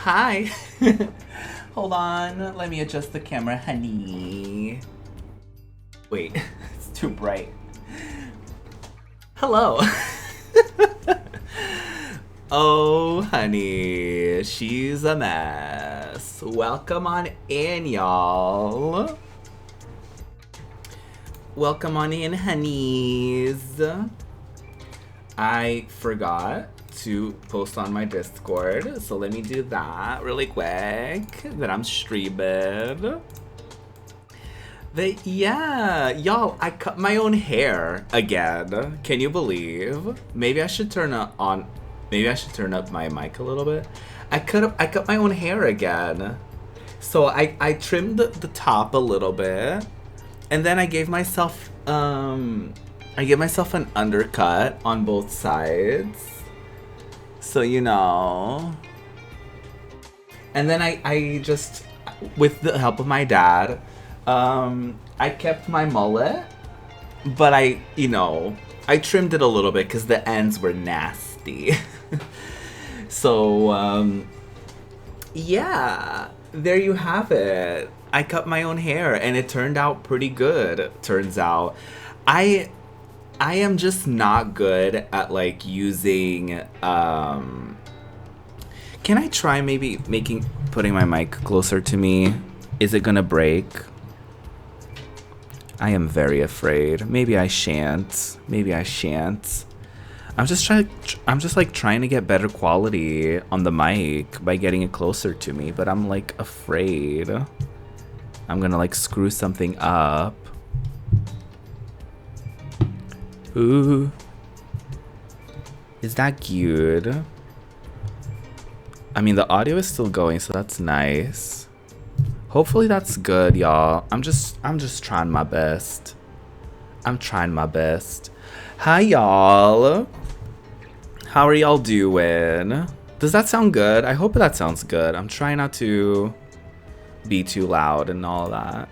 Hi. Hold on. Let me adjust the camera, honey. Wait, it's too bright. Hello. Oh, honey. She's a mess. Welcome on in, y'all. Welcome on in, honeys. I forgot to post on my Discord, so let me do that really quick. That I'm streaming. But yeah, y'all, I cut my own hair again. Can you believe? Maybe I should turn on. Maybe I should turn up my mic a little bit. I cut my own hair again. So I trimmed the top a little bit, and then I gave myself an undercut on both sides. So you know. And then I just, with the help of my dad, I kept my mullet, but I trimmed it a little bit because the ends were nasty. So, yeah, there you have it. I cut my own hair and it turned out pretty good, turns out. I am just not good at like using can I try maybe putting my mic closer to me? Is it gonna break? I am very afraid. Maybe I shan't. I'm just trying to get better quality on the mic by getting it closer to me, but I'm like afraid I'm gonna like screw something up. Ooh. Is that good? I mean, the audio is still going, so that's nice. Hopefully that's good, y'all. I'm just trying my best. Hi, y'all. How are y'all doing? Does that sound good? I hope that sounds good. I'm trying not to be too loud and all that.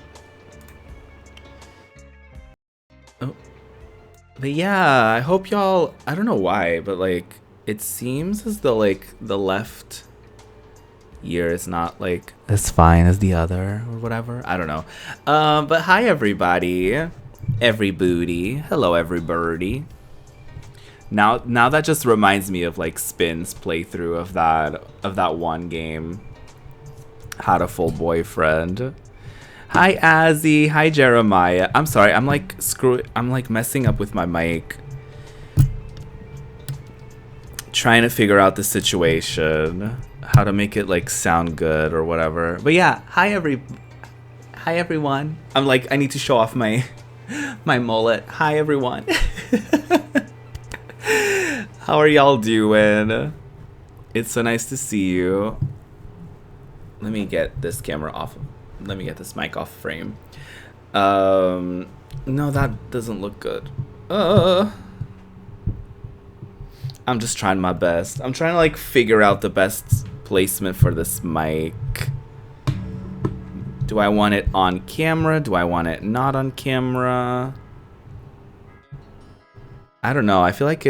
Oh. But yeah, I hope y'all, I don't know why, but like it seems as though like the left ear is not like as fine as the other or whatever. I don't know. But hi everybody. Every booty. Hello everybody. Now that just reminds me of like Spin's playthrough of that one game. How to Fool Boyfriend. Hi Azzy, hi Jeremiah. I'm sorry, I'm like messing up with my mic. Trying to figure out the situation. How to make it like sound good or whatever. But yeah, hi everyone. I'm like, I need to show off my mullet. Hi everyone. How are y'all doing? It's so nice to see you. Let me get this camera off. Let me get this mic off frame. No, that doesn't look good. I'm just trying my best. I'm trying to like figure out the best placement for this mic. Do I want it on camera? Do I want it not on camera? I don't know. I feel like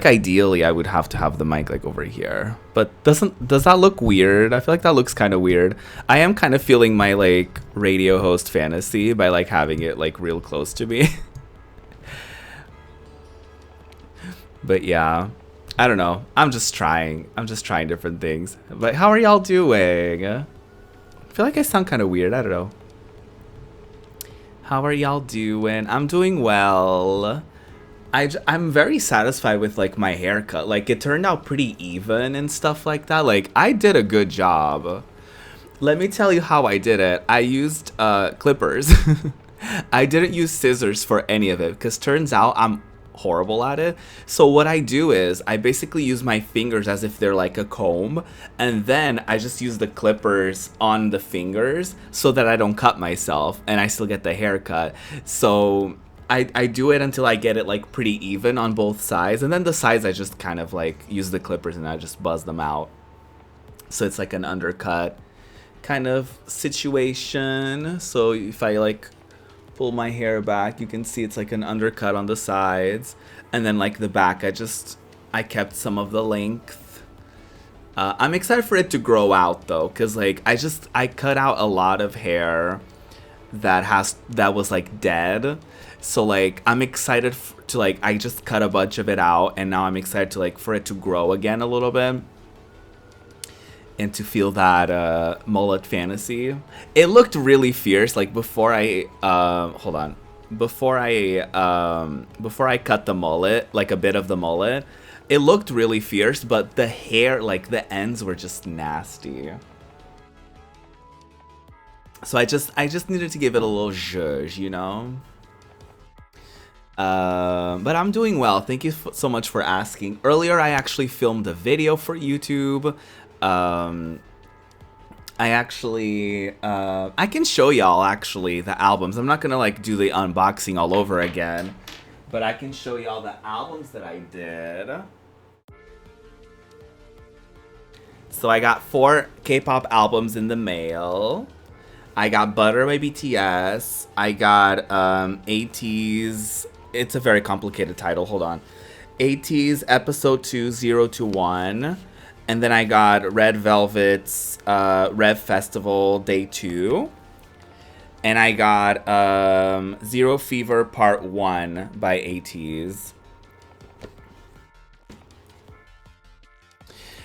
ideally I would have to have the mic like over here. But does that look weird? I feel like that looks kind of weird. I am kind of feeling my like radio host fantasy by like having it like real close to me. But yeah, I don't know. I'm just trying different things. But how are y'all doing? I feel like I sound kind of weird. I don't know. How are y'all doing? I'm doing well. I'm very satisfied with like my haircut. Like it turned out pretty even and stuff like that. Like I did a good job. Let me tell you how I did it. I used clippers. I didn't use scissors for any of it because turns out I'm horrible at it. So what I do is I basically use my fingers as if they're like a comb, and then I just use the clippers on the fingers so that I don't cut myself and I still get the haircut. So I do it until I get it like pretty even on both sides, and then the sides I just kind of like use the clippers and I just buzz them out. So it's like an undercut kind of situation. So if I like pull my hair back, you can see it's like an undercut on the sides, and then like the back I kept some of the length. I'm excited for it to grow out though, cause like I cut out a lot of hair that was like dead. So like I'm excited to like I just cut a bunch of it out, and now I'm excited to like for it to grow again a little bit and to feel that mullet fantasy. It looked really fierce. Like before I hold on, before I cut the mullet, like a bit of the mullet, it looked really fierce, but the hair, like the ends were just nasty. So I just needed to give it a little zhuzh, you know? But I'm doing well. Thank you so much for asking. Earlier, I actually filmed a video for YouTube. I can show y'all actually the albums. I'm not gonna like do the unboxing all over again, but I can show y'all the albums that I did. So I got 4 K-pop albums in the mail. I got Butter by BTS. I got ATEEZ. It's a very complicated title. Hold on. ATEEZ Episode 2 0 to 1. And then I got Red Velvet's Rev Festival Day 2. And I got Zero Fever Part 1 by ATEEZ.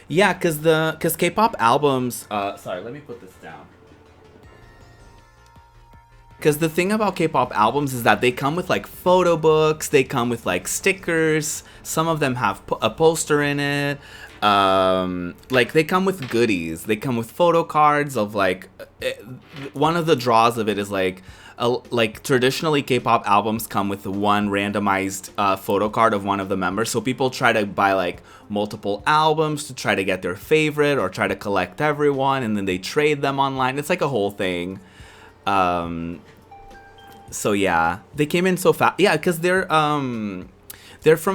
Yeah, cause K-pop albums. Sorry, let me put this down. Because the thing about K-pop albums is that they come with like photo books, they come with like stickers. Some of them have a poster in it. Like they come with goodies. They come with photo cards of like. One of the draws of it is like traditionally K-pop albums come with one randomized photo card of one of the members. So people try to buy like multiple albums to try to get their favorite or try to collect everyone, and then they trade them online. It's like a whole thing. So yeah, they came in so fast. Yeah, because they're from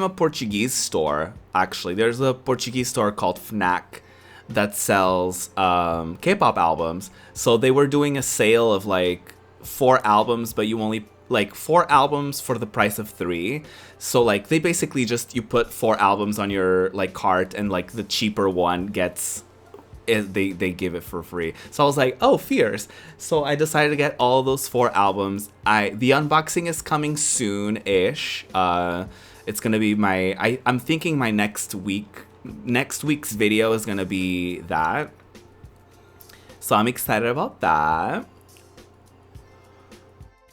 a Portuguese store. Actually, there's a Portuguese store called Fnac that sells K-pop albums. So they were doing a sale of like 4 albums, but you only like 4 albums for the price of 3. So like they basically just you put 4 albums on your like cart, and like the cheaper one gets. They give it for free. So I was like, oh, fierce. So I decided to get all those 4 albums. The unboxing is coming soon-ish. It's gonna be I'm thinking my next week's video is gonna be that. So I'm excited about that.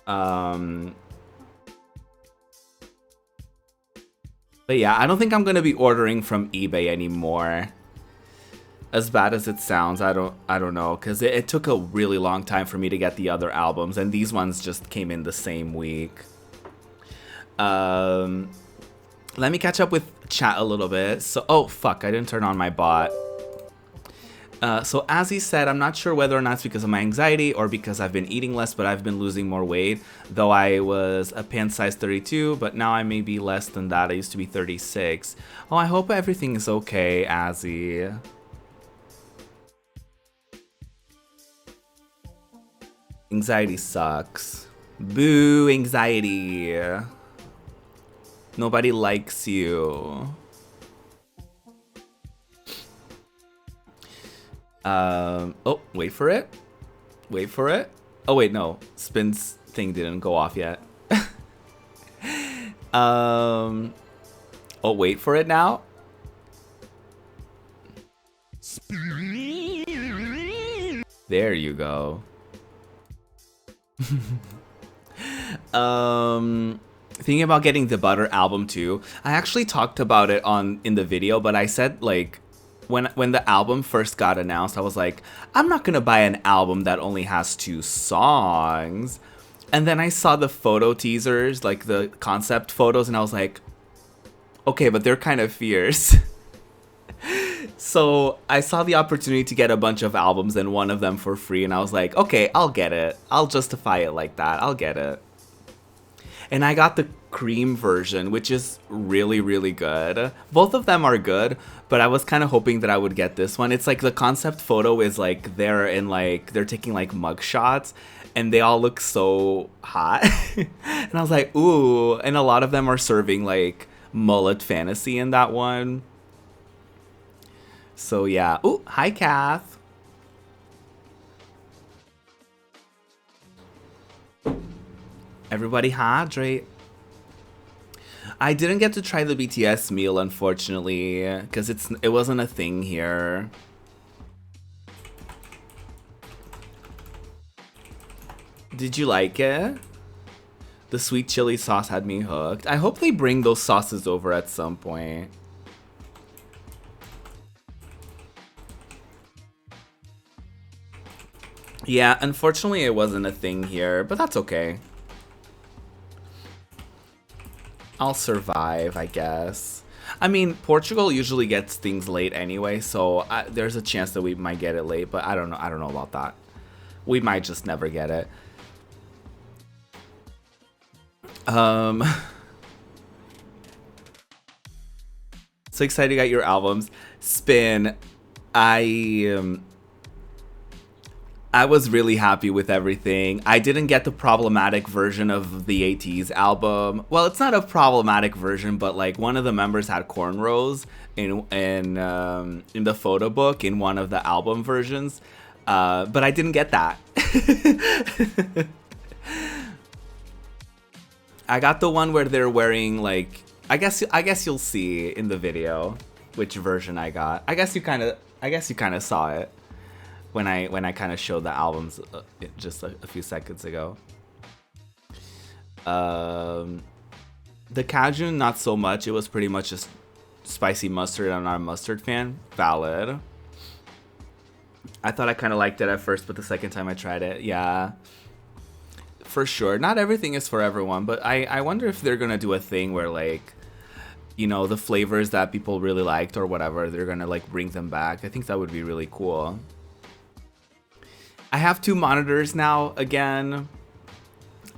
But yeah, I don't think I'm gonna be ordering from eBay anymore. As bad as it sounds, I don't know, because it took a really long time for me to get the other albums, and these ones just came in the same week. Let me catch up with chat a little bit. So, oh fuck, I didn't turn on my bot. So as he said, I'm not sure whether or not it's because of my anxiety or because I've been eating less, but I've been losing more weight. Though I was a pant size 32, but now I may be less than that. I used to be 36. Oh, I hope everything is okay, Azzy. Anxiety sucks. Boo, anxiety. Nobody likes you. Oh, wait for it. Wait for it. Oh, wait, no. Spin's thing didn't go off yet. Oh, wait for it now. There you go. Thinking about getting the Butter album too. I actually talked about it in the video, but I said like when the album first got announced, I was like, I'm not gonna buy an album that only has 2 songs. And then I saw the photo teasers, like the concept photos, and I was like, okay, but they're kind of fierce. So I saw the opportunity to get a bunch of albums and one of them for free, and I was like, okay, I'll get it. I'll justify it like that. I'll get it. And I got the cream version, which is really, really good. Both of them are good, but I was kind of hoping that I would get this one. It's like the concept photo is like they're taking like mug shots, and they all look so hot. And I was like, ooh. And a lot of them are serving like mullet fantasy in that one. So yeah. Oh, hi, Kath. Everybody hydrate. I didn't get to try the BTS meal, unfortunately, because it wasn't a thing here. Did you like it? The sweet chili sauce had me hooked. I hope they bring those sauces over at some point. Yeah, unfortunately it wasn't a thing here, but that's okay. I'll survive, I guess. I mean, Portugal usually gets things late anyway, so there's a chance that we might get it late, but I don't know. I don't know about that. We might just never get it. So excited you got your albums. Spin. I was really happy with everything. I didn't get the problematic version of the AT's album. Well, it's not a problematic version, but like one of the members had cornrows in the photo book in one of the album versions. But I didn't get that. I got the one where they're wearing like I guess you'll see in the video which version I got. I guess you kind of saw it when I kind of showed the albums just a few seconds ago. The Cajun, not so much. It was pretty much just spicy mustard. I'm not a mustard fan. Valid. I thought I kind of liked it at first, but the second time I tried it, yeah. For sure. Not everything is for everyone, but I wonder if they're going to do a thing where, like, you know, the flavors that people really liked or whatever, they're going to, like, bring them back. I think that would be really cool. I have 2 monitors now, again.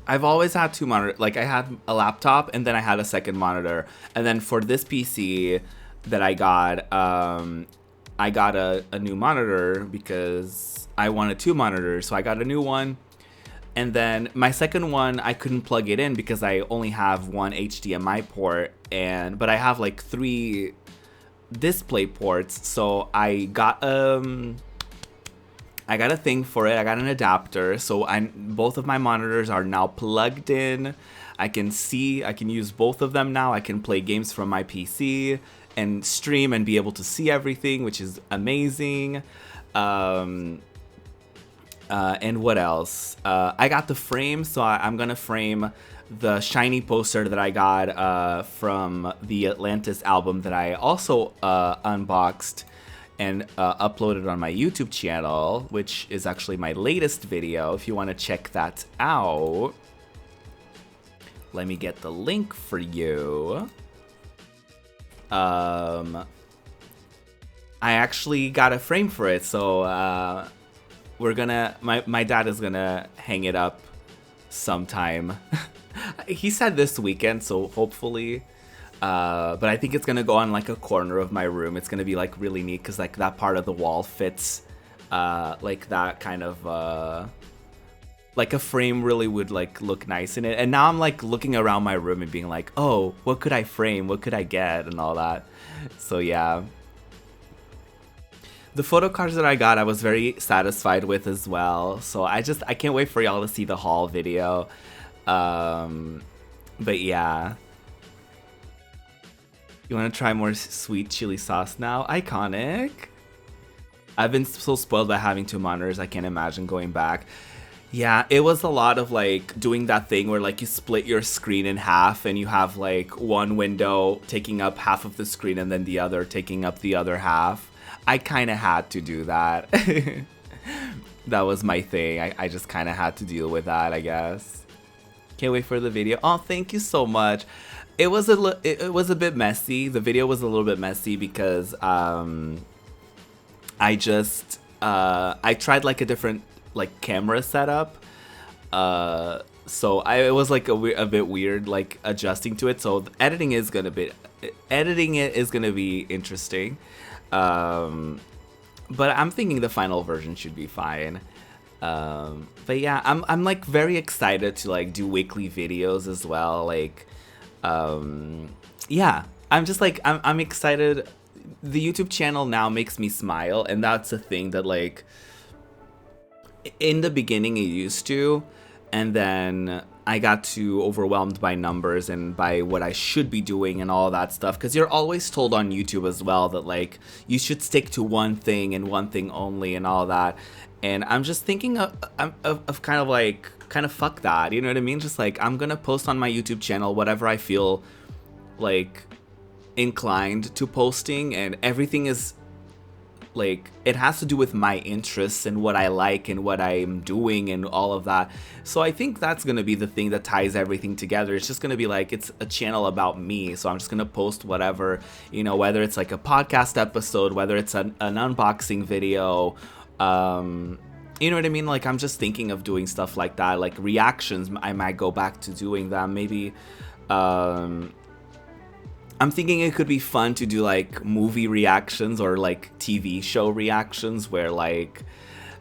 I've always had 2 monitors. Like, I had a laptop, and then I had a second monitor. And then for this PC that I got a new monitor because I wanted 2 monitors, so I got a new one. And then my second one, I couldn't plug it in because I only have 1 HDMI port, but I have like 3 display ports. So I got a thing for it. I got an adapter. So both of my monitors are now plugged in. I can use both of them now. I can play games from my PC and stream and be able to see everything, which is amazing. And what else? I got the frame, so I'm gonna frame the shiny poster that I got from the Atlantis album that I also unboxed and uploaded on my YouTube channel, which is actually my latest video. If you want to check that out, let me get the link for you. I actually got a frame for it, so my dad is gonna hang it up sometime. He said this weekend, so hopefully. But I think it's gonna go on like a corner of my room. It's gonna be like really neat because like that part of the wall fits like that kind of like a frame really would like look nice in it. And now I'm like looking around my room and being like, oh, what could I frame? What could I get? And all that. So yeah. The photo cards that I got, I was very satisfied with as well. So I can't wait for y'all to see the haul video. But yeah. You want to try more sweet chili sauce now? Iconic. I've been so spoiled by having 2 monitors, I can't imagine going back. Yeah, it was a lot of like doing that thing where like you split your screen in half and you have like one window taking up half of the screen and then the other taking up the other half. I kind of had to do that. That was my thing. I just kind of had to deal with that, I guess. Can't wait for the video. Oh, thank you so much. It was a bit messy. The video was a little bit messy because I tried like a different like camera setup. So it was like a bit weird like adjusting to it. So editing it is gonna be interesting. But I'm thinking the final version should be fine. But yeah, I'm like very excited to like do weekly videos as well. Like, yeah, I'm just like I'm excited the YouTube channel now makes me smile, and that's a thing that like in the beginning it used to, and then I got too overwhelmed by numbers and by what I should be doing and all that stuff, because you're always told on YouTube as well that like you should stick to one thing and one thing only and all that. And I'm just thinking of kind of fuck that, you know what I mean? Just like, I'm gonna post on my YouTube channel whatever I feel like inclined to posting, and everything is like, it has to do with my interests and what I like and what I'm doing and all of that. So I think that's gonna be the thing that ties everything together. It's just gonna be like, it's a channel about me, so I'm just gonna post whatever, you know, whether it's like a podcast episode, whether it's an unboxing video, you know what I mean? Like, I'm just thinking of doing stuff like that, like reactions. I might go back to doing them. Maybe I'm thinking it could be fun to do like movie reactions or like TV show reactions, where like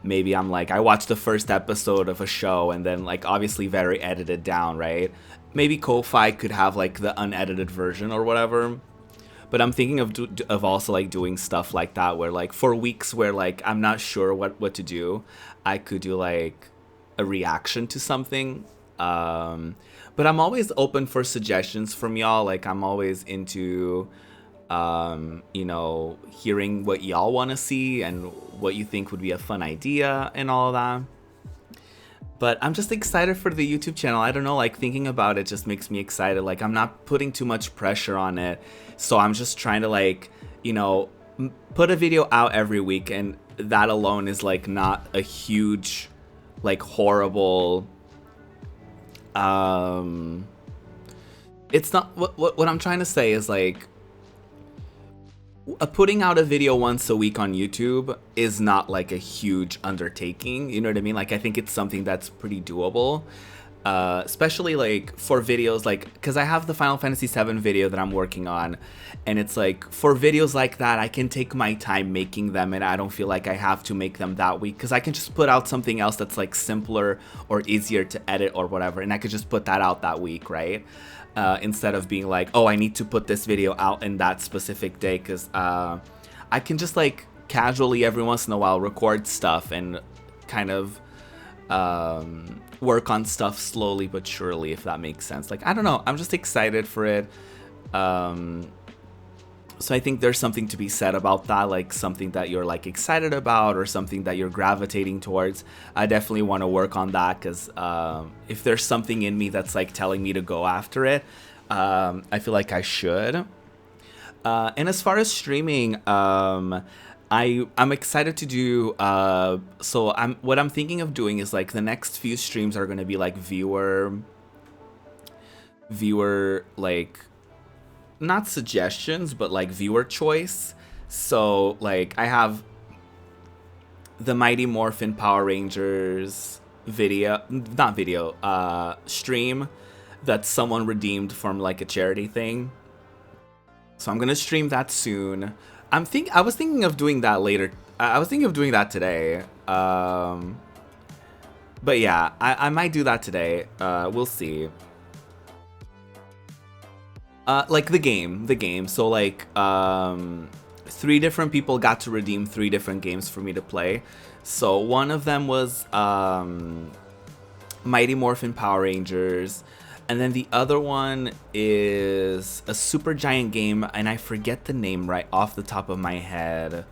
maybe I'm like, I watched the first episode of a show and then like obviously very edited down, right? Maybe Ko-Fi could have like the unedited version or whatever. But I'm thinking of also like doing stuff like that, where like for weeks where like I'm not sure what to do, I could do like a reaction to something. But I'm always open for suggestions from y'all. Like, I'm always into, you know, hearing what y'all want to see and what you think would be a fun idea and all of that. But I'm just excited for the YouTube channel. I don't know, like, thinking about it just makes me excited. Like, I'm not putting too much pressure on it. So I'm just trying to, like, you know, put a video out every week. And that alone is, like, not a huge, like, horrible... it's not... What I'm trying to say is, like... putting out a video once a week on YouTube is not like a huge undertaking, you know what I mean? Like, I think it's something that's pretty doable, especially like for videos, like, because I have the Final Fantasy VII video that I'm working on, and it's like, for videos like that, I can take my time making them, and I don't feel like I have to make them that week, because I can just put out something else that's like simpler or easier to edit or whatever, and I could just put that out that week, right? Instead of being like, oh, I need to put this video out in that specific day, because I can just like casually every once in a while record stuff and kind of work on stuff slowly but surely, if that makes sense. Like, I don't know, I'm just excited for it. So I think there's something to be said about that, like something that you're like excited about or something that you're gravitating towards. I definitely want to work on that, because if there's something in me that's like telling me to go after it, I feel like I should. And as far as streaming, I'm excited to do, so what I'm thinking of doing is like the next few streams are going to be like viewer like, not suggestions, but like viewer choice. So like, I have the Mighty Morphin Power Rangers stream that someone redeemed from like a charity thing. So I'm gonna stream that soon. I was thinking of doing that later. I was thinking of doing that today. But yeah, I might do that today. We'll see. Like the game. So like, 3 different people got to redeem 3 different games for me to play. So one of them was Mighty Morphin Power Rangers, and then the other one is a super giant game, and I forget the name right off the top of my head.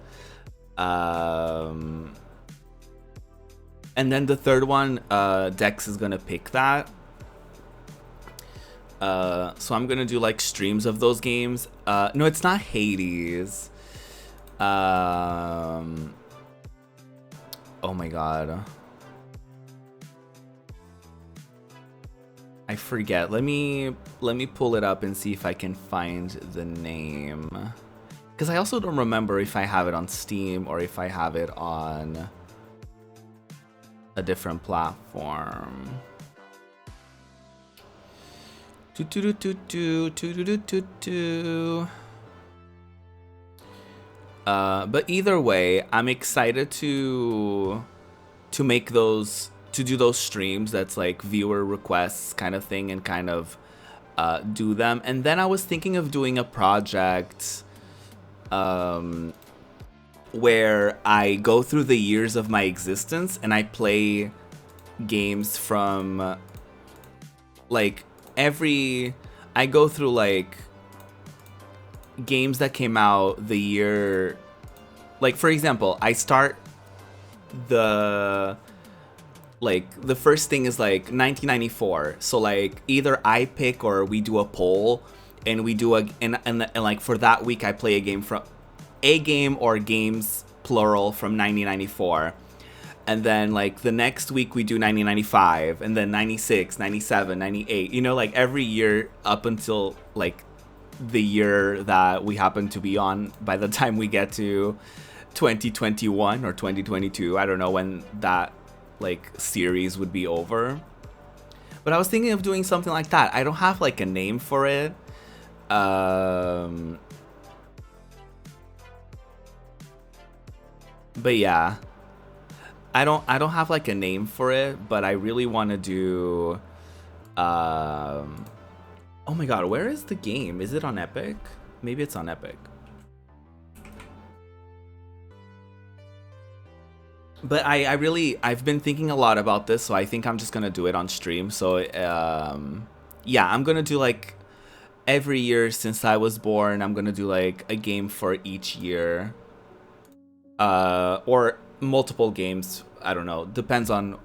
And then the third one, Dex is gonna pick that. So I'm gonna do like streams of those games. No, it's not Hades. Oh my god, I forget. Let me pull it up and see if I can find the name, because I also don't remember if I have it on Steam or if I have it on a different platform. But either way, I'm excited to make those, to do those streams that's like viewer requests kind of thing, and kind of do them. And then I was thinking of doing a project where I go through the years of my existence and I play games from like every. I go through like games that came out the year. Like, for example, I start the the first thing is like 1994. So like either I pick or we do a poll, and we do and like for that week I play a game or games plural from 1994. And then like the next week we do 1995, and then 96, 97, 98. You know, like every year up until like the year that we happen to be on by the time we get to 2021 or 2022. I don't know when that like series would be over. But I was thinking of doing something like that. I don't have like a name for it. But yeah. I don't have like a name for it, but I really want to do oh my god, where is the game? Is it on Epic? Maybe it's on Epic. But I've been thinking a lot about this, so I think I'm just gonna do it on stream. So yeah, I'm gonna do like every year since I was born. I'm gonna do like a game for each year, or multiple games. I don't know. Depends on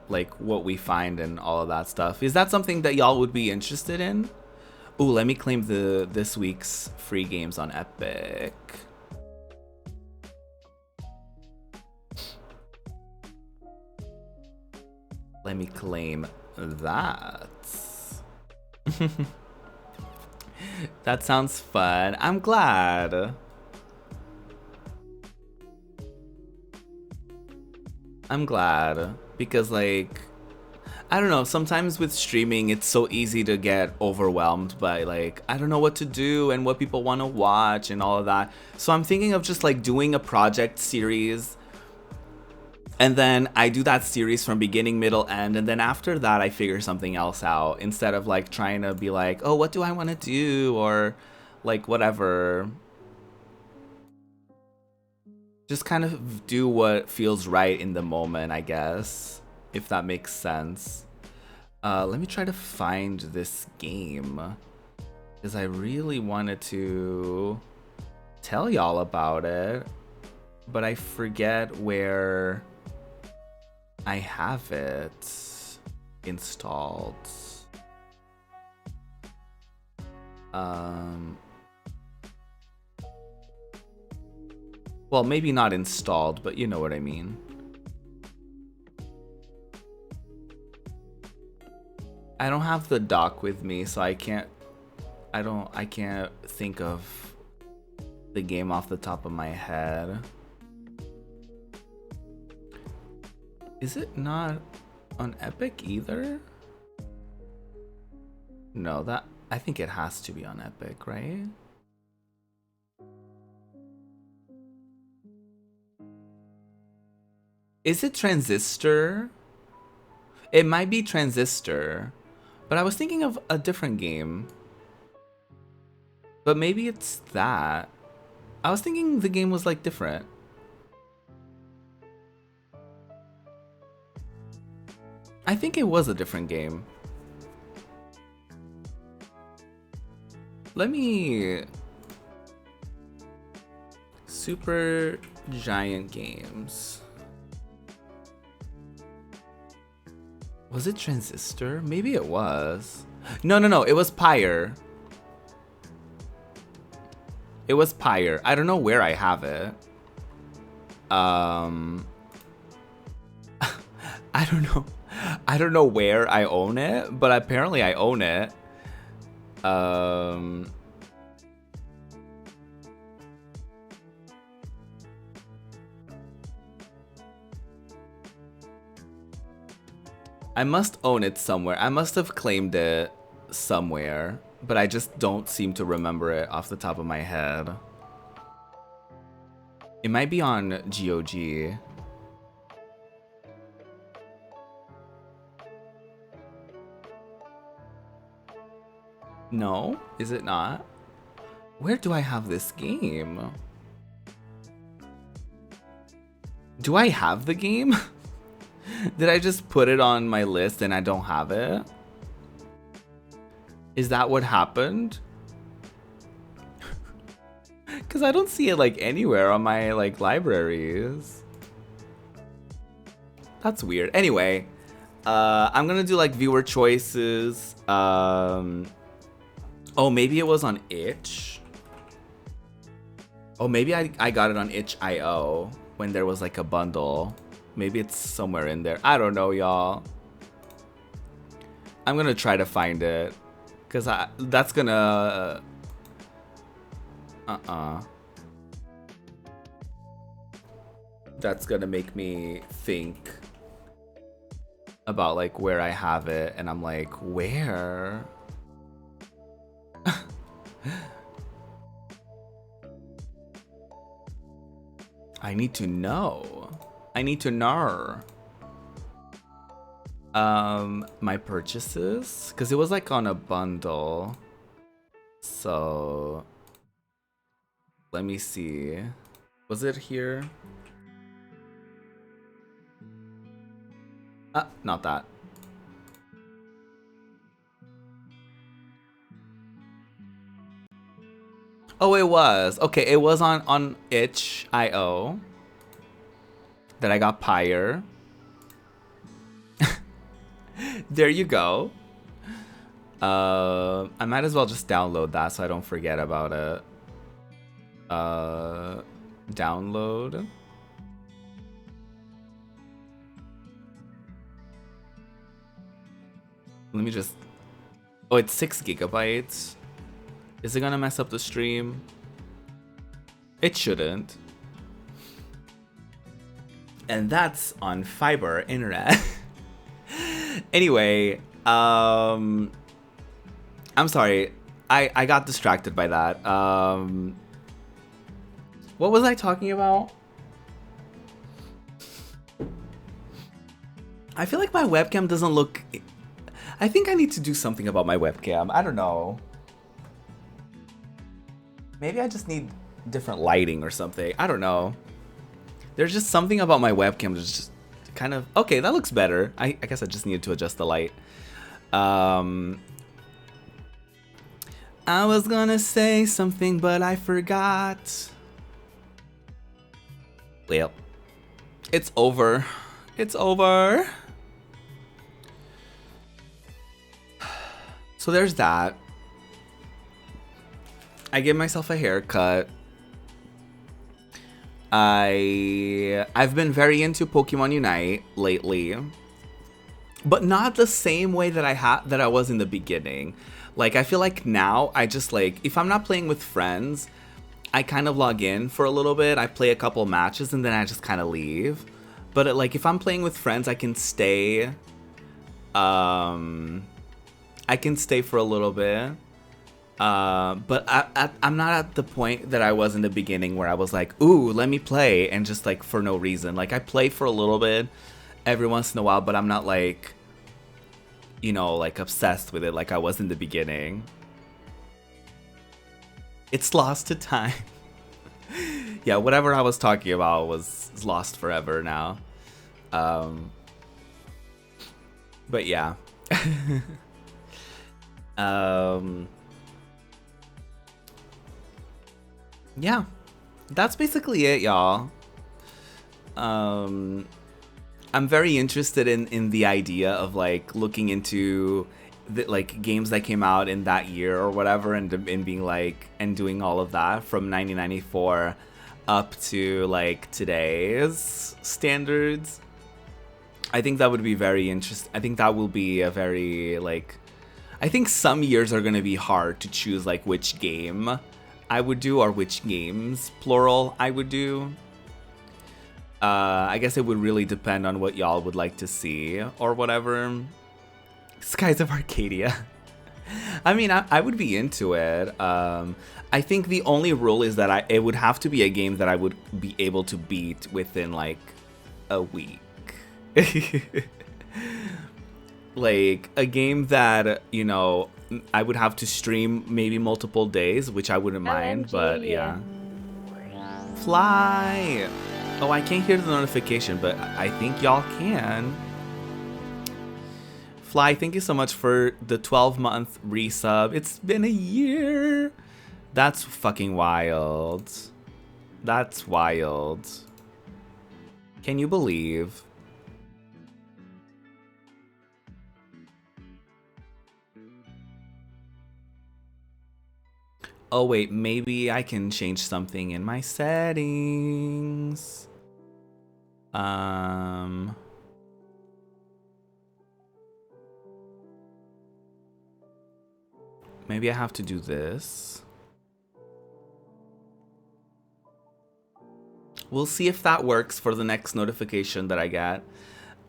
like what we find and all of that stuff. Is that something that y'all would be interested in? Ooh, let me claim this week's free games on Epic. Let me claim that. That sounds fun. I'm glad. I'm glad. Because, like, I don't know, sometimes with streaming, it's so easy to get overwhelmed by, like, I don't know what to do and what people want to watch and all of that. So I'm thinking of just, like, doing a project series. And then I do that series from beginning, middle, end, and then after that I figure something else out instead of like trying to be like, oh, what do I want to do, or like whatever. Just kind of do what feels right in the moment, I guess, if that makes sense. Let me try to find this game, because I really wanted to tell y'all about it, but I forget where I have it installed. Well, maybe not installed, but you know what I mean. I don't have the doc with me, so I can't think of the game off the top of my head. Is it not on Epic either? No, I think it has to be on Epic, right? Is it Transistor? It might be Transistor, but I was thinking of a different game. But maybe it's that. I was thinking the game was like different. I think it was a different game. Let me... Super Giant Games. Was it Transistor? Maybe it was. No, it was Pyre. It was Pyre. I don't know where I have it. I don't know. I don't know where I own it, but apparently I own it. I must own it somewhere. I must have claimed it somewhere, but I just don't seem to remember it off the top of my head. It might be on GOG. No? Is it not? Where do I have this game? Do I have the game? Did I just put it on my list and I don't have it? Is that what happened? Because I don't see it like anywhere on my like libraries. That's weird. Anyway, I'm gonna do like viewer choices. Oh, maybe it was on itch. Oh, maybe I got it on itch.io when there was like a bundle. Maybe it's somewhere in there. I don't know, y'all. I'm gonna try to find it, because that's gonna... That's gonna make me think about like where I have it, and I'm like, where? I need to know. I need to know. My purchases, because it was like on a bundle. So let me see. Was it here? Not that. Oh, it was. Okay, it was on itch.io that I got Pyre. There you go. I might as well just download that so I don't forget about it. Download. Let me just... Oh, it's 6 gigabytes. Is it gonna mess up the stream? It shouldn't. And that's on fiber internet. Anyway, I'm sorry. I got distracted by that. What was I talking about? I feel like my webcam doesn't look... I think I need to do something about my webcam. I don't know. Maybe I just need different lighting or something. I don't know. There's just something about my webcam that's just kind of... Okay, that looks better. I guess I just needed to adjust the light. I was gonna say something, but I forgot. Well, it's over. It's over. So there's that. I gave myself a haircut. I've been very into Pokemon Unite lately, but not the same way that I was in the beginning. Like, I feel like now I just like, if I'm not playing with friends, I kind of log in for a little bit. I play a couple matches and then I just kind of leave. But like, if I'm playing with friends, I can stay. I can stay for a little bit. But I'm not at the point that I was in the beginning where I was like, ooh, let me play, and just like for no reason. Like, I play for a little bit every once in a while, but I'm not like, you know, like obsessed with it like I was in the beginning. It's lost to time. Yeah, whatever I was talking about was lost forever now. But yeah. Yeah, that's basically it, y'all. I'm very interested in the idea of like looking into the like games that came out in that year or whatever, and being like, and doing all of that from 1994 up to like today's standards. I think that would be very interesting. I think that will be a very like, I think some years are gonna be hard to choose like which game I would do, or which games, plural, I would do. I guess it would really depend on what y'all would like to see or whatever. Skies of Arcadia. I mean, I would be into it. I think the only rule is that it would have to be a game that I would be able to beat within like a week. Like a game that, you know, I would have to stream maybe multiple days, which I wouldn't mind, but yeah. Fly! Oh, I can't hear the notification, but I think y'all can. Fly, thank you so much for the 12-month resub. It's been a year. That's fucking wild. That's wild. Can you believe? Oh wait, maybe I can change something in my settings. Maybe I have to do this. We'll see if that works for the next notification that I get.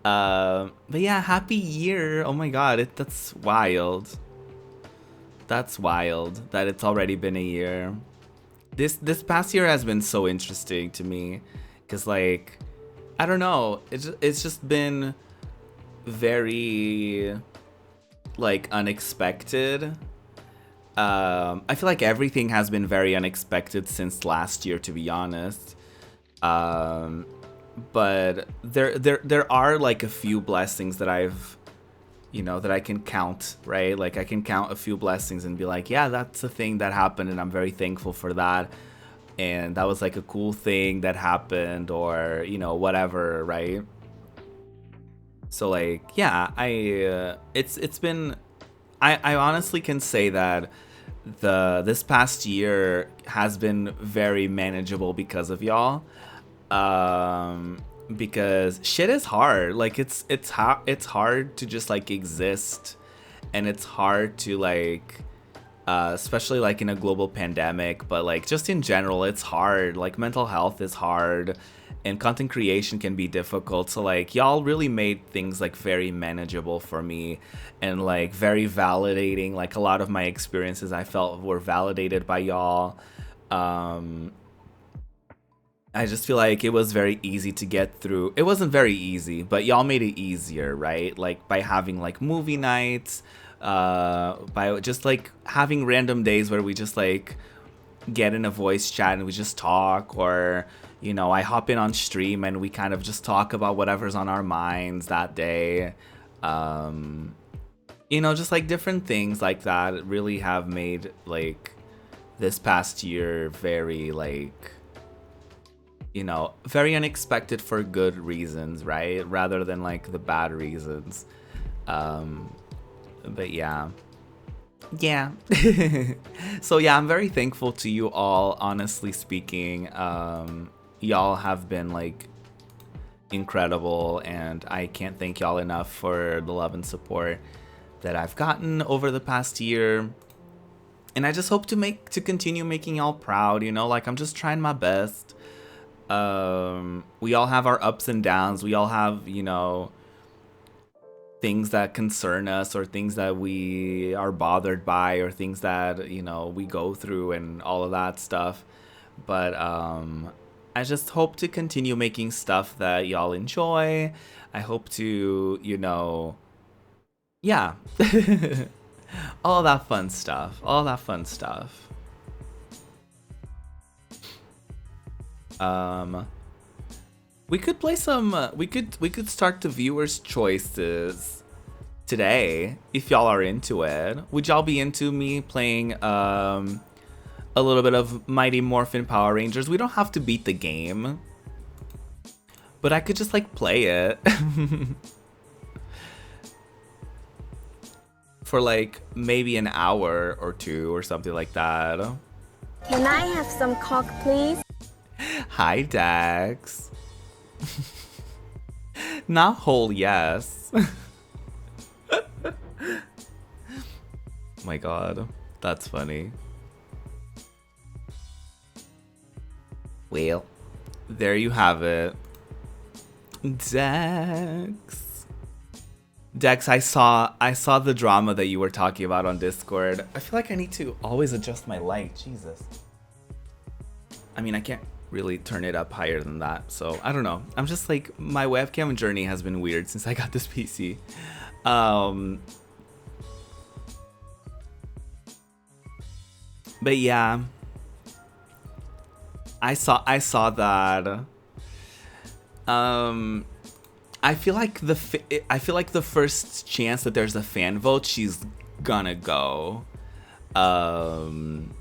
But yeah, happy year. Oh my god, that's wild. That's wild that it's already been a year. This past year has been so interesting to me, cause like, I don't know, it's just been very like unexpected. I feel like everything has been very unexpected since last year, to be honest. But there are like a few blessings that I've, you know, that I can count, right? Like I can count a few blessings and be like, yeah, that's a thing that happened and I'm very thankful for that. And that was like a cool thing that happened, or, you know, whatever, right? So like, yeah, it's been, I honestly can say that this past year has been very manageable because of y'all. Because shit is hard. Like it's hard to just like exist, and it's hard to like especially like in a global pandemic, but like just in general it's hard. Like mental health is hard, and content creation can be difficult. So like y'all really made things like very manageable for me, and like very validating. Like a lot of my experiences I felt were validated by y'all. I just feel like it was very easy to get through. It wasn't very easy, but y'all made it easier, right? Like by having like movie nights, by just like having random days where we just like get in a voice chat and we just talk, or, you know, I hop in on stream and we kind of just talk about whatever's on our minds that day. You know, just like different things like that really have made like this past year very like, you know, very unexpected for good reasons, right? Rather than like the bad reasons. But yeah. Yeah. So yeah, I'm very thankful to you all, honestly speaking. Y'all have been like incredible, and I can't thank y'all enough for the love and support that I've gotten over the past year. And I just hope to continue making y'all proud, you know, like I'm just trying my best. We all have our ups and downs. We all have, you know, things that concern us, or things that we are bothered by, or things that, you know, we go through and all of that stuff. But I just hope to continue making stuff that y'all enjoy. I hope to, you know, yeah. All that fun stuff. All that fun stuff. We could play some. We could start the viewers' choices today if y'all are into it. Would y'all be into me playing a little bit of Mighty Morphin Power Rangers? We don't have to beat the game, but I could just like play it for like maybe an hour or two or something like that. Can I have some Coke, please? Hi, Dax. Not whole, yes. My god, that's funny. Well, there you have it. Dax. Dex, I saw the drama that you were talking about on Discord. I feel like I need to always adjust my light. Jesus. I mean, I can't really turn it up higher than that, so I don't know. I'm just like, my webcam journey has been weird since I got this PC. But yeah, I saw that. Um, I feel like the first chance that there's a fan vote, she's gonna go. Um,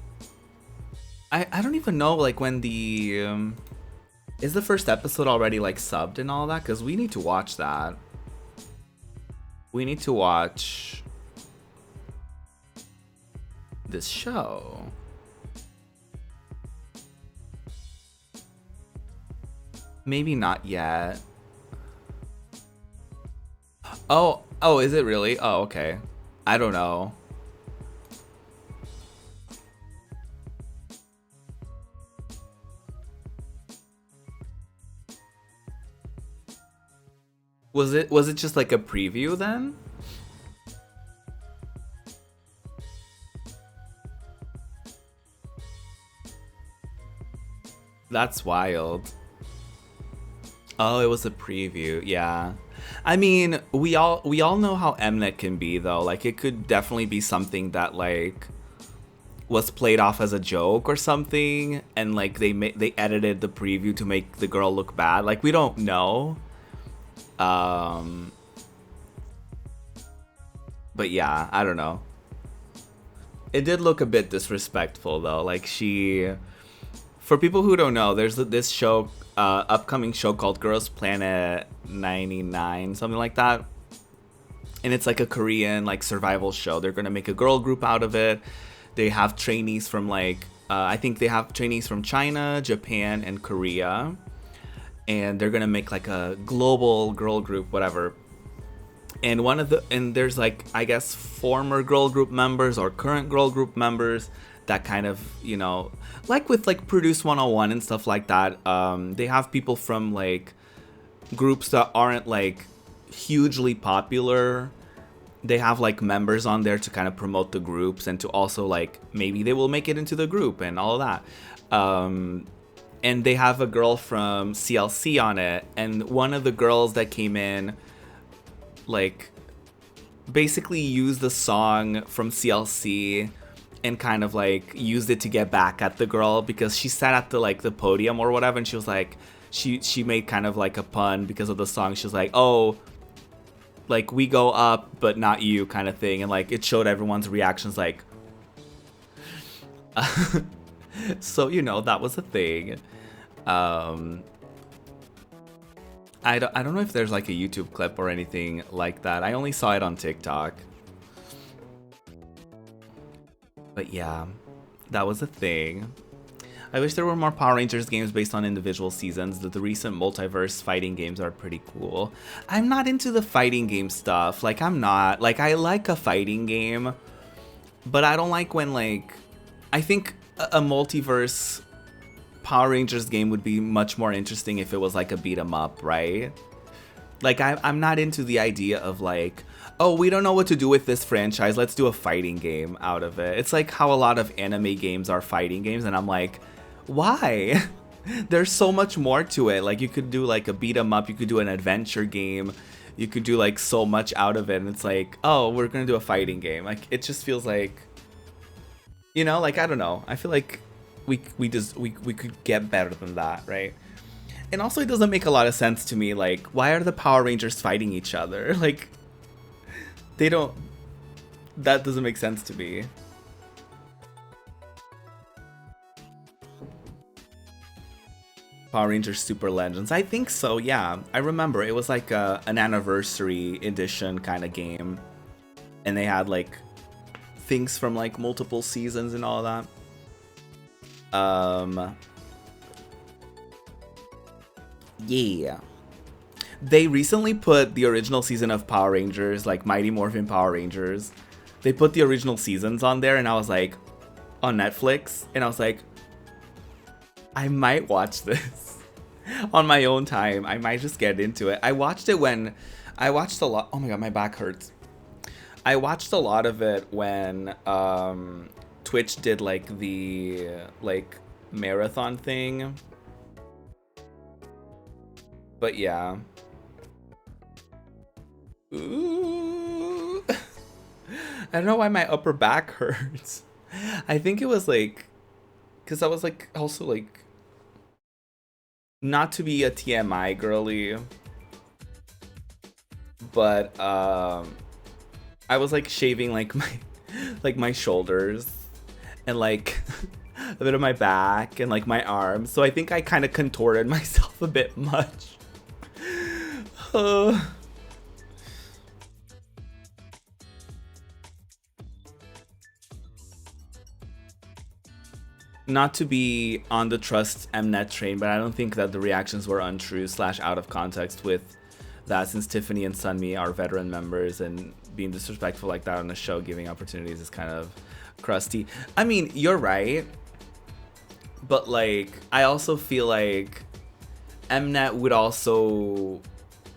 I don't even know like when the is the first episode already like subbed and all that, because we need to watch that. We need to watch this show. Maybe not yet. Oh, is it really? Oh, okay. I don't know. Was it just like a preview then? That's wild. Oh, it was a preview. Yeah. I mean, we all know how Mnet can be though. Like it could definitely be something that like was played off as a joke or something, and like they edited the preview to make the girl look bad. Like we don't know. Um but yeah, I don't know. It did look a bit disrespectful though. Like she, for people who don't know, there's this show, upcoming show called Girls Planet 99, something like that. And it's like a Korean like survival show. They're gonna make a girl group out of it. They have trainees from like I think they have trainees from China, Japan, and Korea, and they're gonna make like a global girl group, whatever. And there's like I guess former girl group members or current girl group members that kind of, like with like Produce 101 and stuff like that. They have people from like groups that aren't like hugely popular. They have like members on there to kind of promote the groups and to also like maybe they will make it into the group and all of that. And they have a girl from CLC on it, and one of the girls that came in like basically used the song from CLC and kind of like used it to get back at the girl, because she sat at the podium or whatever, and she was like she made kind of like a pun because of the song. She was like, oh, like we go up but not you, kind of thing. And like it showed everyone's reactions like so that was a thing. I don't know if there's like a YouTube clip or anything like that. I only saw it on TikTok. But yeah, that was a thing. I wish there were more Power Rangers games based on individual seasons. The recent multiverse fighting games are pretty cool. I'm not into the fighting game stuff. Like I'm not. Like I like a fighting game, but I don't like when like I think a multiverse Power Rangers game would be much more interesting if it was like a beat 'em up, right? Like I'm not into the idea of like, oh, we don't know what to do with this franchise, let's do a fighting game out of it. It's like how a lot of anime games are fighting games, and I'm like, why? There's so much more to it. Like you could do like a beat 'em up, you could do an adventure game, you could do like so much out of it, and it's like, oh, we're gonna do a fighting game. Like it just feels like, like I don't know. I feel like we could get better than that, right? And also it doesn't make a lot of sense to me, like why are the Power Rangers fighting each other? Like they don't, that doesn't make sense to me. Power Rangers Super Legends, I think so, yeah. I remember it was like an anniversary edition kind of game, and they had like things from like multiple seasons and all that. Yeah. They recently put the original season of Power Rangers, like Mighty Morphin Power Rangers. They put the original seasons on there, and I was like, on Netflix, and I was like, I might watch this on my own time. I might just get into it. I watched a lot. Oh my god, my back hurts. I watched a lot of it when Twitch did like the like marathon thing. But yeah. Ooh. I don't know why my upper back hurts. I think it was like, because I was like also like, not to be a TMI girly, but I was like shaving like my like my shoulders and like a bit of my back and like my arms. So I think I kind of contorted myself a bit much. Uh, Not to be on the trust Mnet train, but I don't think that the reactions were untrue slash out of context with that, since Tiffany and Sunmi are veteran members, and being disrespectful like that on the show, giving opportunities, is kind of crusty. I mean, you're right, but like I also feel like Mnet would also,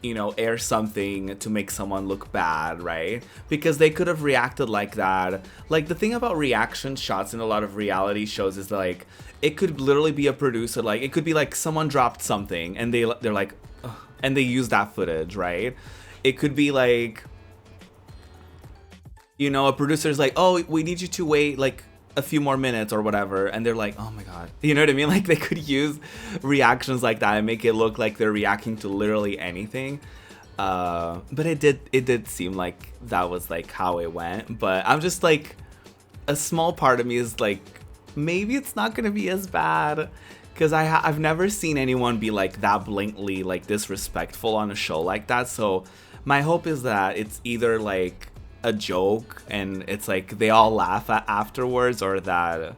you know, air something to make someone look bad, right? Because they could have reacted like that. Like, the thing about reaction shots in a lot of reality shows is like, it could literally be a producer, like it could be like someone dropped something and they're like, ugh, and they use that footage, right? It could be like, you know, a producer's like, oh, we need you to wait like a few more minutes or whatever, and they're like, oh my god, you know what I mean? Like, they could use reactions like that and make it look like they're reacting to literally anything. But it did seem like that was like how it went. But I'm just like, a small part of me is like, maybe it's not gonna be as bad, because I've never seen anyone be like that blatantly like disrespectful on a show like that. So my hope is that it's either like a joke and it's like they all laugh at afterwards, or that,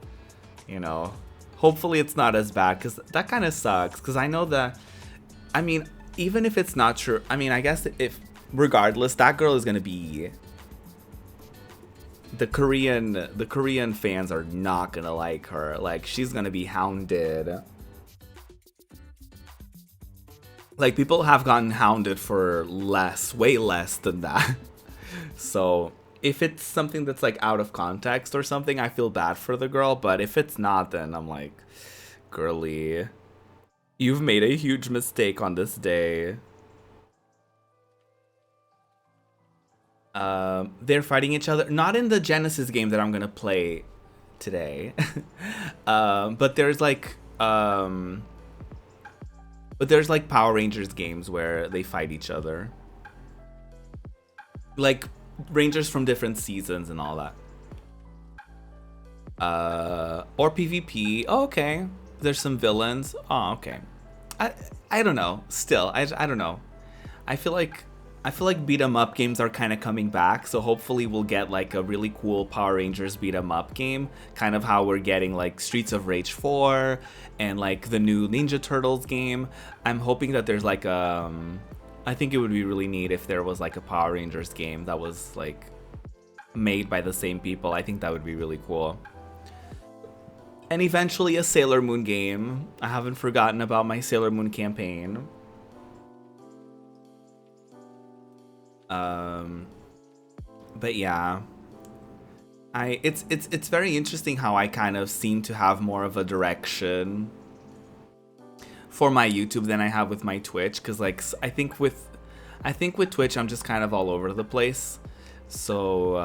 you know, hopefully it's not as bad, because that kind of sucks. Because I know that, I mean, even if it's not true, I mean, I guess if regardless, that girl is gonna be, the Korean fans are not gonna like her. Like, she's gonna be hounded. Like, people have gotten hounded for less, way less than that. So if it's something that's like out of context or something, I feel bad for the girl. But if it's not, then I'm like, girly, you've made a huge mistake on this day. They're fighting each other, not in the Genesis game that I'm gonna play today. But there's like Power Rangers games where they fight each other, like Rangers from different seasons and all that. Or PvP. Oh, okay. There's some villains. Oh, okay. I don't know. Still, I don't know. I feel like beat 'em up games are kind of coming back, so hopefully we'll get like a really cool Power Rangers beat 'em up game, kind of how we're getting like Streets of Rage 4 and like the new Ninja Turtles game. I'm hoping that there's like I think it would be really neat if there was like a Power Rangers game that was like made by the same people. I think that would be really cool. And eventually a Sailor Moon game. I haven't forgotten about my Sailor Moon campaign. But yeah, it's very interesting how I kind of seem to have more of a direction for my YouTube than I have with my Twitch, because like I think with Twitch I'm just kind of all over the place. So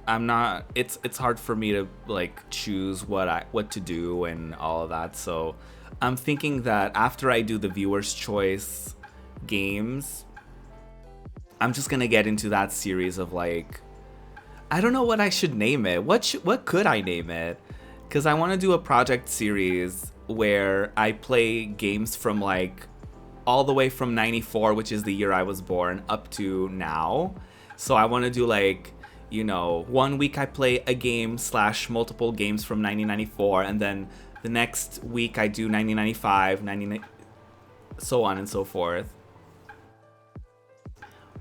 I'm not, it's hard for me to like choose what to do and all of that. So I'm thinking that after I do the viewers choice games, I'm just gonna get into that series of like, I don't know what I should name it. What could I name it? Because I want to do a project series where I play games from like all the way from 94, which is the year I was born, up to now. So I want to do like, you know, 1 week I play a game / multiple games from 1994, and then the next week I do 1995, so on and so forth.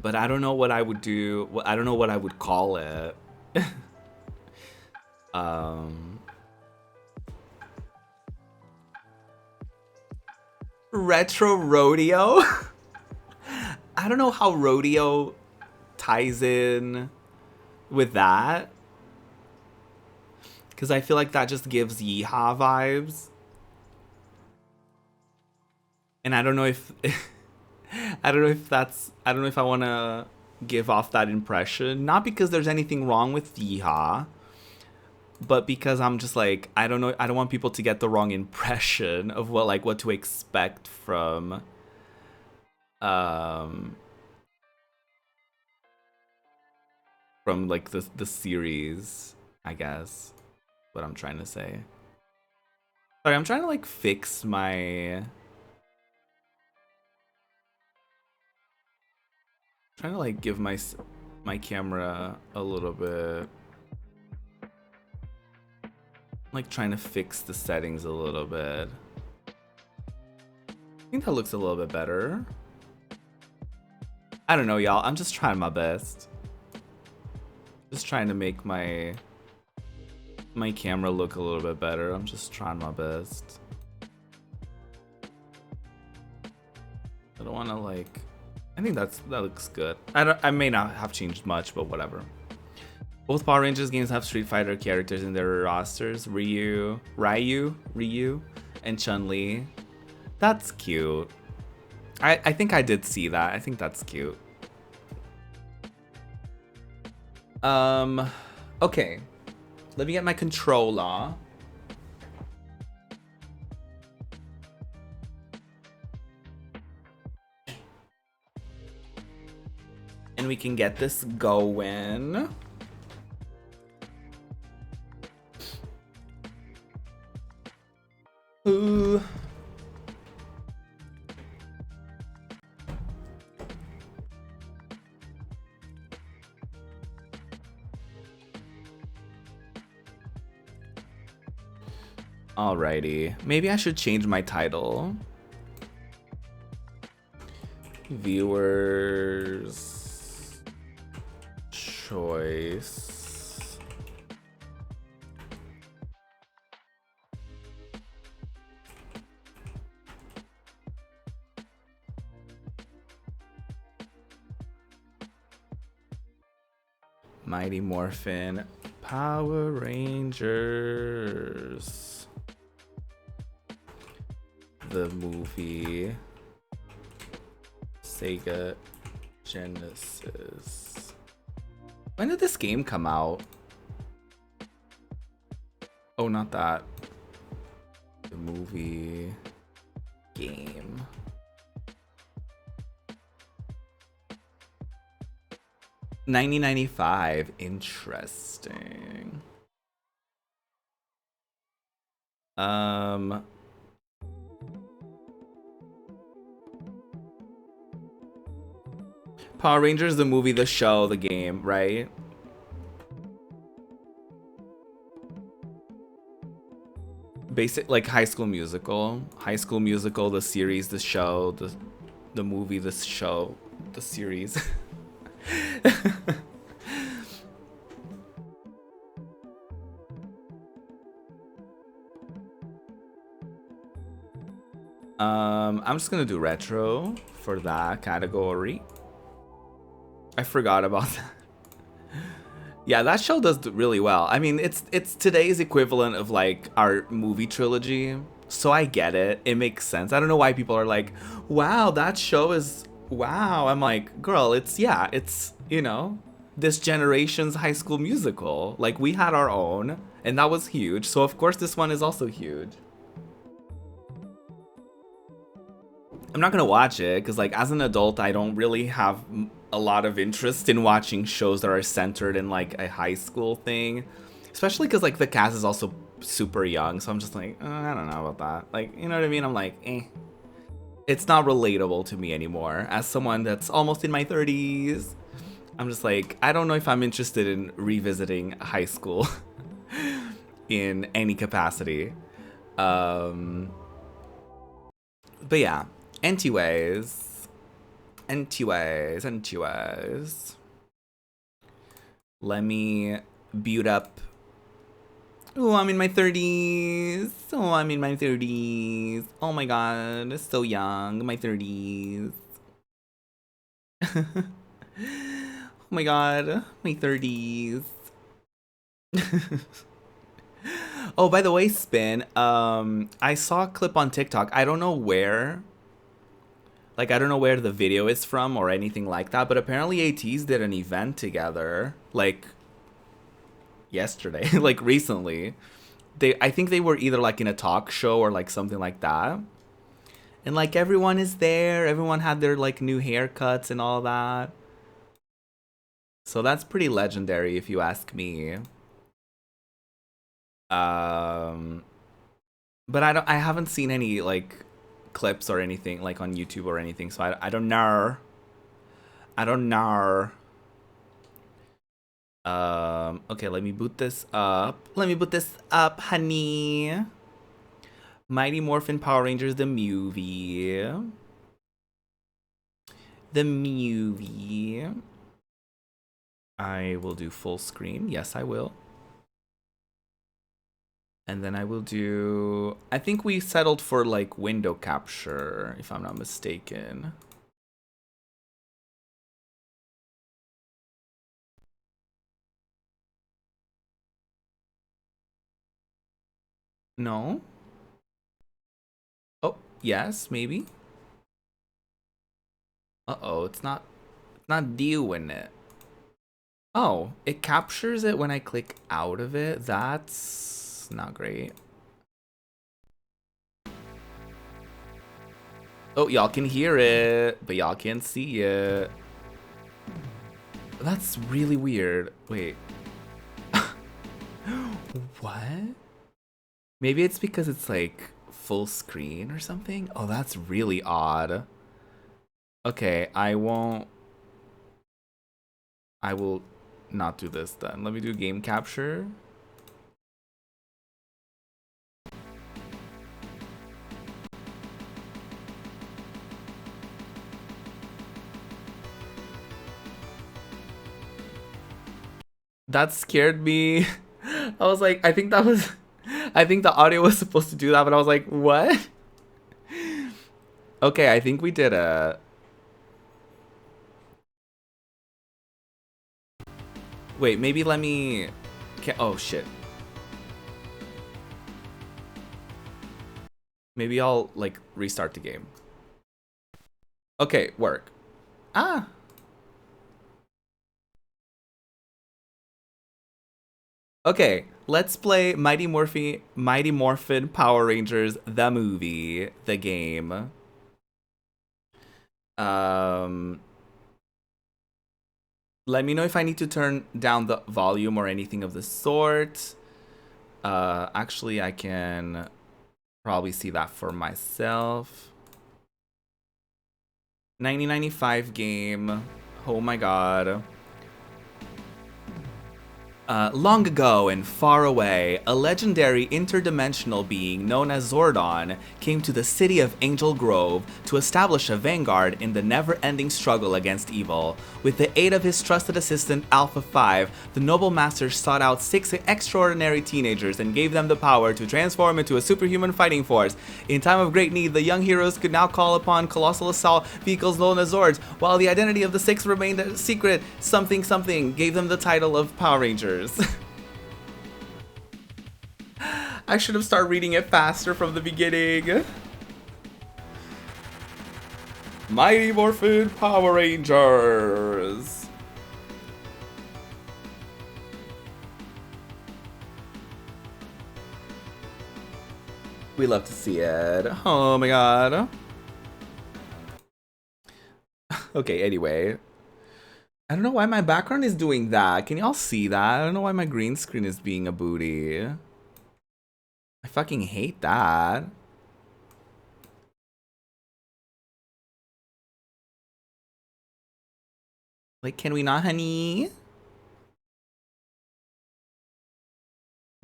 But I don't know what I would do. I don't know what I would call it. Retro rodeo? I don't know how rodeo ties in with that, because I feel like that just gives yeehaw vibes. And I don't know if I don't know if I want to give off that impression. Not because there's anything wrong with yeehaw, but because I'm just like, I don't know, I don't want people to get the wrong impression of what to expect um from like the series, I guess. What I'm trying to say. Sorry, I'm trying to like fix my trying to like give my camera a little bit, like trying to fix the settings a little bit. I think that looks a little bit better. I don't know, y'all. I'm just trying my best. Just trying to make my camera look a little bit better. I'm just trying my best. I don't want to like. I think that looks good. I may not have changed much, but whatever. Both Power Rangers games have Street Fighter characters in their rosters. Ryu, and Chun-Li. That's cute. I think I did see that. I think that's cute. Okay. Let me get my controller. And we can get this going. Ooh. Alrighty. Maybe I should change my title. Viewers' choice. Mighty Morphin Power Rangers. The movie. Sega Genesis. When did this game come out? Oh, not that. The movie game. $1995. Interesting. Power Rangers, the movie, the show, the game, right? Basic, like High School Musical. High School Musical, the series, the show, the movie, the show, the series. I'm just gonna do retro for that category. I forgot about that. Yeah, that show does really well. I mean, it's today's equivalent of like our movie trilogy, so I get it. It makes sense. I don't know why people are like, "Wow, that show is wow." I'm like, "Girl, it's you know, this generation's High School Musical. Like we had our own, and that was huge. So of course this one is also huge." I'm not gonna watch it because, like, as an adult, I don't really have a lot of interest in watching shows that are centered in like a high school thing, especially because like the cast is also super young. So I'm just like, I don't know about that. Like, you know what I mean? I'm like, it's not relatable to me anymore. As someone that's almost in my 30s, I'm just like, I don't know if I'm interested in revisiting high school in any capacity. But yeah. Anyways. Let me build up. Oh, I'm in my 30s. Oh my god, so young. My 30s. Oh my god, my 30s. Oh, by the way, Spin, I saw a clip on TikTok. I don't know where. Like, I don't know where the video is from or anything like that, but apparently ATs did an event together. Like, yesterday, like recently. I think they were either like in a talk show or like something like that. And like everyone is there, everyone had their like new haircuts and all that. So that's pretty legendary if you ask me. But I haven't seen any like clips or anything like on YouTube or anything, so I don't know. I don't know. Okay, let me boot this up. Let me boot this up, honey. Mighty Morphin Power Rangers the movie. The movie. I will do full screen. Yes, I will. And then I will do... I think we settled for like window capture, if I'm not mistaken. No? Oh, yes, maybe. Uh-oh, it's not doing it. Oh, it captures it when I click out of it. That's not great. Oh, y'all can hear it, but y'all can't see it. That's really weird. Wait. What? Maybe it's because it's like full screen or something? Oh, that's really odd. Okay, I will not do this then. Let me do game capture. That scared me. I was like, I think the audio was supposed to do that, but I was like, what? Okay, I think we did it. Wait, maybe let me... Oh, shit. Maybe I'll, like, restart the game. Okay, work. Ah! Okay, let's play Mighty Morphin Power Rangers, the movie, the game. Let me know if I need to turn down the volume or anything of the sort. Actually, I can probably see that for myself. 1995 game. Oh my god. Long ago and far away, a legendary interdimensional being known as Zordon came to the city of Angel Grove to establish a vanguard in the never-ending struggle against evil. With the aid of his trusted assistant Alpha 5, the Noble Master sought out 6 extraordinary teenagers and gave them the power to transform into a superhuman fighting force. In time of great need, the young heroes could now call upon colossal assault vehicles known as Zords, while the identity of the 6 remained a secret. Something gave them the title of Power Rangers. I should have started reading it faster from the beginning. Mighty Morphin Power Rangers. We love to see it. Oh my god. Okay, anyway. I don't know why my background is doing that. Can y'all see that? I don't know why my green screen is being a booty. I fucking hate that. Like, can we not, honey?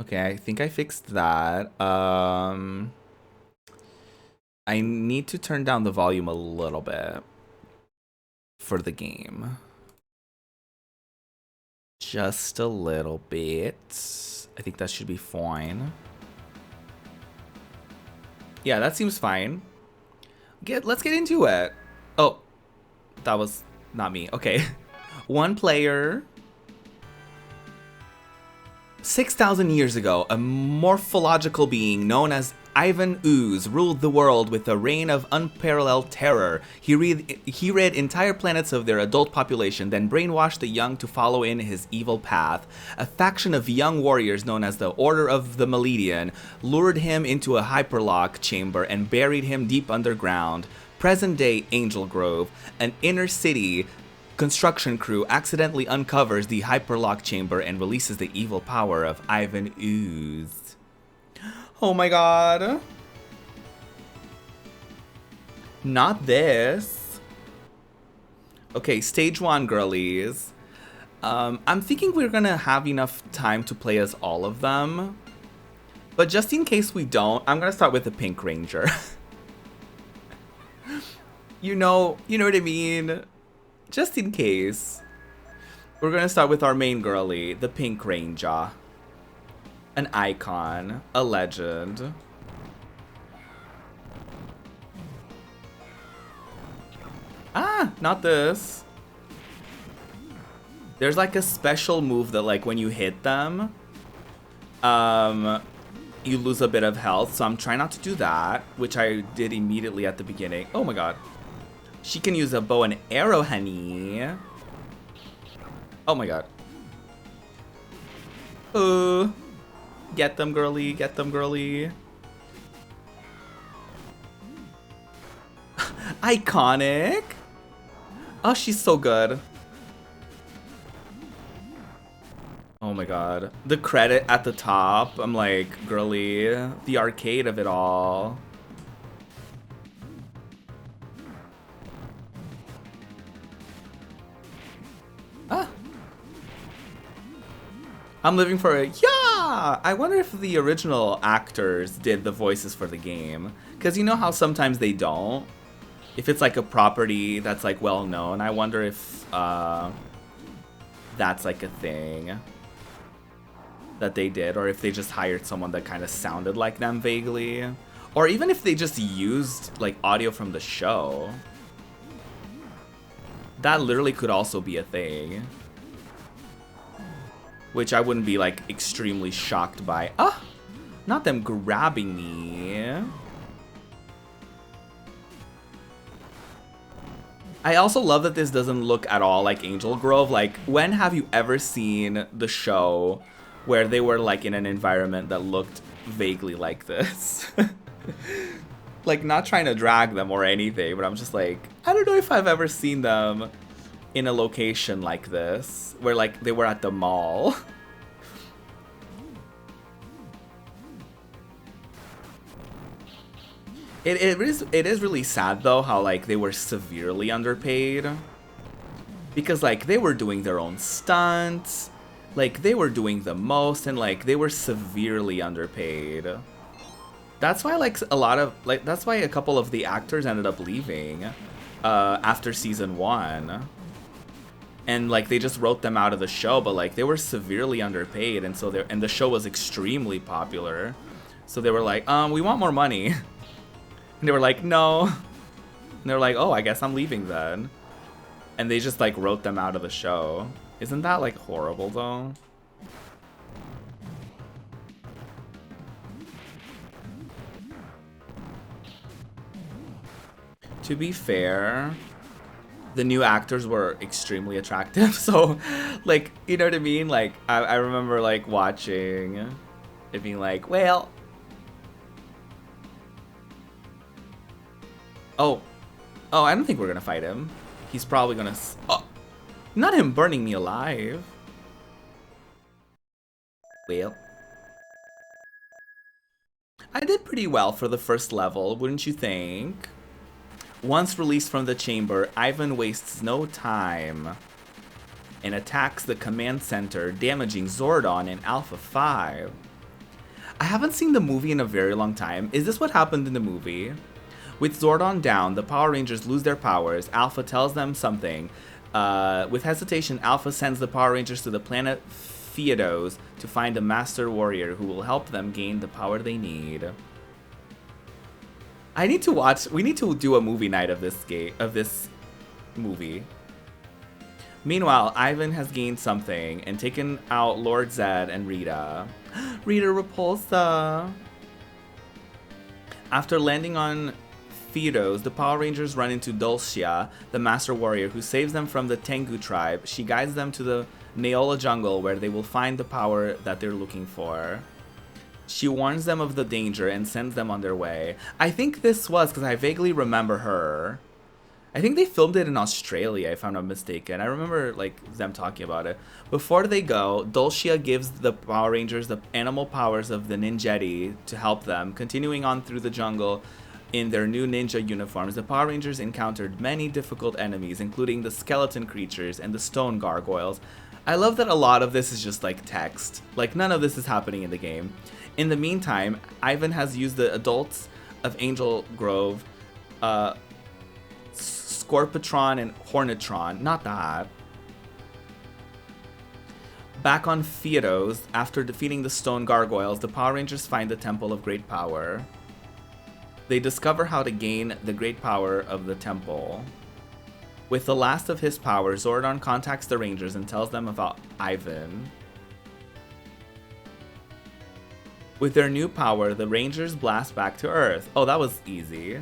Okay, I think I fixed that. I need to turn down the volume a little bit for the game. Just a little bit. I think that should be fine. Yeah, that seems fine. Let's get into it. Oh, that was not me. Okay. One player. 6,000 years ago, a morphological being known as Ivan Ooze ruled the world with a reign of unparalleled terror. He rid entire planets of their adult population, then brainwashed the young to follow in his evil path. A faction of young warriors known as the Order of the Millennium lured him into a hyperlock chamber and buried him deep underground. Present-day Angel Grove, an inner city construction crew accidentally uncovers the hyperlock chamber and releases the evil power of Ivan Ooze. Oh my god. Not this. Okay, stage 1, girlies. I'm thinking we're gonna have enough time to play as all of them. But just in case we don't, I'm gonna start with the Pink Ranger. you know what I mean? Just in case. We're gonna start with our main girly, the Pink Ranger. An icon, a legend. Ah, not this. There's like a special move that like when you hit them, you lose a bit of health. So I'm trying not to do that, which I did immediately at the beginning. Oh my god. She can use a bow and arrow, honey. Oh my god. Get them, girly. Get them, girly. Iconic. Oh, she's so good. Oh my god. The credit at the top. I'm like, girly. The arcade of it all. Ah. I'm living for a yeah! I wonder if the original actors did the voices for the game. Because you know how sometimes they don't? If it's like a property that's like well known, I wonder if that's like a thing that they did. Or if they just hired someone that kind of sounded like them vaguely. Or even if they just used like audio from the show. That literally could also be a thing. Which I wouldn't be like extremely shocked by. Ah! Not them grabbing me. I also love that this doesn't look at all like Angel Grove. Like, when have you ever seen the show where they were like in an environment that looked vaguely like this? Like, not trying to drag them or anything, but I'm just like, I don't know if I've ever seen them in a location like this, where like they were at the mall. It is really sad though how like they were severely underpaid. Because like they were doing their own stunts, like they were doing the most, and like they were severely underpaid. That's why like that's why a couple of the actors ended up leaving after season 1. And like they just wrote them out of the show, but like they were severely underpaid, and so the show was extremely popular. So they were like, we want more money. And they were like, no. And they were like, oh, I guess I'm leaving then. And they just like wrote them out of the show. Isn't that like horrible though? To be fair, the new actors were extremely attractive. So, like, you know what I mean? Like, I remember, like, watching it being like, well... Oh, I don't think we're gonna fight him. He's probably gonna... Oh, not him burning me alive. Well... I did pretty well for the first level, wouldn't you think? Once released from the chamber, Ivan wastes no time and attacks the command center, damaging Zordon in Alpha 5. I haven't seen the movie in a very long time. Is this what happened in the movie? With Zordon down, the Power Rangers lose their powers. Alpha tells them something. With hesitation, Alpha sends the Power Rangers to the planet Theodos to find a Master Warrior who will help them gain the power they need. I need to watch. We need to do a movie night of this movie. Meanwhile, Ivan has gained something and taken out Lord Zed and Rita. Rita Repulsa. After landing on Fidos, the Power Rangers run into Dulcia, the Master Warrior, who saves them from the Tengu tribe. She guides them to the Neola jungle, where they will find the power that they're looking for. She warns them of the danger and sends them on their way. I think this was, because I vaguely remember her. I think they filmed it in Australia, if I'm not mistaken. I remember like them talking about it. Before they go, Dulcia gives the Power Rangers the animal powers of the Ninjetti to help them. Continuing on through the jungle in their new ninja uniforms, the Power Rangers encountered many difficult enemies, including the skeleton creatures and the stone gargoyles. I love that a lot of this is just like text. Like none of this is happening in the game. In the meantime, Ivan has used the adults of Angel Grove, Scorpitron and Hornetron, not that. Back on Fidos, after defeating the stone gargoyles, the Power Rangers find the Temple of Great Power. They discover how to gain the great power of the temple. With the last of his power, Zordon contacts the Rangers and tells them about Ivan. With their new power, the Rangers blast back to Earth. Oh, that was easy.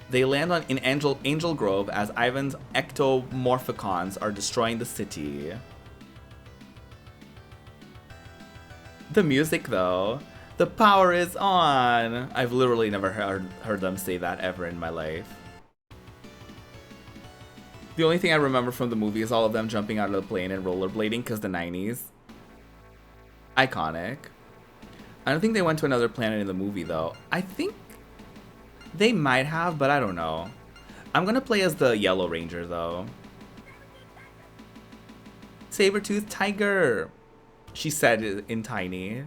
They land in Angel Grove as Ivan's ectomorphicons are destroying the city. The music, though. The power is on! I've literally never heard them say that ever in my life. The only thing I remember from the movie is all of them jumping out of the plane and rollerblading because the 90s. Iconic. I don't think they went to another planet in the movie, though. I think they might have, but I don't know. I'm gonna play as the Yellow Ranger, though. Saber-toothed tiger, she said in Tiny.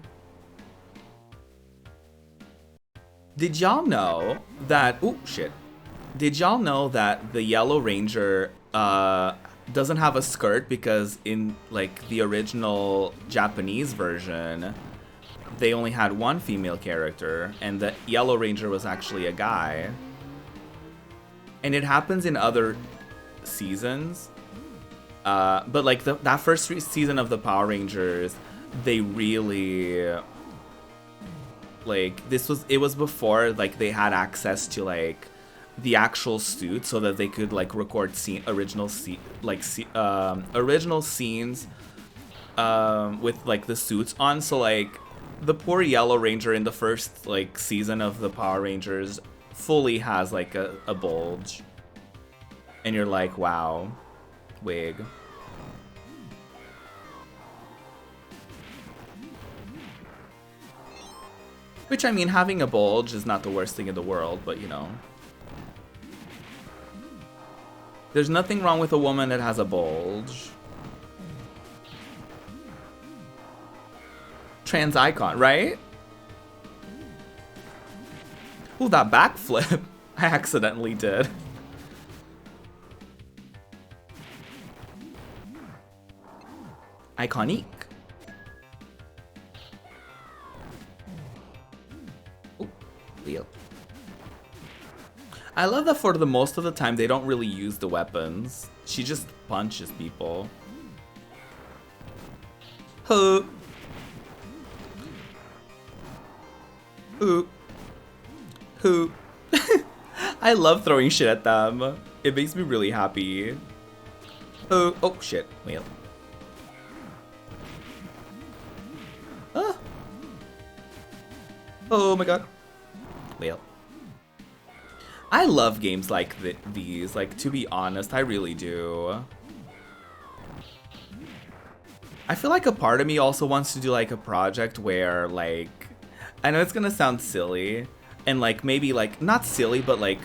Did y'all know that... Oh, shit. Did y'all know that the Yellow Ranger doesn't have a skirt because in, like, the original Japanese version, they only had one female character, and the Yellow Ranger was actually a guy. And it happens in other seasons. But like that first season of the Power Rangers, they really like it was before like they had access to like the actual suit so that they could like record original scenes with like the suits on. So like the poor Yellow Ranger in the first like season of the Power Rangers fully has like a bulge, and you're like, wow, wig. Which, I mean, having a bulge is not the worst thing in the world, but you know. There's nothing wrong with a woman that has a bulge. Trans icon, right? Ooh, that backflip I accidentally did. Iconic. Ooh, Leo. I love that for the most of the time they don't really use the weapons. She just punches people. Huh. Ooh. Who? I love throwing shit at them. It makes me really happy. Oh shit. Wait. Ah. Oh my god. Well. I love games like these. Like, to be honest, I really do. I feel like a part of me also wants to do like a project where like, I know it's gonna sound silly, and like maybe like not silly, but like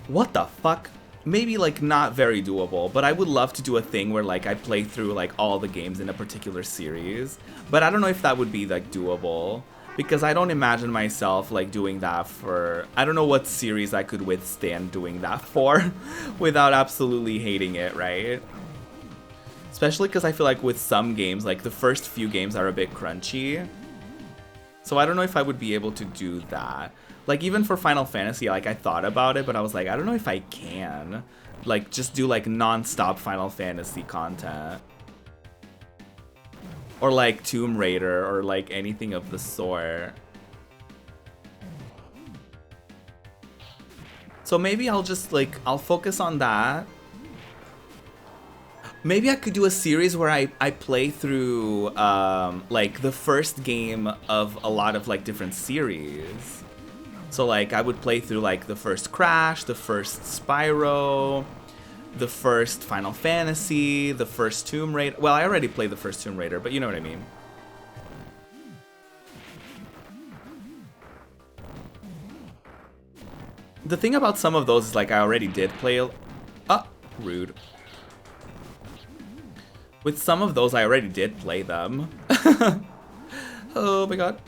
what the fuck, maybe like not very doable, but I would love to do a thing where like I play through like all the games in a particular series, but I don't know if that would be like doable, because I don't imagine myself like doing that for, I don't know what series I could withstand doing that for without absolutely hating it, right? Especially because I feel like with some games, like the first few games are a bit crunchy. So I don't know if I would be able to do that. Like even for Final Fantasy, like I thought about it, but I was like, I don't know if I can. Like just do like non-stop Final Fantasy content. Or like Tomb Raider or like anything of the sort. So maybe I'll just, like, I'll focus on that. Maybe I could do a series where I play through, like, the first game of a lot of, like, different series. So, like, I would play through, like, the first Crash, the first Spyro, the first Final Fantasy, the first Tomb Raider. Well, I already played the first Tomb Raider, but you know what I mean. The thing about some of those is, like, I already did play... rude. With some of those, I already did play them. Oh my god.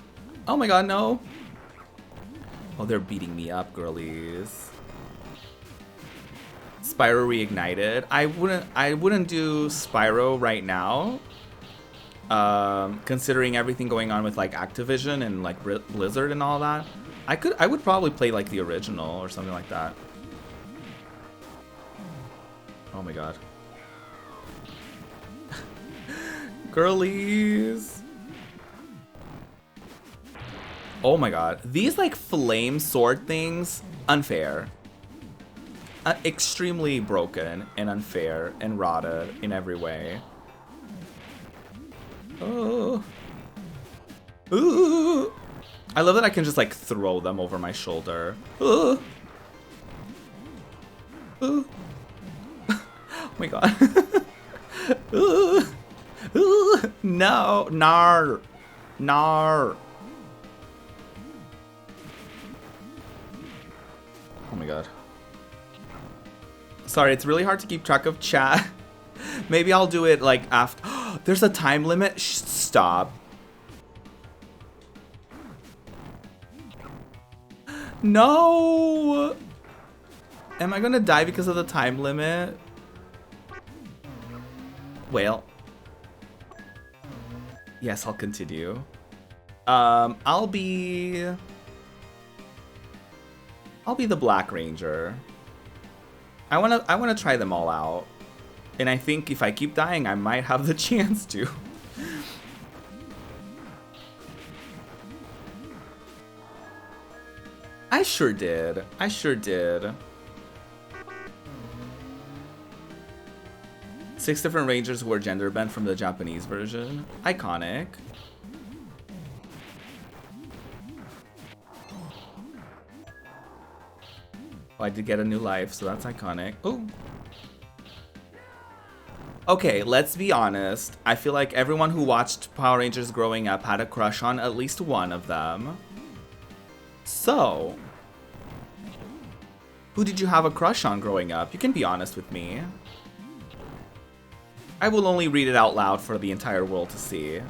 Oh my god, no. Oh, they're beating me up, girlies. Spyro Reignited. I wouldn't do Spyro right now. Considering everything going on with, like, Activision and, like, Blizzard and all that. I would probably play, like, the original or something like that. Oh my god. Girlies. Oh my god. These, like, flame sword things, unfair. Extremely broken and unfair and rotted in every way. Oh. Ooh. I love that I can just, like, throw them over my shoulder. Ooh. Ooh. Oh my god. Ooh. Ooh. No. Nar. Nar. Oh my god. Sorry, it's really hard to keep track of chat. Maybe I'll do it, like, after. There's a time limit? Stop. No! Am I gonna die because of the time limit? Well. Yes, I'll continue. I'll be the Black Ranger. I wanna try them all out. And I think if I keep dying, I might have the chance to. I sure did. I sure did. 6 different Rangers who were gender bent from the Japanese version. Iconic. Oh, I did get a new life, so that's iconic. Ooh. Okay, let's be honest. I feel like everyone who watched Power Rangers growing up had a crush on at least one of them. So, who did you have a crush on growing up? You can be honest with me. I will only read it out loud for the entire world to see.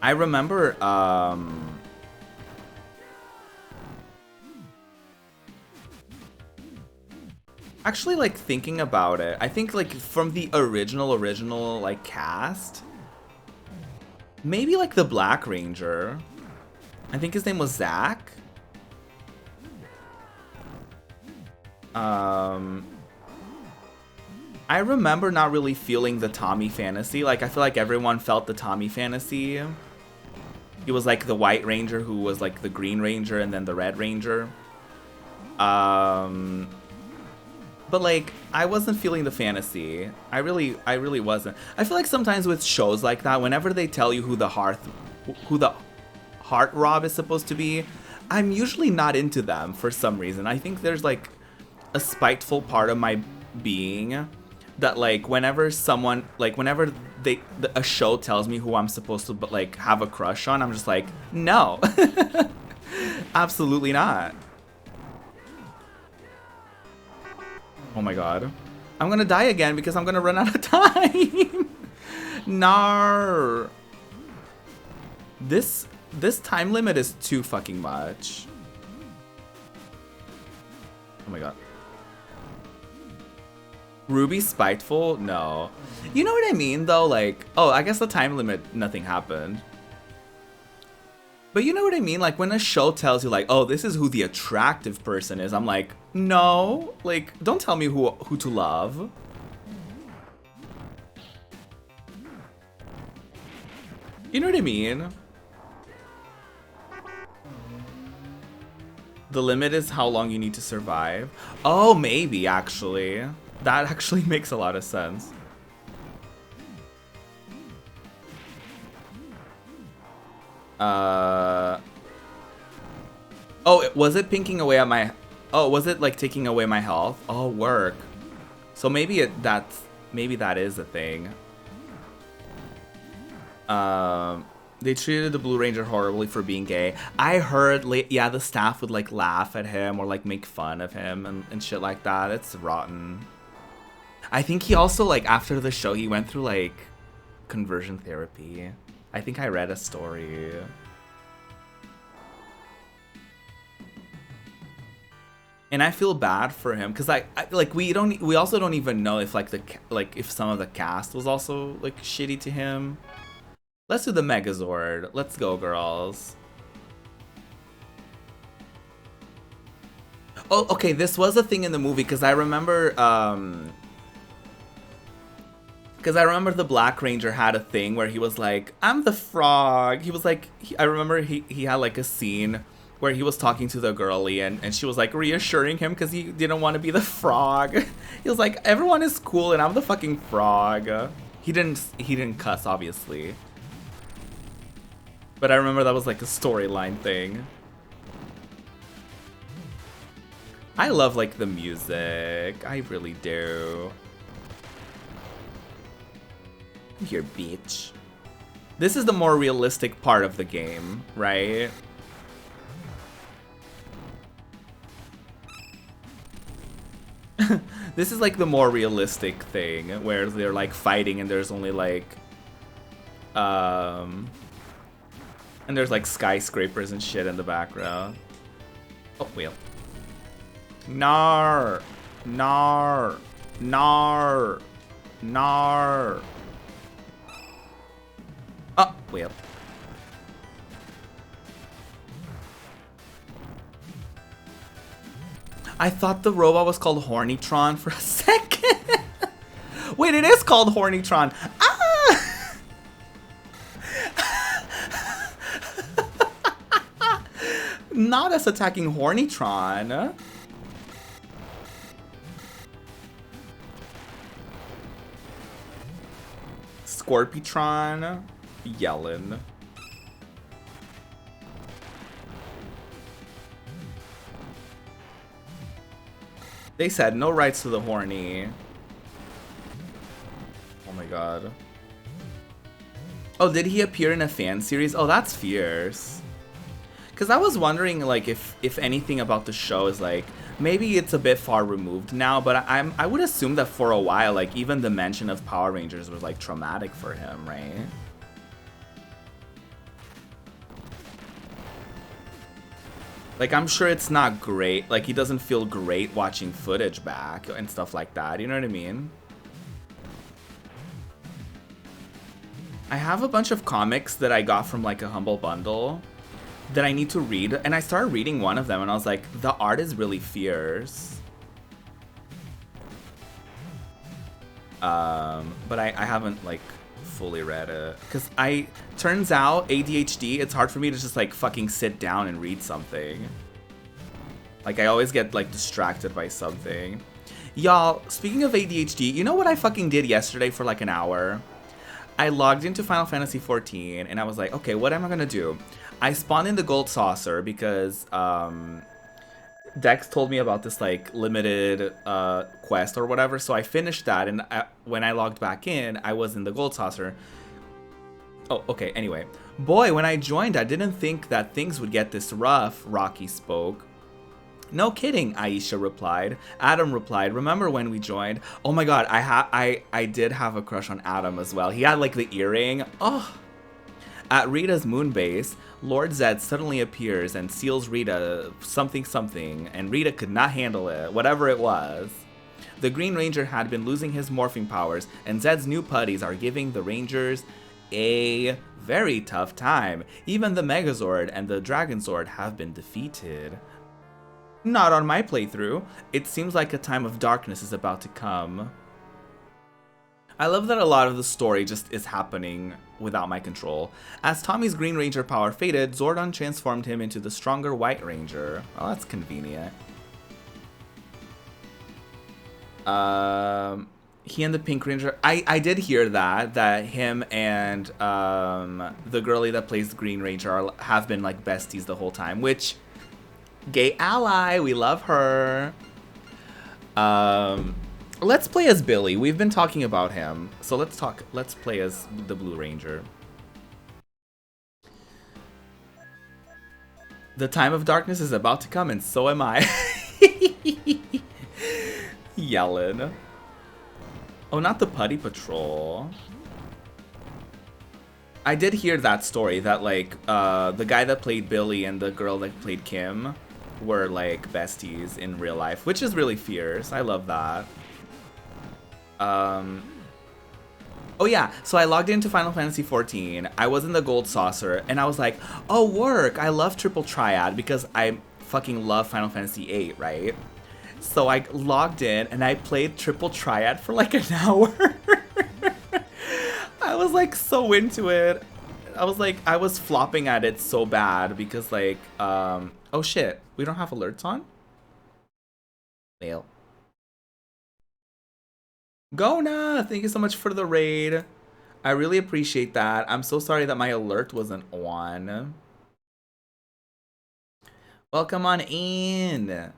I remember, actually, like, thinking about it, I think, like, from the original, like, cast, maybe, like, the Black Ranger. I think his name was Zach. I remember not really feeling the Tommy fantasy. Like, I feel like everyone felt the Tommy fantasy. He was, like, the White Ranger who was, like, the Green Ranger and then the Red Ranger. But, like, I wasn't feeling the fantasy. I really wasn't. I feel like sometimes with shows like that, whenever they tell you who the Heartthrob is supposed to be, I'm usually not into them for some reason. I think there's, like, a spiteful part of my being that, like, whenever someone, like, whenever a show tells me who I'm supposed to, like, have a crush on, I'm just like, no. Absolutely not. Oh my god. I'm gonna die again because I'm gonna run out of time. Nar. This time limit is too fucking much. Oh my god. Ruby spiteful? No. You know what I mean though? Like, oh, I guess the time limit, nothing happened. But you know what I mean? Like, when a show tells you, like, oh, this is who the attractive person is, I'm like, no. Like, don't tell me who to love. You know what I mean? The limit is how long you need to survive. Oh, maybe, actually. That actually makes a lot of sense. Oh, was it pinking away at my... Oh, was it like taking away my health? Oh, work. So maybe maybe that is a thing. They treated the Blue Ranger horribly for being gay. I heard, yeah, the staff would like laugh at him or like make fun of him and shit like that. It's rotten. I think he also, like, after the show, he went through like conversion therapy. I think I read a story. And I feel bad for him because we also don't even know if if some of the cast was also like shitty to him. Let's do the Megazord. Let's go, girls. Oh, okay, this was a thing in the movie because I remember the Black Ranger had a thing where he was like, "I'm the frog." He was like, I remember he had like a scene where he was talking to the girlie and she was like reassuring him because he didn't want to be the frog. He was like, "Everyone is cool and I'm the fucking frog." He didn't cuss, obviously. But I remember that was like a storyline thing. I love like the music. I really do. Come here, bitch. This is the more realistic part of the game, right? This is like the more realistic thing where they're like fighting and there's only like and there's like skyscrapers and shit in the background. Oh, wheel. Nar, nar, nar, nar. Oh, wheel. I thought the robot was called Hornytron for a second. Wait, it is called Hornytron. Ah! Not us attacking Hornytron. Scorpitron. Yellen. They said no rights to the horny. Oh my god. Oh, did he appear in a fan series? Oh, that's fierce. Because I was wondering, like, if anything about the show is like, maybe it's a bit far removed now, but I would assume that for a while, like, even the mention of Power Rangers was like traumatic for him, right? Like, I'm sure it's not great. Like, he doesn't feel great watching footage back and stuff like that. You know what I mean? I have a bunch of comics that I got from, like, a Humble Bundle that I need to read. And I started reading one of them, and I was like, the art is really fierce. But I haven't, like, fully read it. Because turns out, ADHD, it's hard for me to just, like, fucking sit down and read something. Like, I always get, like, distracted by something. Y'all, speaking of ADHD, you know what I fucking did yesterday for, like, an hour? I logged into Final Fantasy XIV, and I was like, okay, what am I gonna do? I spawned in the Gold Saucer because, Dex told me about this, like, limited quest or whatever, so I finished that, and when I logged back in, I was in the Gold Saucer. Oh, okay, anyway. Boy, when I joined, I didn't think that things would get this rough, Rocky spoke. No kidding, Aisha replied. Adam replied, remember when we joined? Oh my god, I did have a crush on Adam as well. He had, like, the earring. Oh. At Rita's moon base, Lord Zed suddenly appears and seals Rita something something, and Rita could not handle it, whatever it was. The Green Ranger had been losing his morphing powers, and Zed's new putties are giving the Rangers a very tough time. Even the Megazord and the Dragon Sword have been defeated. Not on my playthrough. It seems like a time of darkness is about to come. I love that a lot of the story just is happening without my control. As Tommy's Green Ranger power faded, Zordon transformed him into the stronger White Ranger. Oh, that's convenient. He and the Pink Ranger. I did hear that him and the girlie that plays the Green Ranger have been like besties the whole time. Which, gay ally, we love her. Let's play as Billy. We've been talking about him, so let's play as the Blue Ranger. The time of darkness is about to come, and so am I. Yellen. Oh, not the Putty Patrol. I did hear that story that like the guy that played Billy and the girl that played Kim were like besties in real life, which is really fierce. I love that. Oh yeah, so I logged into Final Fantasy XIV. I was in the Gold Saucer, and I was like, oh, work, I love Triple Triad because I fucking love Final Fantasy VIII, right? So I logged in, and I played Triple Triad for like an hour. I was like so into it. I was flopping at it so bad because like, oh shit, we don't have alerts on? Fail. Gona, thank you so much for the raid. I really appreciate that. I'm so sorry that my alert wasn't on. Welcome on in.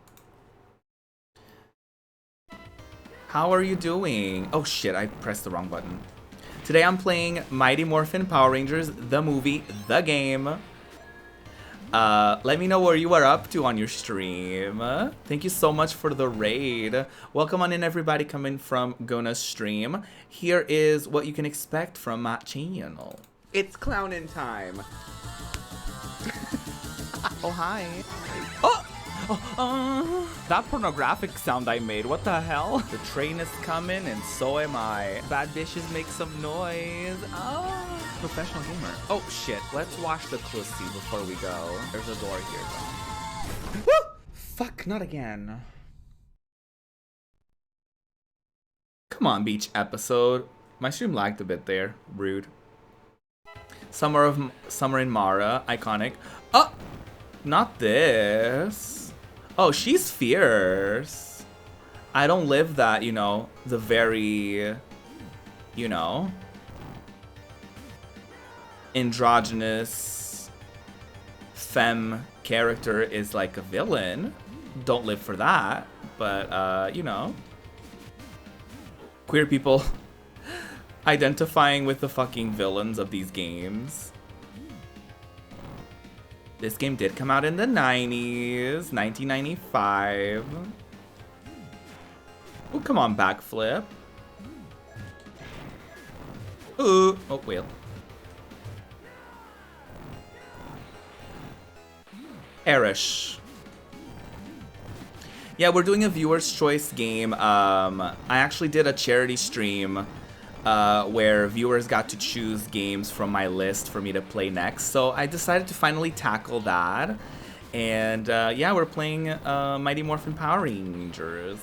How are you doing? Oh shit, I pressed the wrong button. Today I'm playing Mighty Morphin Power Rangers, the movie, the game. Let me know where you are up to on your stream. Thank you so much for the raid. Welcome on in, everybody coming from Gona's stream. Here is what you can expect from my channel. It's clownin' time. Oh, hi. Oh, that pornographic sound I made, what the hell? The train is coming and so am I. Bad bitches make some noise. Oh. Professional gamer. Oh shit, let's wash the pussy before we go. There's a door here though. Woo! Fuck, not again. Come on, beach episode. My stream lagged a bit there. Rude. Summer in Mara, iconic. Oh! Not this. Oh, she's fierce. I don't live that, you know, the very, you know, androgynous femme character is like a villain. Don't live for that, but you know, queer people identifying with the fucking villains of these games. This game did come out in the 90s, 1995. Oh, come on, backflip. Ooh, oh, whale. Erish. Yeah, we're doing a viewer's choice game. I actually did a charity stream where viewers got to choose games from my list for me to play next. So I decided to finally tackle that. And yeah, we're playing Mighty Morphin Power Rangers.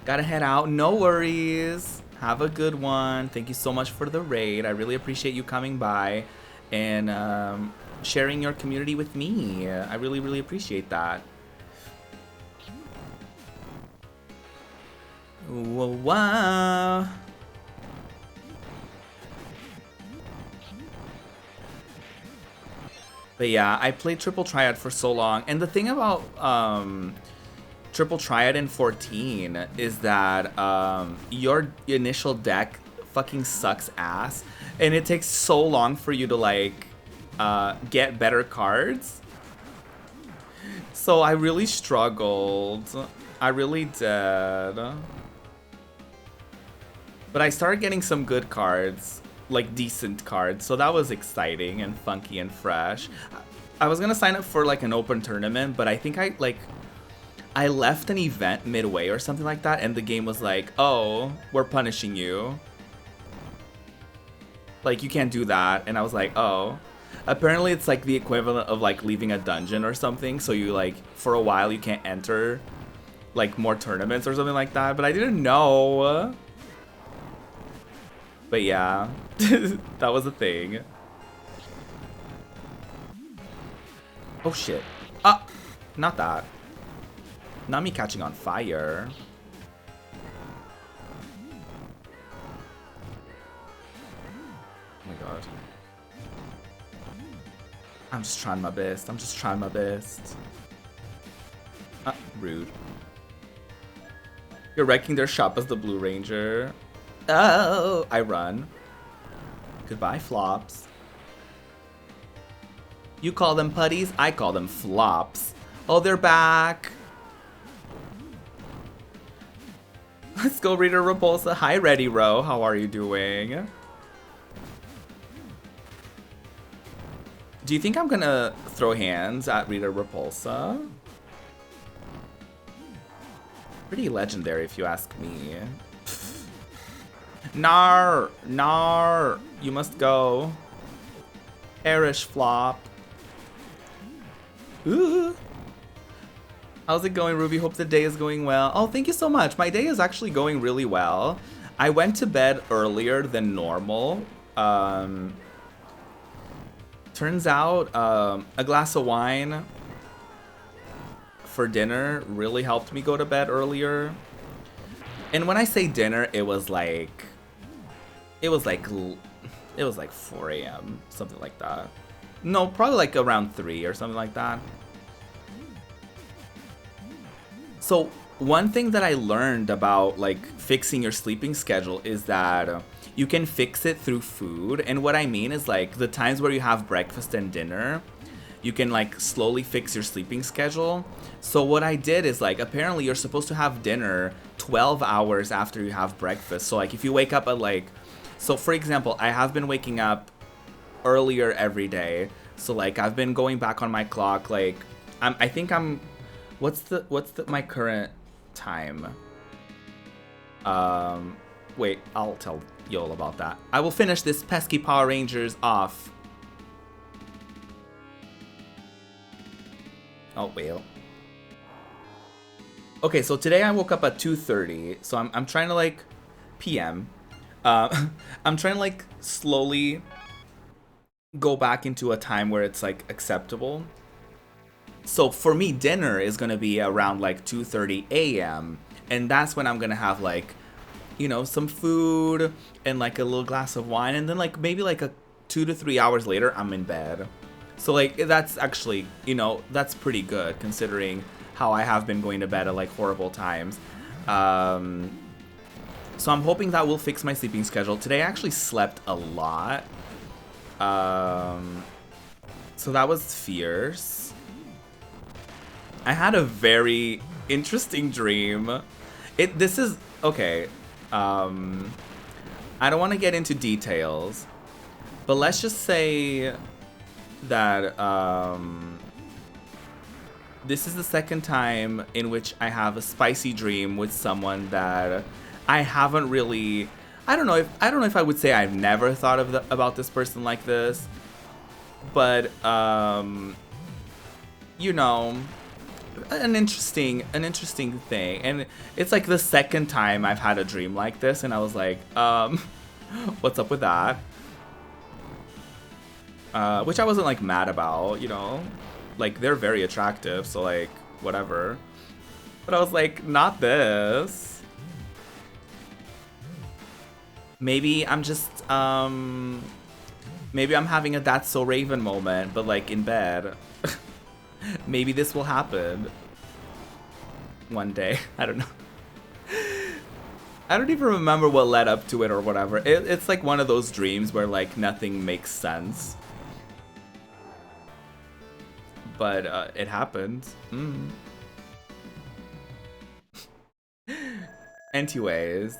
Gotta head out. No worries. Have a good one. Thank you so much for the raid. I really appreciate you coming by and sharing your community with me. I really, really appreciate that. Wow. But yeah, I played Triple Triad for so long. And the thing about Triple Triad in 14 is that your initial deck fucking sucks ass, and it takes so long for you to like get better cards. So I really struggled. I really did. But I started getting some good cards, like decent cards, so that was exciting and funky and fresh. I was gonna sign up for like an open tournament, but I think I left an event midway or something like that, and the game was like, oh, we're punishing you. Like, you can't do that. And I was like, oh. Apparently it's like the equivalent of like leaving a dungeon or something, so you like, for a while you can't enter like more tournaments or something like that, but I didn't know. But yeah, that was a thing. Oh shit. Ah, not that. Not me catching on fire. Oh my god. I'm just trying my best. I'm just trying my best. Ah, rude. You're wrecking their shop as the Blue Ranger. Oh, I run. Goodbye, flops. You call them putties, I call them flops. Oh, they're back. Let's go, Rita Repulsa. Hi, Ready Row. How are you doing? Do you think I'm gonna throw hands at Rita Repulsa? Pretty legendary, if you ask me. Nar! Nar! You must go. Perish, flop. Ooh. How's it going, Ruby? Hope the day is going well. Oh, thank you so much. My day is actually going really well. I went to bed earlier than normal. Turns out a glass of wine for dinner really helped me go to bed earlier. And when I say dinner, it was like 4 a.m. something like that. No, probably like around 3 or something like that. So one thing that I learned about like fixing your sleeping schedule is that you can fix it through food. And what I mean is like the times where you have breakfast and dinner, you can like slowly fix your sleeping schedule. So what I did is like apparently you're supposed to have dinner 12 hours after you have breakfast. So like if you wake up at like, so for example, I have been waking up earlier every day. So like I've been going back on my clock. Like I think I'm, what's my current time? Wait, I'll tell y'all about that. I will finish this pesky Power Rangers off. Oh, well. Okay, so today I woke up at 2:30, so I'm trying to like PM. I'm trying to like slowly go back into a time where it's like acceptable. So for me, dinner is gonna be around like 2:30 a.m. and that's when I'm gonna have like, you know, some food and like a little glass of wine, and then like maybe like a 2 to 3 hours later, I'm in bed. So like that's actually, you know, that's pretty good considering how I have been going to bed at like horrible times. So I'm hoping that will fix my sleeping schedule. Today I actually slept a lot. So that was fierce. I had a very interesting dream. This is okay. I don't want to get into details, but let's just say that this is the second time in which I have a spicy dream with someone that I haven't really. I don't know if I would say I've never thought about this person like this, but you know, an interesting thing. And it's like the second time I've had a dream like this, and I was like, what's up with that? Which I wasn't like mad about, you know, like they're very attractive, so like whatever. But I was like, not this. Maybe I'm just maybe I'm having a That's So Raven moment, but like in bed. Maybe this will happen one day. I don't know. I don't even remember what led up to it or whatever. It's like one of those dreams where like nothing makes sense. But it happened. Anyways.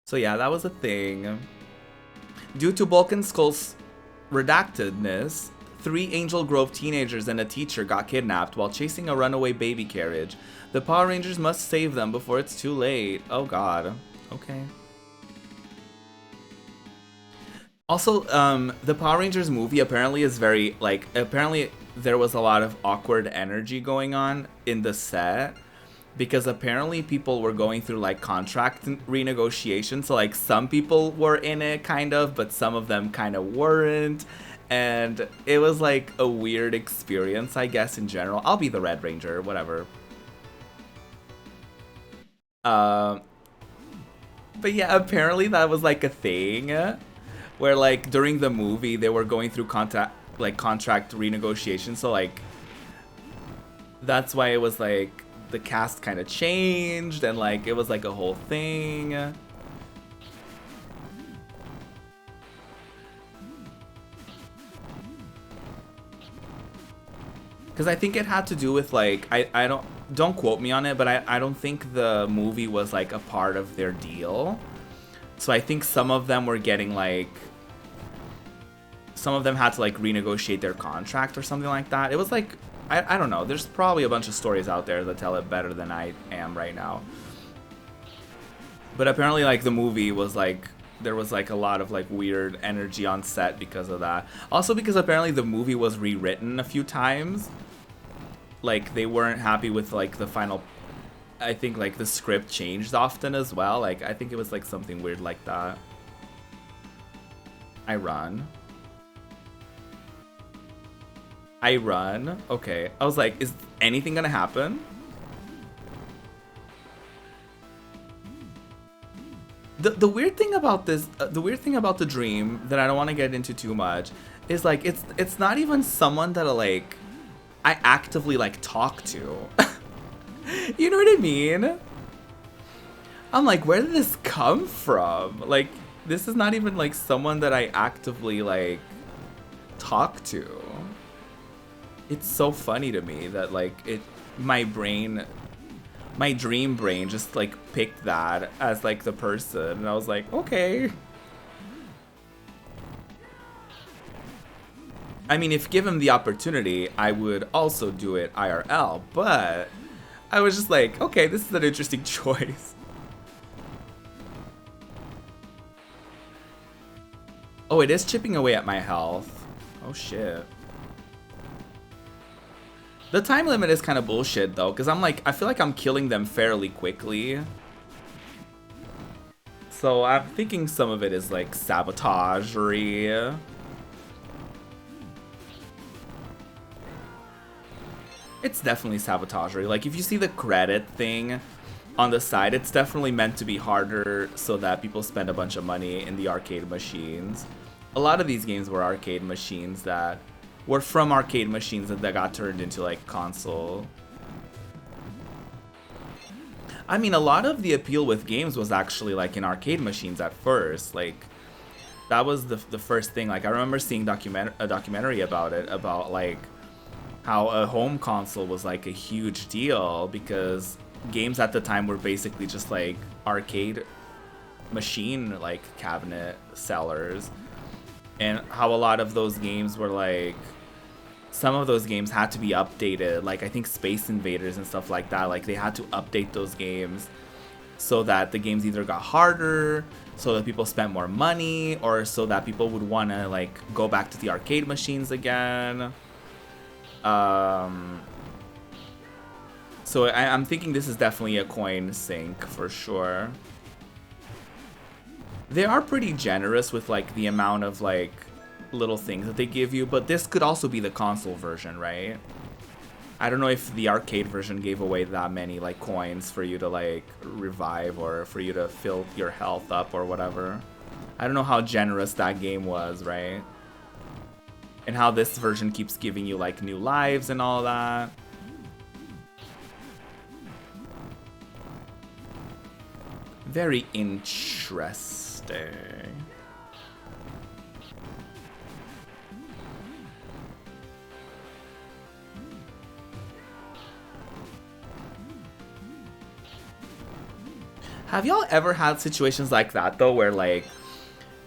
So yeah, that was a thing. Due to Bulk Skull's redactedness, 3 Angel Grove teenagers and a teacher got kidnapped while chasing a runaway baby carriage. The Power Rangers must save them before it's too late. Oh god. Okay. Also, the Power Rangers movie apparently is very, like, apparently there was a lot of awkward energy going on in the set because apparently people were going through like contract renegotiation. So like some people were in it kind of, but some of them kind of weren't. And it was like a weird experience, I guess, in general. I'll be the Red Ranger, whatever. But yeah, apparently that was like a thing where like during the movie they were going through contract renegotiation. So like that's why it was like the cast kind of changed and like it was like a whole thing. Because I think it had to do with like I don't quote me on it, but I don't think the movie was like a part of their deal. So I think some of them were getting like some of them had to like renegotiate their contract or something like that. It was like I don't know. There's probably a bunch of stories out there that tell it better than I am right now. But apparently like the movie was like there was like a lot of like weird energy on set because of that. Also because apparently the movie was rewritten a few times. Like they weren't happy with like the final. I think like the script changed often as well. Like I think it was like something weird like that. I run. Okay. I was like, is anything gonna happen? The weird thing about this, the weird thing about the dream that I don't want to get into too much is like it's not even someone that like I actively like talk to. You know what I mean? I'm like, where did this come from? Like, this is not even like someone that I actively like talk to. It's so funny to me that like my dream brain just like picked that as like the person, and I was like, okay. I mean, if given the opportunity, I would also do it IRL, but I was just like, okay, this is an interesting choice. Oh, it is chipping away at my health. Oh shit. The time limit is kind of bullshit though, because I'm like, I feel like I'm killing them fairly quickly. So I'm thinking some of it is like sabotagery. It's definitely sabotagery. Like if you see the credit thing on the side, it's definitely meant to be harder so that people spend a bunch of money in the arcade machines. A lot of these games were arcade machines that were from arcade machines that got turned into like console. I mean, a lot of the appeal with games was actually like in arcade machines at first. Like that was the first thing. Like I remember seeing a documentary about it, about like how a home console was like a huge deal because games at the time were basically just like arcade machine like cabinet sellers, and how a lot of those games were like, some of those games had to be updated, like I think Space Invaders and stuff like that, like they had to update those games so that the games either got harder, so that people spent more money, or so that people would want to like go back to the arcade machines again. So I'm thinking this is definitely a coin sink for sure. They are pretty generous with like the amount of like little things that they give you, but this could also be the console version, right? I don't know if the arcade version gave away that many like coins for you to like revive or for you to fill your health up or whatever. I don't know how generous that game was, right? And how this version keeps giving you like new lives and all that. Very interesting. Have y'all ever had situations like that though, where like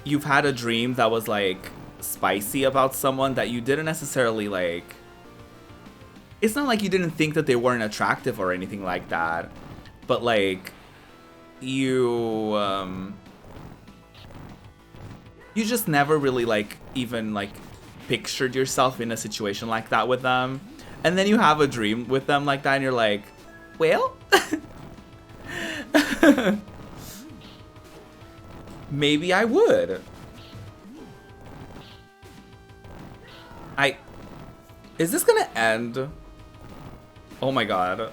you've had a dream that was like spicy about someone that you didn't necessarily like, it's not like you didn't think that they weren't attractive or anything like that, but like you just never really like even like pictured yourself in a situation like that with them, and then you have a dream with them like that, and you're like, well, maybe I would. Is this gonna end? Oh my god.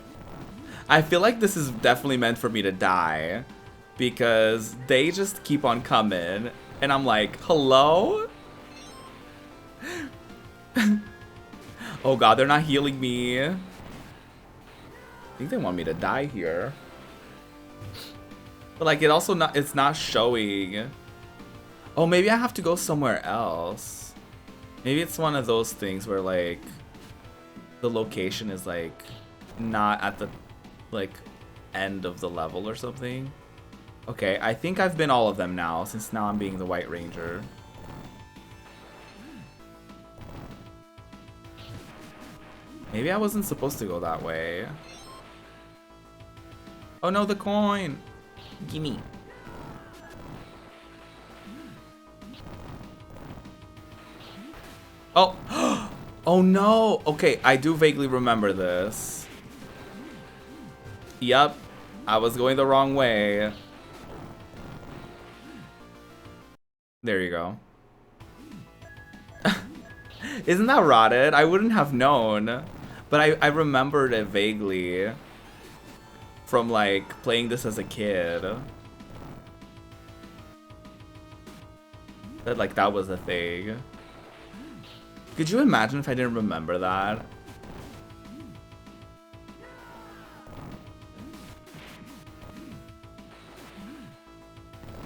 I feel like this is definitely meant for me to die, because they just keep on coming, and I'm like, hello? Oh god, they're not healing me. I think they want me to die here. But like, it's not showing. Oh, maybe I have to go somewhere else. Maybe it's one of those things where like the location is like not at the like end of the level or something. Okay, I think I've been all of them now, since now I'm being the White Ranger. Maybe I wasn't supposed to go that way. Oh no, the coin! Gimme. Oh! Oh no! Okay, I do vaguely remember this. Yup, I was going the wrong way. There you go. Isn't that rotted? I wouldn't have known. But I remembered it vaguely from like playing this as a kid. That like that was a thing. Could you imagine if I didn't remember that?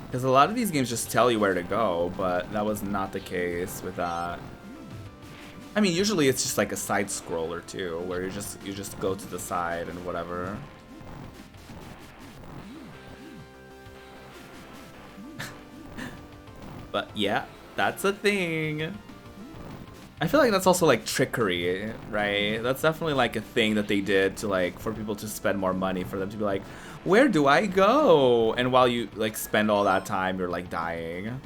Because a lot of these games just tell you where to go, but that was not the case with that. I mean, usually it's just like a side scroller too, where you just go to the side and whatever. But yeah, that's a thing. I feel like that's also like trickery, right? That's definitely like a thing that they did to like for people to spend more money, for them to be like, where do I go? And while you like spend all that time, you're like dying.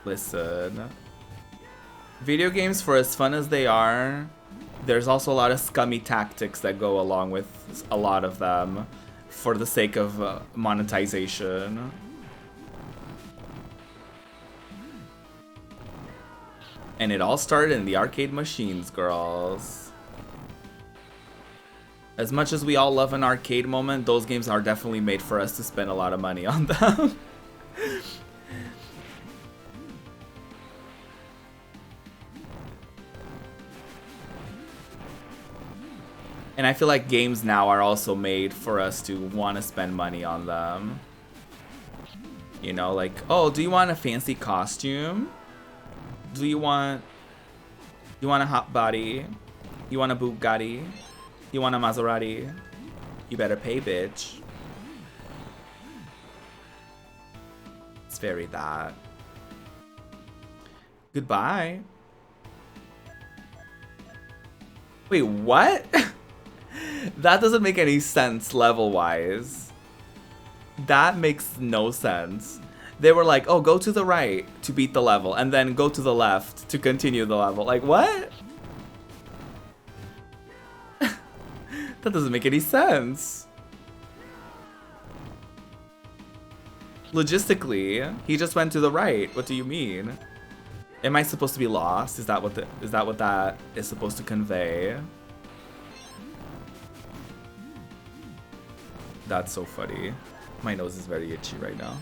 Listen. Video games, for as fun as they are, there's also a lot of scummy tactics that go along with a lot of them for the sake of monetization. And it all started in the arcade machines, girls. As much as we all love an arcade moment, those games are definitely made for us to spend a lot of money on them. And I feel like games now are also made for us to want to spend money on them. You know, like, oh, do you want a fancy costume? Do you want a hot body? You want a Bugatti? You want a Maserati? You better pay, bitch. It's very that. Goodbye. Wait, what? That doesn't make any sense level-wise. That makes no sense. They were like, oh, go to the right to beat the level, and then go to the left to continue the level. Like, what? That doesn't make any sense. Logistically, he just went to the right. What do you mean? Am I supposed to be lost? Is that what that is supposed to convey? That's so funny. My nose is very itchy right now.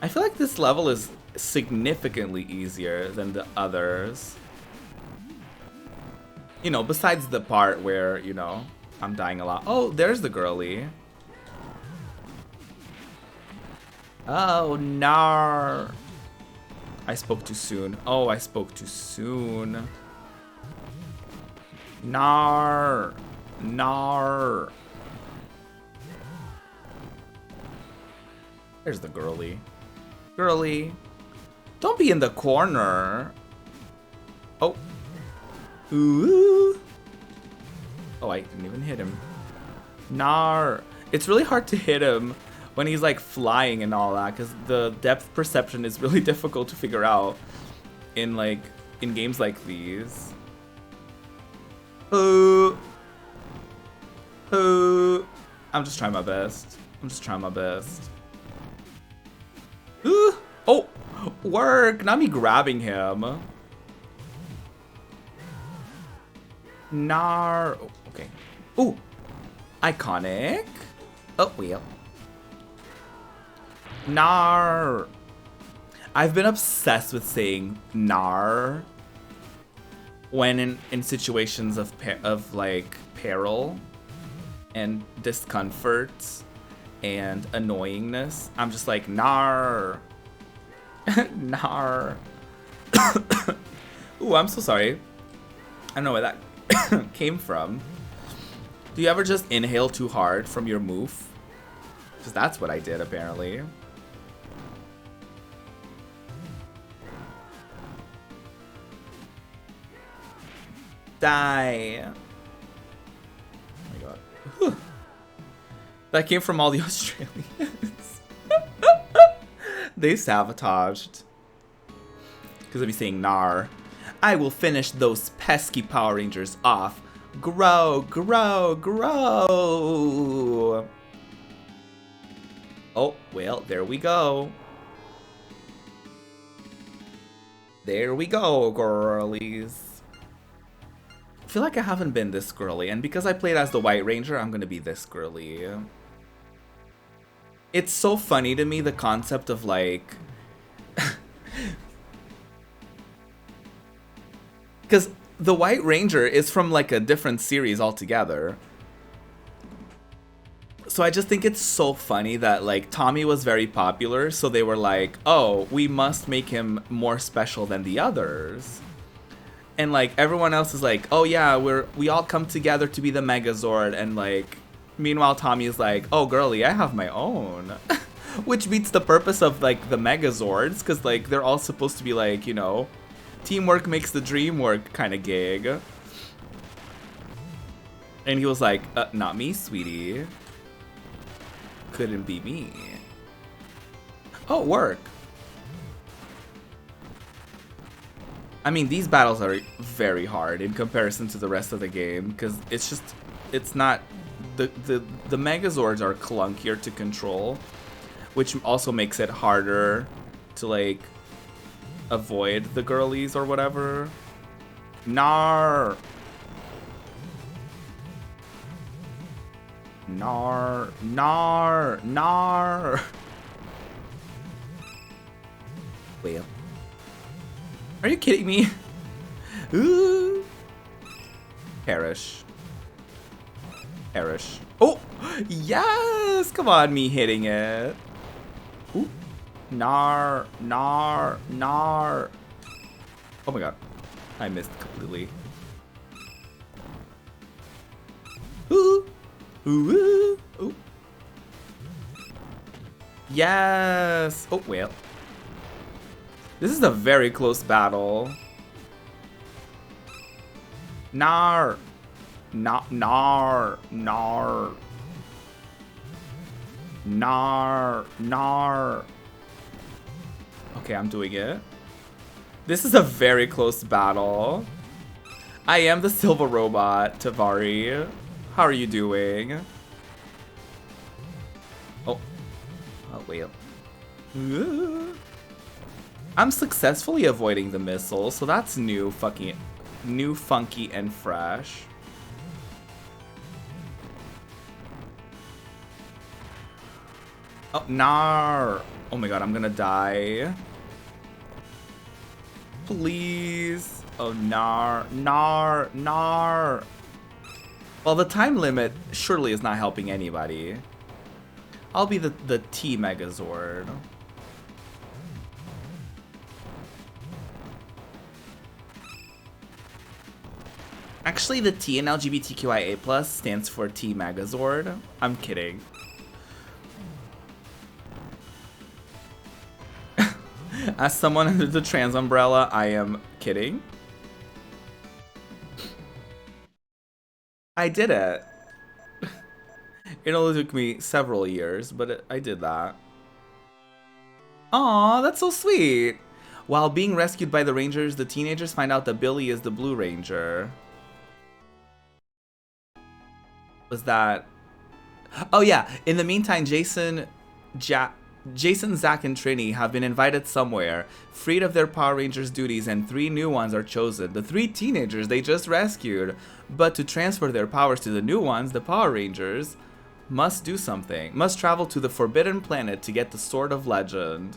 I feel like this level is significantly easier than the others. You know, besides the part where, you know, I'm dying a lot. Oh, there's the girly. Oh, no. I spoke too soon. Oh, I spoke too soon. Nar. Nar. There's the girly. Girly. Don't be in the corner. Oh. Ooh. Oh, I didn't even hit him. Nar. It's really hard to hit him when he's like flying and all that, because the depth perception is really difficult to figure out in games like these. I'm just trying my best. Oh, work! Not me grabbing him. Nar. Oh, okay. Ooh, iconic. Oh, well. Nar. I've been obsessed with saying nar when in situations of like peril and discomfort and annoyingness. I'm just like nar. Nar. Ooh, I'm so sorry. I don't know where that came from. Do you ever just inhale too hard from your move? Because that's what I did, apparently. Die. Oh my god. Whew. That came from all the Australians. They sabotaged. Because I'd be saying nar. I will finish those pesky Power Rangers off. Grow, grow, grow. Oh, well, there we go. There we go, girlies. I feel like I haven't been this girly, and because I played as the White Ranger, I'm gonna be this girly. It's so funny to me, the concept of like... Because the White Ranger is from like a different series altogether. So I just think it's so funny that like Tommy was very popular, so they were like, oh, we must make him more special than the others. And like everyone else is like, oh yeah, we all come together to be the Megazord, and like meanwhile Tommy is like, oh girly, I have my own. Which beats the purpose of like the Megazords, because like they're all supposed to be like, you know, teamwork makes the dream work kind of gig. And he was like, not me, sweetie. Couldn't be me. Oh, work. I mean, these battles are very hard in comparison to the rest of the game, because it's not, the Megazords are clunkier to control, which also makes it harder to like avoid the girlies or whatever. Nar. Nar, nar, nar. Well. Are you kidding me? Ooh. Perish. Perish. Oh, yes! Come on, me hitting it. Ooh. Nar, nar, nar. Oh my god. I missed completely. Ooh. Ooh, ooh. Yes. Oh, well. This is a very close battle. Nar. Nar. Nar. Nar. Nar. Nar. Okay, I'm doing it. This is a very close battle. I am the Silver Robot, Tavari. How are you doing? Oh. Oh, wait. I'm successfully avoiding the missile, so that's new, funky, and fresh. Oh, nar. Oh my god, I'm gonna die. Please. Oh, nar, nar, nar. Well, the time limit surely is not helping anybody. I'll be the T Megazord. Actually, the T in LGBTQIA+ stands for T Megazord. I'm kidding. As someone under the trans umbrella, I am kidding. I did it. It only took me several years, but I did that. Aw, that's so sweet. While being rescued by the Rangers, the teenagers find out that Billy is the Blue Ranger. Was that... Oh yeah, in the meantime, Jason, Zach, and Trini have been invited somewhere, freed of their Power Rangers duties, and 3 new ones are chosen. The 3 teenagers they just rescued. But to transfer their powers to the new ones, the Power Rangers must do something. Must travel to the Forbidden Planet to get the Sword of Legend.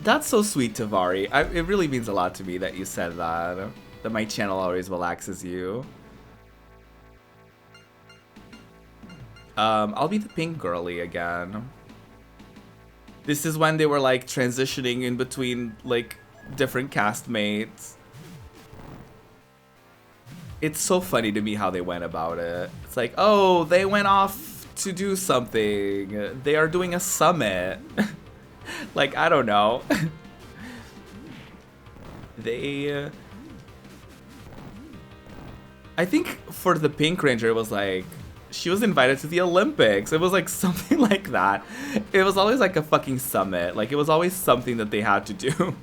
That's so sweet, Tavari. It really means a lot to me that you said that. That my channel always relaxes you. I'll be the pink girly again. This is when they were like transitioning in between like different castmates. It's so funny to me how they went about it. It's like, oh, they went off to do something. They are doing a summit. Like, I don't know. They... I think for the Pink Ranger, it was like, she was invited to the Olympics. It was like something like that. It was always like a fucking summit. Like, it was always something that they had to do.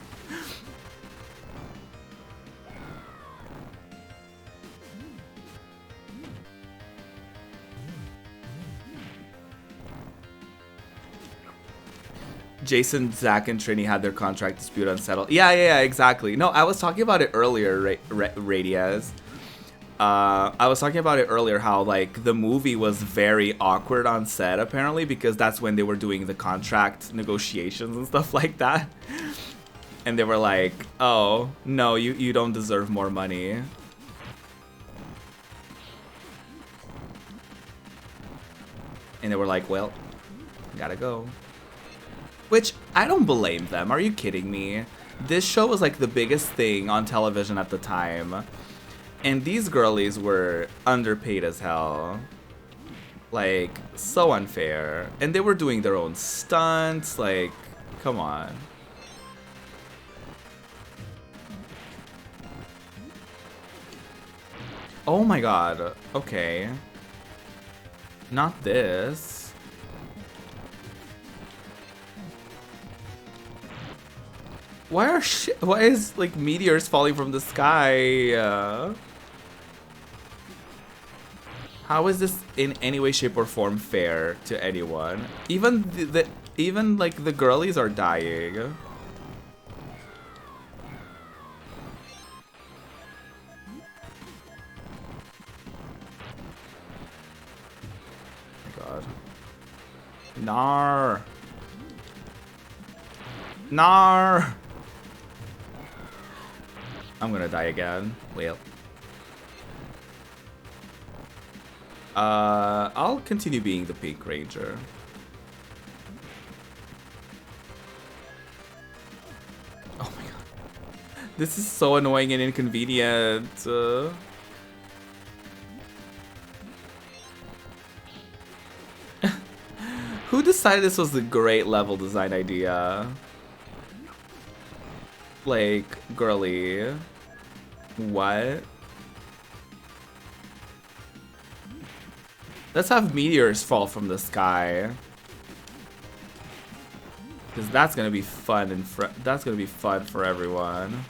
Jason, Zach, and Trini had their contract dispute unsettled. Yeah, exactly. No, I was talking about it earlier, Radias. I was talking about it earlier, how like the movie was very awkward on set apparently, because that's when they were doing the contract negotiations and stuff like that. And they were like, oh, no, you don't deserve more money. And they were like, well, gotta go. Which, I don't blame them. Are you kidding me? This show was like the biggest thing on television at the time. And these girlies were underpaid as hell. Like, so unfair. And they were doing their own stunts. Like, come on. Oh my god. Okay. Not this. Why is like meteors falling from the sky? How is this in any way, shape, or form fair to anyone? Even even like the girlies are dying. Oh my god. Nar. Nar. I'm gonna die again. Well. I'll continue being the Pink Ranger. Oh my god. This is so annoying and inconvenient. Who decided this was a great level design idea? Like, girly. What? Let's have meteors fall from the sky. Because that's gonna be fun and that's gonna be fun for everyone.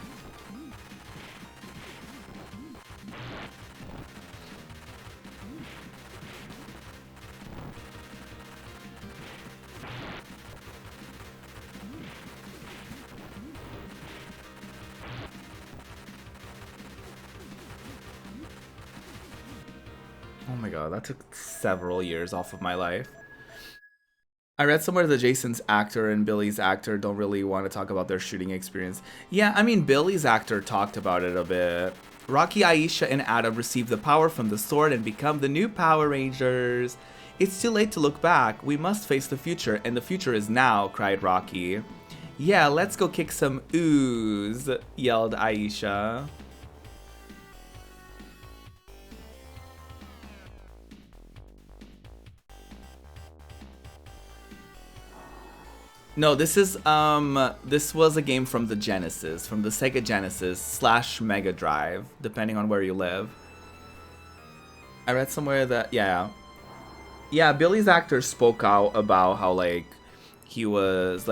Oh my god, that took several years off of my life. I read somewhere that Jason's actor and Billy's actor don't really want to talk about their shooting experience. Yeah, I mean, Billy's actor talked about it a bit. Rocky, Aisha, and Adam receive the power from the sword and become the new Power Rangers. It's too late to look back. We must face the future, and the future is now, cried Rocky. Yeah, let's go kick some ooze, yelled Aisha. No, this is this was a game from the Genesis, from the Sega Genesis / Megadrive, depending on where you live. I read somewhere that, yeah, Billy's actor spoke out about how like he was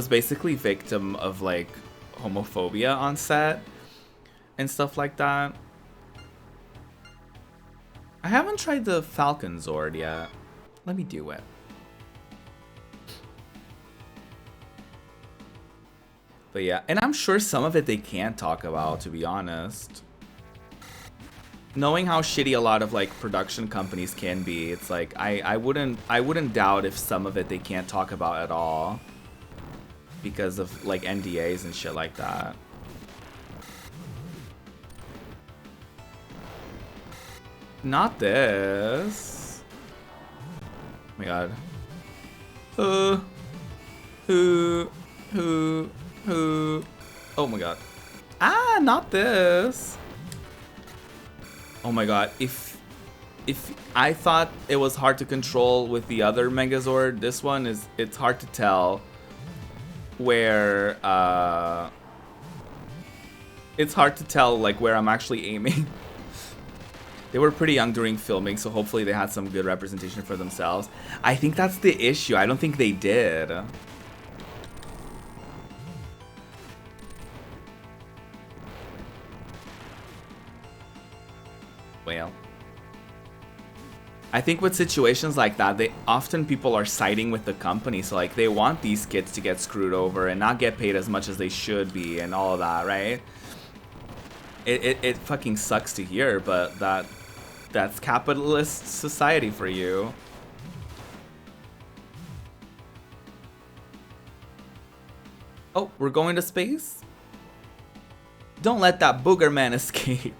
basically victim of like homophobia on set and stuff like that. I haven't tried the Falcon Zord yet. Let me do it. But yeah, and I'm sure some of it they can't talk about, to be honest. Knowing how shitty a lot of like production companies can be, it's like I wouldn't doubt if some of it they can't talk about at all because of like NDAs and shit like that. Not this. Oh my god. Who? Oh my god. Ah, not this. Oh my god. If I thought it was hard to control with the other Megazord, this one it's hard to tell where it's hard to tell like where I'm actually aiming. They were pretty young during filming, so hopefully they had some good representation for themselves. I think that's the issue. I don't think they did. Well, I think with situations like that, people are siding with the company, so like they want these kids to get screwed over and not get paid as much as they should be and all of that, right? It fucking sucks to hear, but that's capitalist society for you. Oh, we're going to space? Don't let that booger man escape.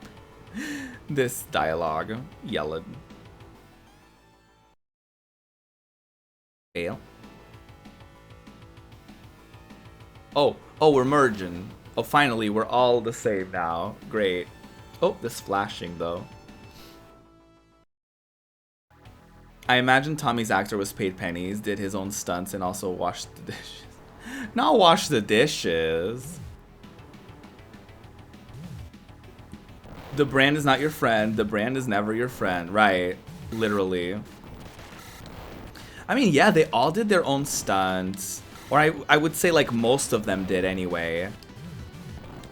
This dialogue. Yellen. Ale. Oh, we're merging. Oh, finally, we're all the same now. Great. Oh, this flashing though. I imagine Tommy's actor was paid pennies, did his own stunts, and also washed the dishes. Not wash the dishes. The brand is not your friend. The brand is never your friend. Right. Literally. I mean, yeah, they all did their own stunts. Or I would say like most of them did anyway.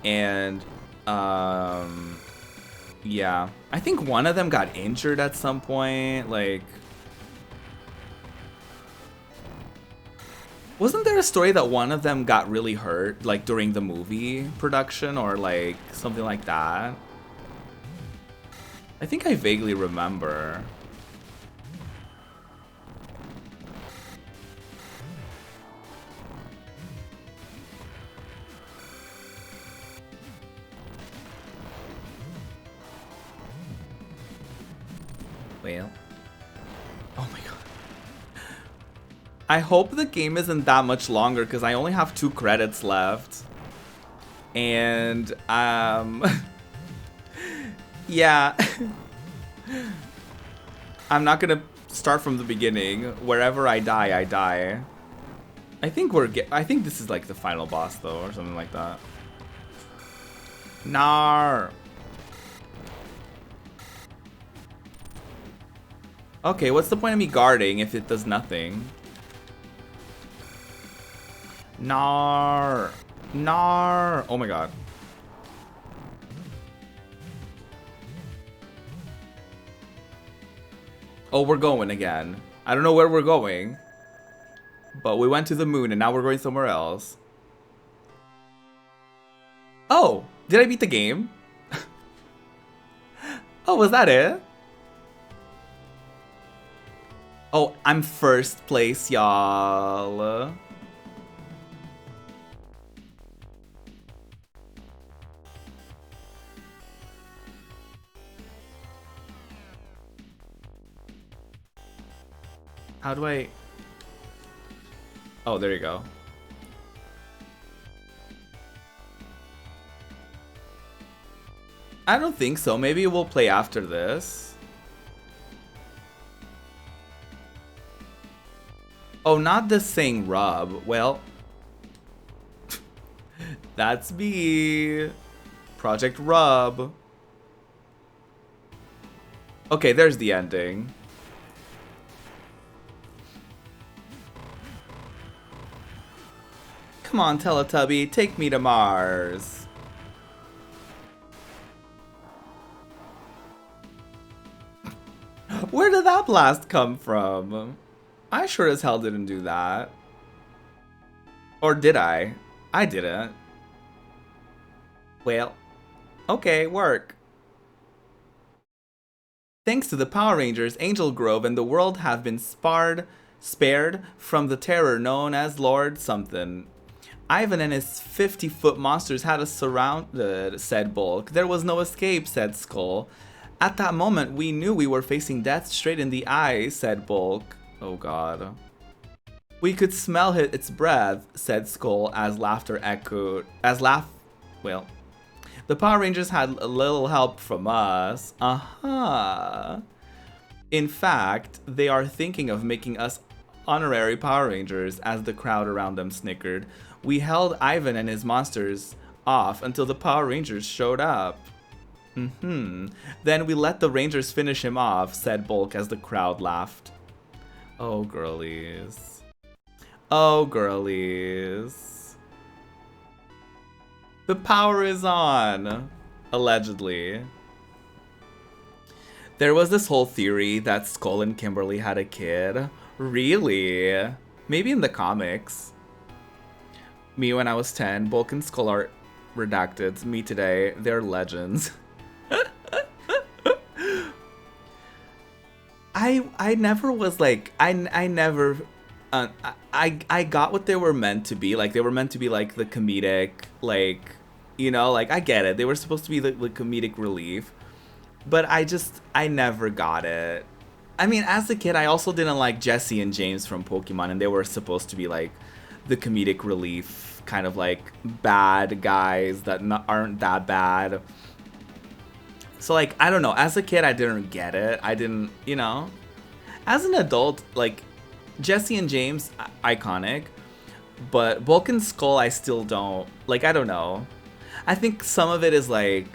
And, yeah. I think one of them got injured at some point. Like, wasn't there a story that one of them got really hurt, like during the movie production or like something like that? I think I vaguely remember. Well. Oh my god. I hope the game isn't that much longer because I only have 2 credits left. And, yeah. I'm not gonna start from the beginning. Wherever I die, I die. I think this is like the final boss though, or something like that. Nar. Okay, what's the point of me guarding if it does nothing? Nar. Nar. Oh my god. Oh, we're going again. I don't know where we're going. But we went to the moon and now we're going somewhere else. Oh, did I beat the game? Oh, was that it? Oh, I'm first place, y'all. How do I... Oh, there you go. I don't think so. Maybe we'll play after this. Oh, not this thing, Rub. Well, that's me. Project Rub. Okay, there's the ending. Come on, Teletubby, take me to Mars. Where did that blast come from? I sure as hell didn't do that. Or did I? I didn't. Well, okay, work. Thanks to the Power Rangers, Angel Grove and the world have been spared from the terror known as Lord Something. Ivan and his 50-foot monsters had us surrounded, said Bulk. There was no escape, said Skull. At that moment, we knew we were facing death straight in the eye, said Bulk. Oh god. We could smell its breath, said Skull as laughter echoed. Well, the Power Rangers had a little help from us. In fact, they are thinking of making us honorary Power Rangers, as the crowd around them snickered. We held Ivan and his monsters off until the Power Rangers showed up. Then we let the Rangers finish him off, said Bulk as the crowd laughed. Oh, girlies. Oh, girlies. The power is on. Allegedly. There was this whole theory that Skull and Kimberly had a kid. Really? Maybe in the comics. Me when I was 10. Bulk and Skull are redacted. Me today. They're legends. I never was like, I never, I got what they were meant to be. Like, they were meant to be like the comedic, like, you know, like, I get it. They were supposed to be the comedic relief. But I never got it. I mean, as a kid, I also didn't like Jesse and James from Pokemon, and they were supposed to be like the comedic relief, kind of like bad guys that aren't that bad. So, like, I don't know. As a kid, I didn't get it. I didn't, you know. As an adult, like, Jesse and James, iconic. But Bulk and Skull, I still don't. Like, I don't know. I think some of it is, like,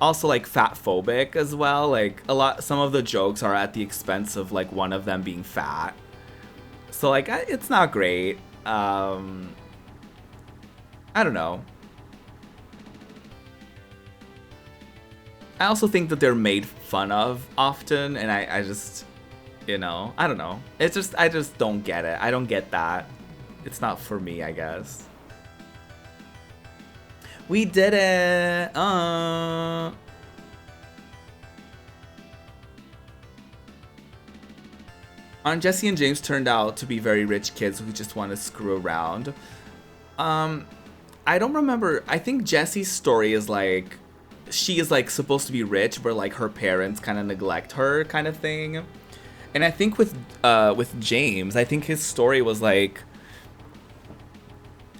also, like, fat phobic as well. Like, some of the jokes are at the expense of, like, one of them being fat. So, like, it's not great. I don't know. I also think that they're made fun of often, and I just, you know, I don't know. It's just, I just don't get it. I don't get that. It's not for me, I guess. We did it! Aunt Jesse and James turned out to be very rich kids who just want to screw around. I don't remember. I think Jesse's story is like, she is like supposed to be rich, but like her parents kind of neglect her, kind of thing. And I think with James, I think his story was like,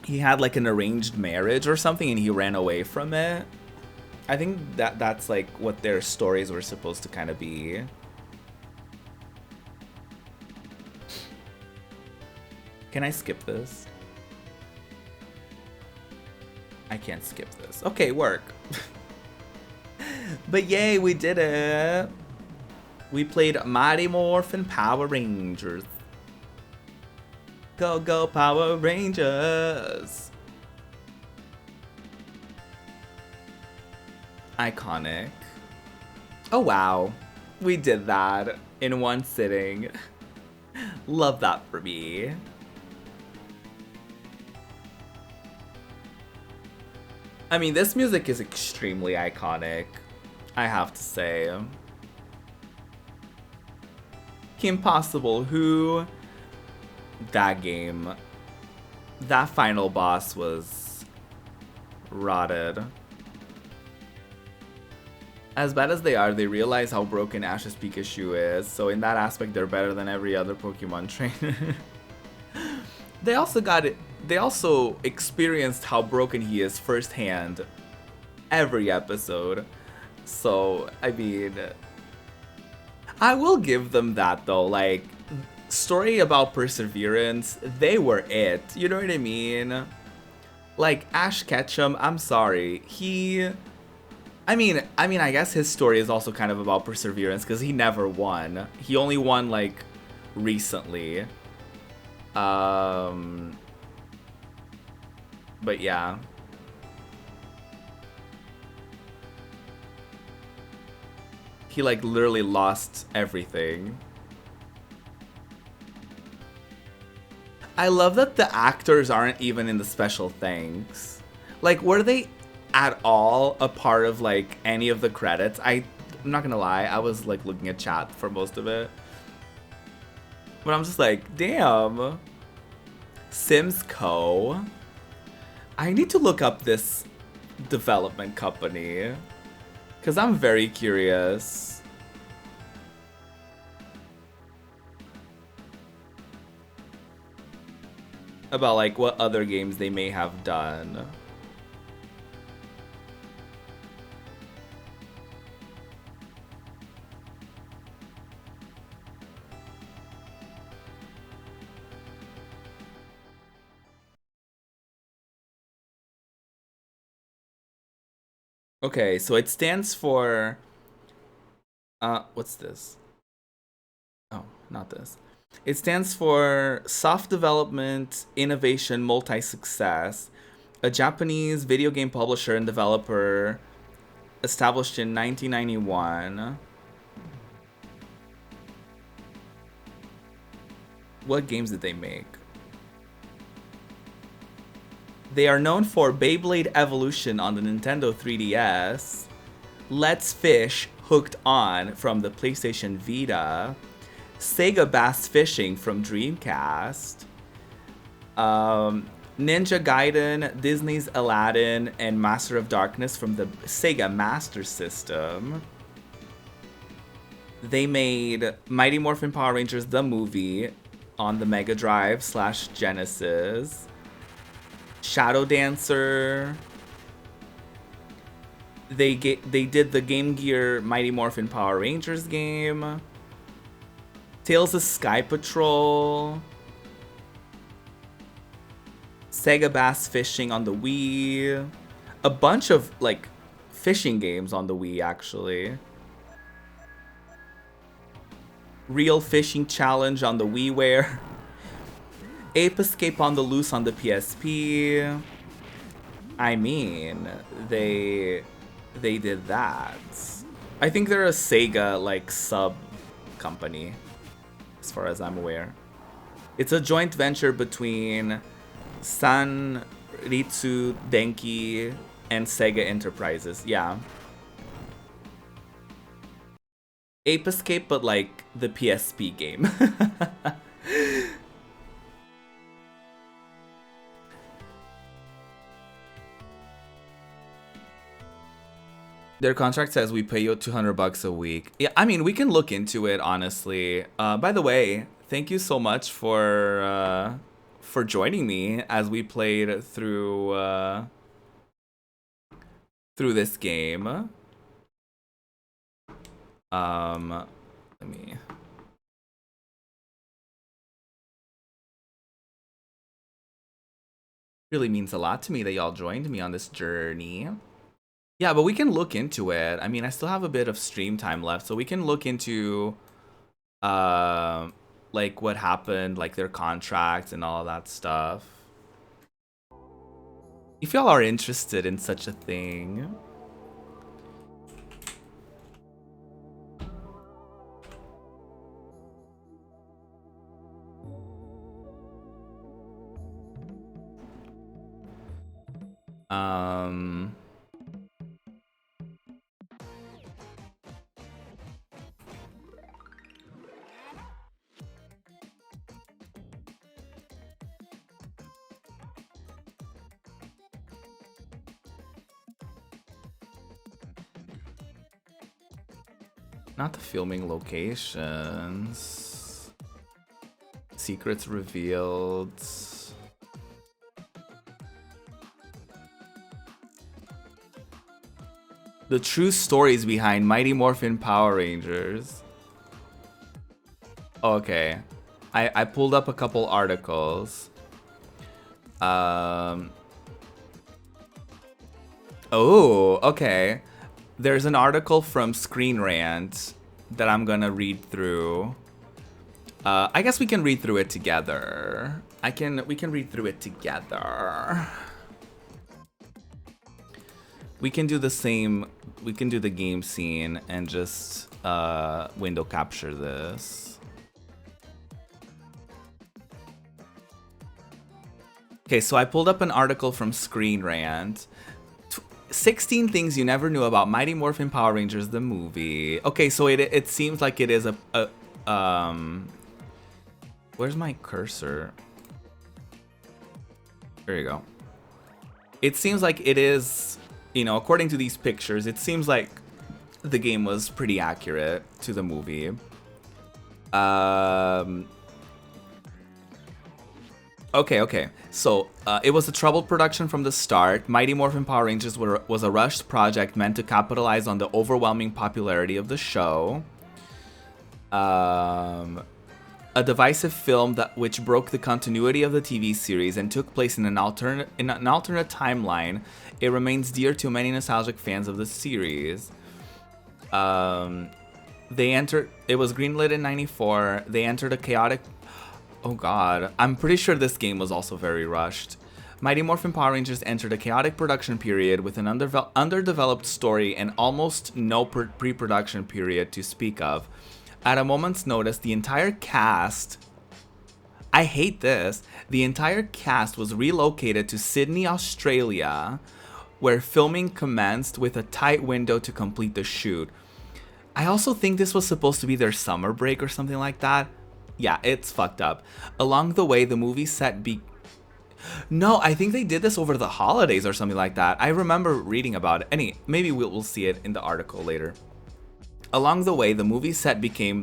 he had like an arranged marriage or something, and he ran away from it. I think that's like what their stories were supposed to kind of be. Can I skip this? I can't skip this. Okay, work. But yay, we did it. We played Mighty Morphin Power Rangers. Go, go, Power Rangers. Iconic. Oh, wow. We did that in one sitting. Love that for me. I mean, this music is extremely iconic, I have to say. Kim Possible, who... That game. That final boss was... rotted. As bad as they are, they realize how broken Ash's Pikachu is, so in that aspect they're better than every other Pokemon trainer. They also experienced how broken he is firsthand every episode. So, I mean, I will give them that though. Like, story about perseverance, they were it. You know what I mean? Like, Ash Ketchum, I'm sorry. I guess his story is also kind of about perseverance because he never won. He only won like recently. But yeah. He like literally lost everything. I love that the actors aren't even in the special thanks. Like, were they at all a part of like any of the credits? I'm not gonna lie, I was like looking at chat for most of it. But I'm just like, damn. Sims Co. I need to look up this development company. Because I'm very curious. About like what other games they may have done. Okay, so it stands for what's this? Oh, not this. It stands for Soft Development Innovation Multi-Success, a Japanese video game publisher and developer established in 1991. What games did they make? They are known for Beyblade Evolution on the Nintendo 3DS, Let's Fish Hooked On from the PlayStation Vita, Sega Bass Fishing from Dreamcast, Ninja Gaiden, Disney's Aladdin, and Master of Darkness from the Sega Master System. They made Mighty Morphin Power Rangers the movie on the Megadrive / Genesis, Shadow Dancer. They did the Game Gear Mighty Morphin Power Rangers game, Tales of Sky Patrol, Sega Bass Fishing on the Wii, a bunch of like fishing games on the Wii actually. Real Fishing Challenge on the WiiWare, Ape Escape on the Loose on the PSP. I mean, they did that. I think they're a Sega like sub company, as far as I'm aware. It's a joint venture between Sanritsu Denki and Sega Enterprises. Yeah. Ape Escape, but like the PSP game. Their contract says we pay you $200 a week. Yeah, I mean, we can look into it, honestly. By the way, thank you so much for joining me as we played through this game. Let me. Really means a lot to me that y'all joined me on this journey. Yeah, but we can look into it. I mean, I still have a bit of stream time left, so we can look into like what happened, like their contracts and all that stuff. If y'all are interested in such a thing. Not the filming locations. Secrets revealed. The true stories behind Mighty Morphin Power Rangers. Okay. I pulled up a couple articles. Oh, okay. there's an article from Screen Rant that I'm gonna read through. I guess we can read through it together. We can read through it together. We can do the same. We can do the game scene and just window capture this. Okay, so I pulled up an article from Screen Rant. 16 things you never knew about Mighty Morphin Power Rangers the movie. Okay, so it seems like it is a where's my cursor? There you go. It seems like it is, you know, according to these pictures, it seems like the game was pretty accurate to the movie. Okay. So, it was a troubled production from the start. Mighty Morphin Power Rangers was a rushed project meant to capitalize on the overwhelming popularity of the show. A divisive film which broke the continuity of the TV series and took place in an alternate timeline. It remains dear to many nostalgic fans of the series. It was greenlit in '94. They entered a chaotic... Oh god, I'm pretty sure this game was also very rushed. Mighty Morphin Power Rangers entered a chaotic production period with an underdeveloped story and almost no pre-production period to speak of. At a moment's notice, the entire cast... I hate this. The entire cast was relocated to Sydney, Australia, where filming commenced with a tight window to complete the shoot. I also think this was supposed to be their summer break or something like that. Yeah, it's fucked up. Along the way, the movie set No, I think they did this over the holidays or something like that. I remember reading about it. Maybe we'll see it in the article later. Along the way, the movie set became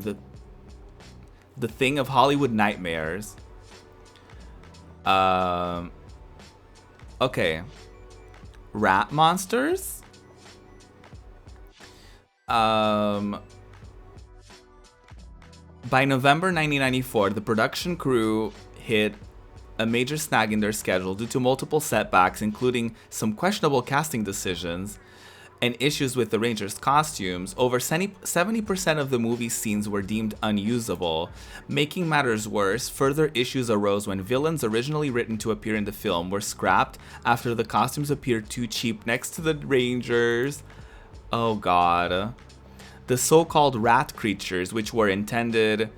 the thing of Hollywood nightmares. Okay. Rat monsters? By November 1994, the production crew hit a major snag in their schedule due to multiple setbacks, including some questionable casting decisions and issues with the Rangers' costumes. Over 70% of the movie's scenes were deemed unusable. Making matters worse, further issues arose when villains originally written to appear in the film were scrapped after the costumes appeared too cheap next to the Rangers. Oh god. The so-called rat creatures, which were intended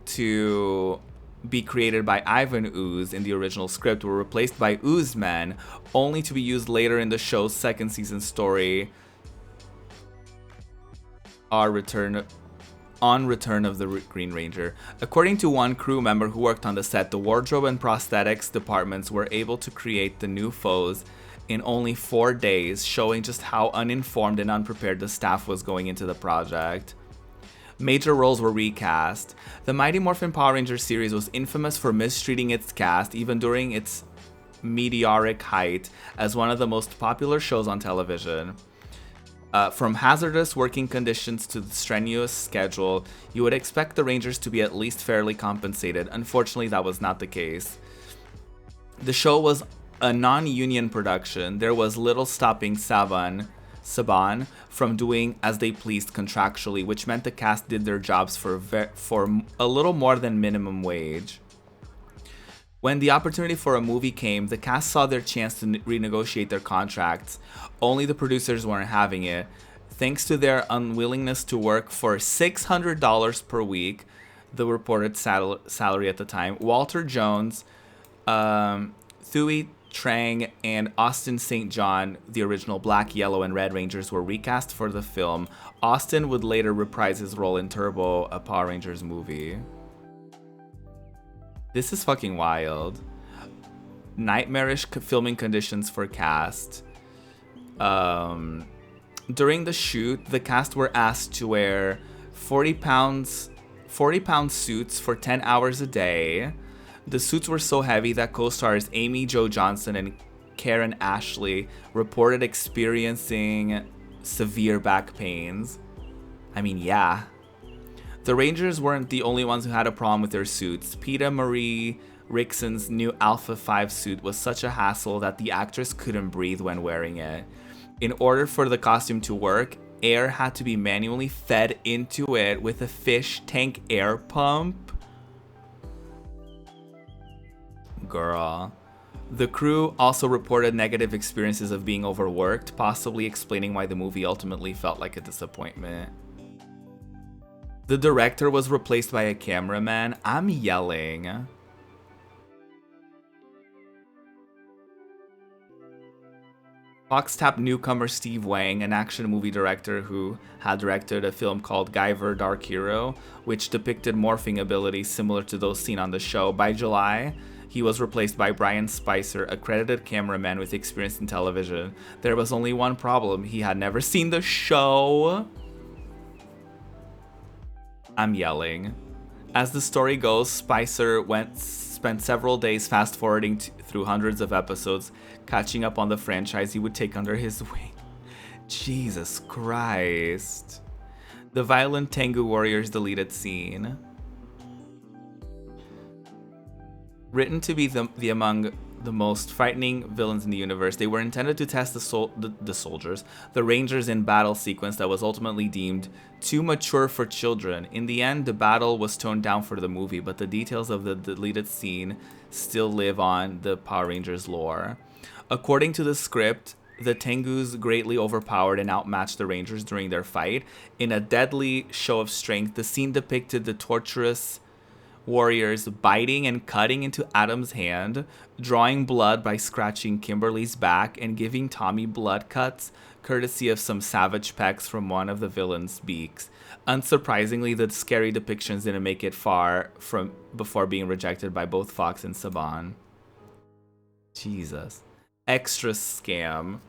to be created by Ivan Ooze in the original script, were replaced by Ooze Men, only to be used later in the show's second season story on Return of the Green Ranger. According to one crew member who worked on the set, the wardrobe and prosthetics departments were able to create the new foes in only 4 days, showing just how uninformed and unprepared the staff was going into the project. Major roles were recast. The Mighty Morphin Power Rangers series was infamous for mistreating its cast, even during its meteoric height as one of the most popular shows on television. From hazardous working conditions to the strenuous schedule, you would expect the Rangers to be at least fairly compensated. Unfortunately, that was not the case. The show was a non-union production. There was little stopping Saban from doing as they pleased contractually, which meant the cast did their jobs for a little more than minimum wage. When the opportunity for a movie came, the cast saw their chance to renegotiate their contracts. Only the producers weren't having it. Thanks to their unwillingness to work for $600 per week, the reported salary at the time, Walter Jones, Thuy Trang, and Austin St. John, the original Black, Yellow, and Red Rangers, were recast for the film. Austin would later reprise his role in Turbo, a Power Rangers movie. This is fucking wild. Nightmarish filming conditions for cast. During the shoot, the cast were asked to wear 40-pound suits for 10 hours a day. The suits were so heavy that co-stars Amy Jo Johnson and Karen Ashley reported experiencing severe back pains. I mean, yeah. The Rangers weren't the only ones who had a problem with their suits. Peta Marie Rickson's new Alpha 5 suit was such a hassle that the actress couldn't breathe when wearing it. In order for the costume to work, air had to be manually fed into it with a fish tank air pump. Girl. The crew also reported negative experiences of being overworked, possibly explaining why the movie ultimately felt like a disappointment. The director was replaced by a cameraman. I'm yelling. Fox tapped newcomer Steve Wang, an action movie director who had directed a film called Guyver Dark Hero, which depicted morphing abilities similar to those seen on the show. By July, he was replaced by Brian Spicer, a credited cameraman with experience in television. There was only one problem: he had never seen the show. I'm yelling. As the story goes, Spicer spent several days fast-forwarding through hundreds of episodes, catching up on the franchise he would take under his wing. Jesus Christ. The violent Tengu Warriors deleted scene. Written to be the among the most frightening villains in the universe, they were intended to test the Rangers in battle sequence that was ultimately deemed too mature for children. In the end, the battle was toned down for the movie, but the details of the deleted scene still live on the Power Rangers lore. According to the script, the Tengus greatly overpowered and outmatched the Rangers during their fight. In a deadly show of strength, the scene depicted the torturous warriors biting and cutting into Adam's hand, drawing blood by scratching Kimberly's back, and giving Tommy blood cuts, courtesy of some savage pecks from one of the villain's beaks. Unsurprisingly, the scary depictions didn't make it far from before being rejected by both Fox and Saban. Jesus. Extra scam.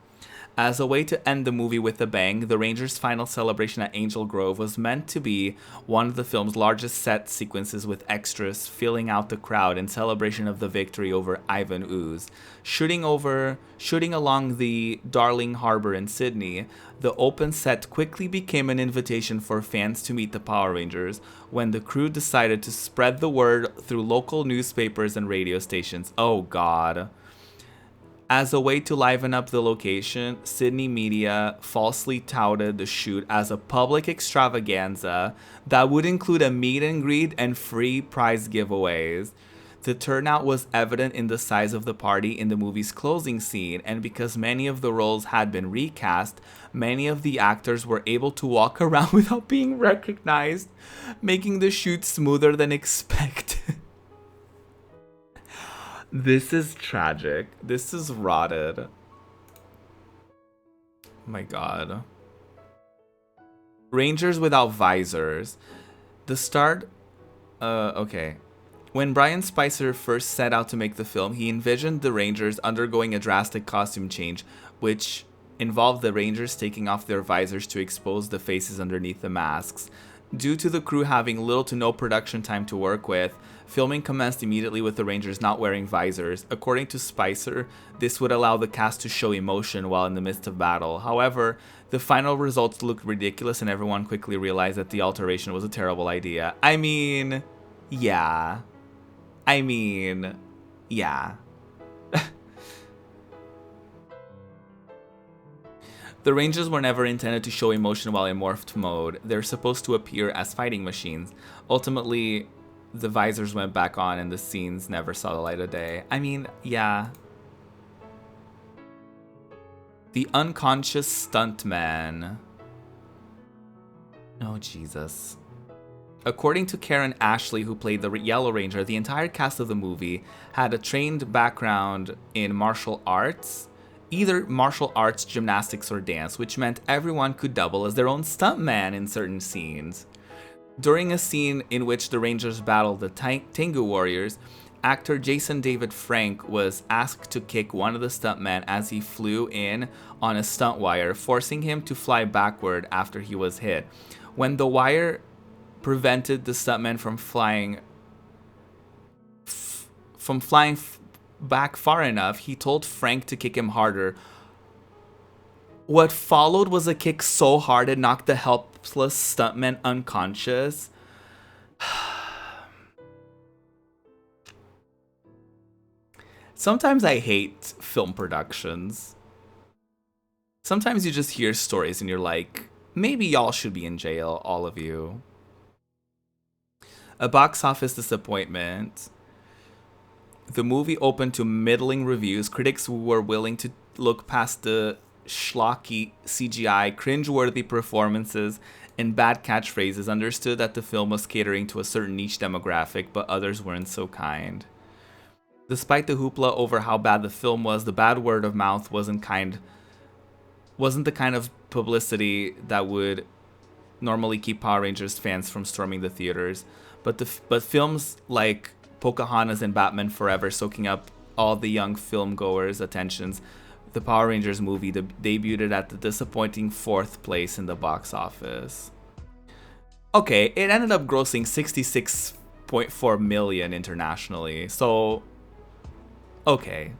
As a way to end the movie with a bang, the Rangers' final celebration at Angel Grove was meant to be one of the film's largest set sequences, with extras filling out the crowd in celebration of the victory over Ivan Ooze. Shooting along the Darling Harbor in Sydney, the open set quickly became an invitation for fans to meet the Power Rangers when the crew decided to spread the word through local newspapers and radio stations. Oh God. As a way to liven up the location, Sydney media falsely touted the shoot as a public extravaganza that would include a meet and greet and free prize giveaways. The turnout was evident in the size of the party in the movie's closing scene, and because many of the roles had been recast, many of the actors were able to walk around without being recognized, making the shoot smoother than expected. This is tragic. This is rotted. Oh my God. Rangers without visors. The start... okay. When Brian Spicer first set out to make the film, he envisioned the Rangers undergoing a drastic costume change, which involved the Rangers taking off their visors to expose the faces underneath the masks. Due to the crew having little to no production time to work with, filming commenced immediately with the Rangers not wearing visors. According to Spicer, this would allow the cast to show emotion while in the midst of battle. However, the final results looked ridiculous, and everyone quickly realized that the alteration was a terrible idea. Yeah. The Rangers were never intended to show emotion while in morphed mode. They're supposed to appear as fighting machines. Ultimately, the visors went back on and the scenes never saw the light of day. Yeah. The unconscious stuntman. Oh, Jesus. According to Karen Ashley, who played the Yellow Ranger, the entire cast of the movie had a trained background in martial arts, either martial arts, gymnastics, or dance, which meant everyone could double as their own stuntman in certain scenes. During a scene in which the Rangers battled the Tengu Warriors, actor Jason David Frank was asked to kick one of the stuntmen as he flew in on a stunt wire, forcing him to fly backward after he was hit. When the wire prevented the stuntman from flying back far enough, he told Frank to kick him harder. What followed was a kick so hard it knocked the helpless stuntman unconscious. Sometimes I hate film productions. Sometimes you just hear stories and you're like, maybe y'all should be in jail, all of you. A box office disappointment. The movie opened to middling reviews. Critics were willing to look past the schlocky CGI, cringeworthy performances, and bad catchphrases, understood that the film was catering to a certain niche demographic, but others weren't so kind. Despite the hoopla over how bad the film was, the bad word of mouth wasn't the kind of publicity that would normally keep Power Rangers fans from storming the theaters. But films like Pocahontas and Batman Forever soaking up all the young film goers' attentions, the Power Rangers movie debuted at the disappointing 4th place in the box office. Okay, it ended up grossing $66.4 million internationally, so okay.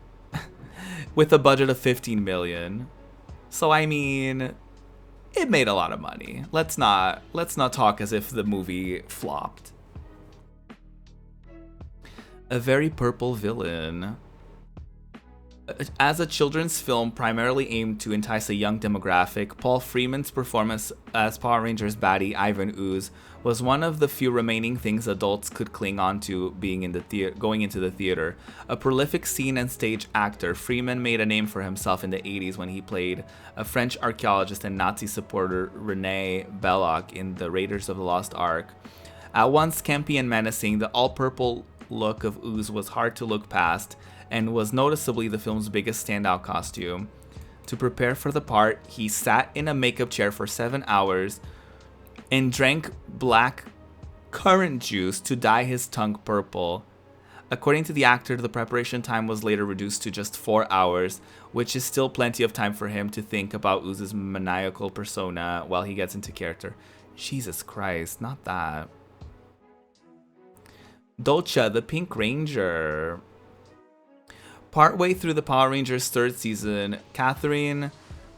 With a budget of $15 million. So I mean, it made a lot of money. Let's not talk as if the movie flopped. A very purple villain. As a children's film primarily aimed to entice a young demographic, Paul Freeman's performance as Power Rangers baddie Ivan Ooze was one of the few remaining things adults could cling on to going into the theater. A prolific scene and stage actor, Freeman made a name for himself in the 80s when he played a French archaeologist and Nazi supporter René Belloc in The Raiders of the Lost Ark. At once campy and menacing, the all-purple look of Ooze was hard to look past, and was noticeably the film's biggest standout costume. To prepare for the part, he sat in a makeup chair for 7 hours and drank black currant juice to dye his tongue purple. According to the actor, the preparation time was later reduced to just 4 hours, which is still plenty of time for him to think about Ooze's maniacal persona while he gets into character. Jesus Christ, not that. Dolce, the Pink Ranger. Partway through the Power Rangers 3rd season, Catherine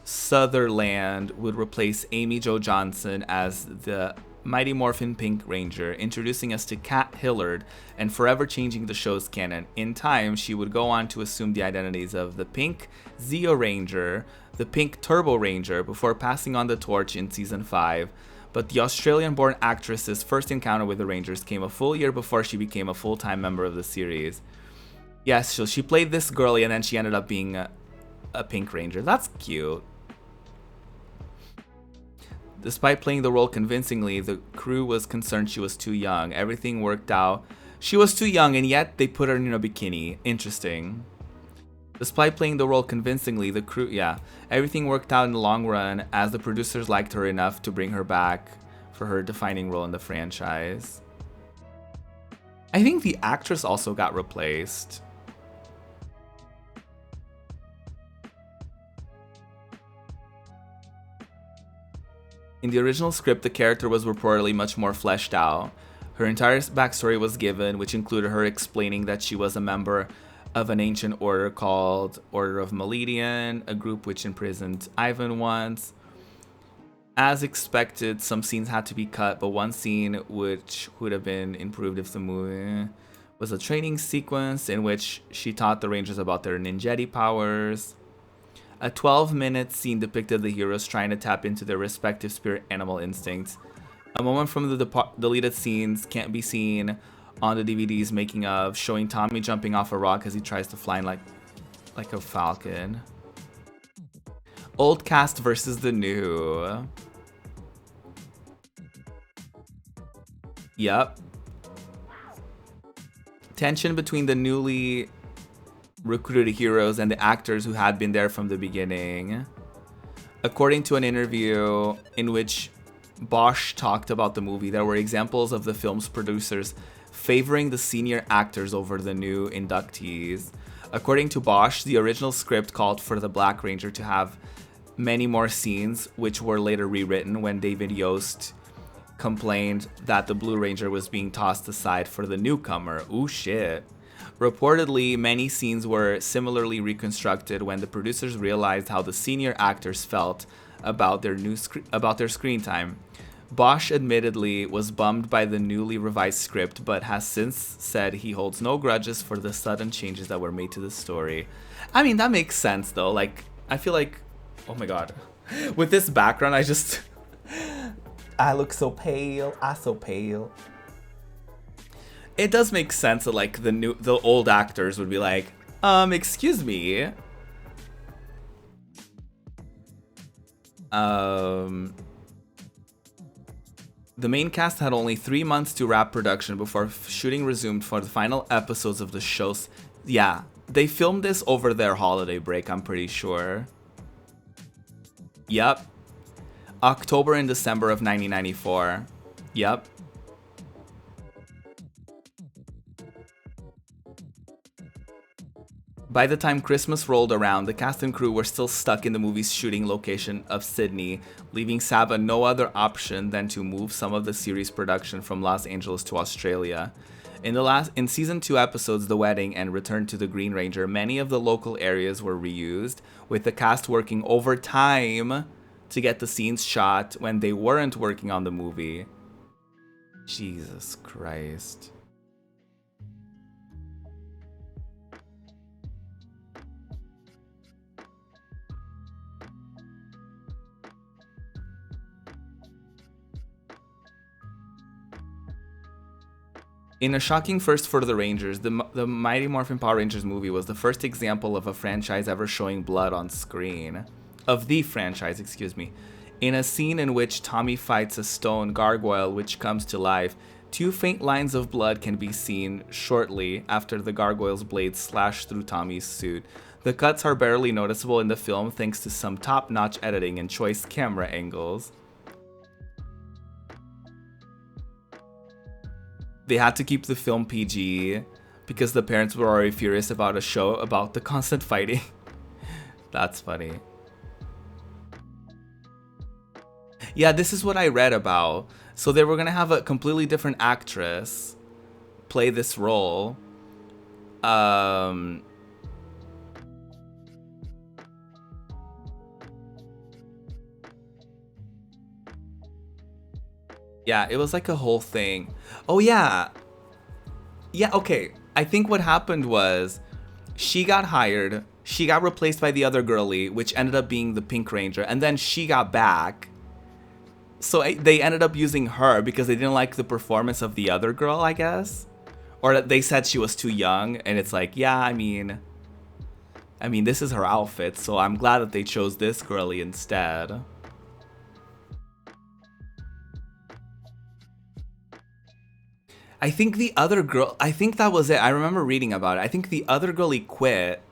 Sutherland would replace Amy Jo Johnson as the Mighty Morphin Pink Ranger, introducing us to Kat Hillard and forever changing the show's canon. In time, she would go on to assume the identities of the Pink Zeo Ranger, the Pink Turbo Ranger, before passing on the torch in season 5. But the Australian-born actress's first encounter with the Rangers came a full year before she became a full-time member of the series. Yes, so she played this girly and then she ended up being a Pink Ranger. That's cute. Despite playing the role convincingly, the crew was concerned she was too young. Everything worked out. She was too young, and yet they put her in a bikini. Interesting. Despite playing the role convincingly, the crew, everything worked out in the long run, as the producers liked her enough to bring her back for her defining role in the franchise. I think the actress also got replaced. In the original script, the character was reportedly much more fleshed out. Her entire backstory was given, which included her explaining that she was a member of an ancient order called Order of Meledian, a group which imprisoned Ivan once. As expected, some scenes had to be cut, but one scene which would have been improved if the movie was a training sequence in which she taught the Rangers about their ninjetti powers. A 12-minute scene depicted the heroes trying to tap into their respective spirit animal instincts. A moment from the deleted scenes can't be seen on the DVD's making of, showing Tommy jumping off a rock as he tries to fly like a falcon. Old cast versus the new. Yep. Tension between the newly recruited heroes and the actors who had been there from the beginning. According to an interview in which Bosch talked about the movie, there were examples of the film's producers favoring the senior actors over the new inductees. According to Bosch, the original script called for the Black Ranger to have many more scenes, which were later rewritten when David Yost complained that the Blue Ranger was being tossed aside for the newcomer. Ooh, shit. Reportedly, many scenes were similarly reconstructed when the producers realized how the senior actors felt about their screen time. Bosch admittedly was bummed by the newly revised script, but has since said he holds no grudges for the sudden changes that were made to the story. I mean, that makes sense though. Like, I feel like, oh my god, with this background, I look so pale. I so pale. It does make sense that like the old actors would be like, excuse me. The main cast had only 3 months to wrap production before shooting resumed for the final episodes of the show. Yeah, they filmed this over their holiday break, I'm pretty sure. Yep. October and December of 1994. Yep. By the time Christmas rolled around, the cast and crew were still stuck in the movie's shooting location of Sydney, leaving Saba no other option than to move some of the series' production from Los Angeles to Australia. In season 2 episodes, The Wedding and Return to the Green Ranger, many of the local areas were reused, with the cast working overtime to get the scenes shot when they weren't working on the movie. Jesus Christ. In a shocking first for the Rangers, the Mighty Morphin Power Rangers movie was the first example of a franchise ever showing blood on screen. Of the franchise, excuse me. In a scene in which Tommy fights a stone gargoyle which comes to life, 2 faint lines of blood can be seen shortly after the gargoyle's blade slashed through Tommy's suit. The cuts are barely noticeable in the film thanks to some top-notch editing and choice camera angles. They had to keep the film PG because the parents were already furious about a show about the constant fighting. That's funny. Yeah, this is what I read about. So they were gonna have a completely different actress play this role. Yeah, it was like a whole thing. Oh yeah. Yeah, okay. I think what happened was she got hired, she got replaced by the other girlie, which ended up being the Pink Ranger, and then she got back. So they ended up using her because they didn't like the performance of the other girl, I guess. Or that they said she was too young, and it's like, yeah, I mean, this is her outfit, so I'm glad that they chose this girlie instead. I think the other girl, I think that was it. I remember reading about it. I think the other girlie quit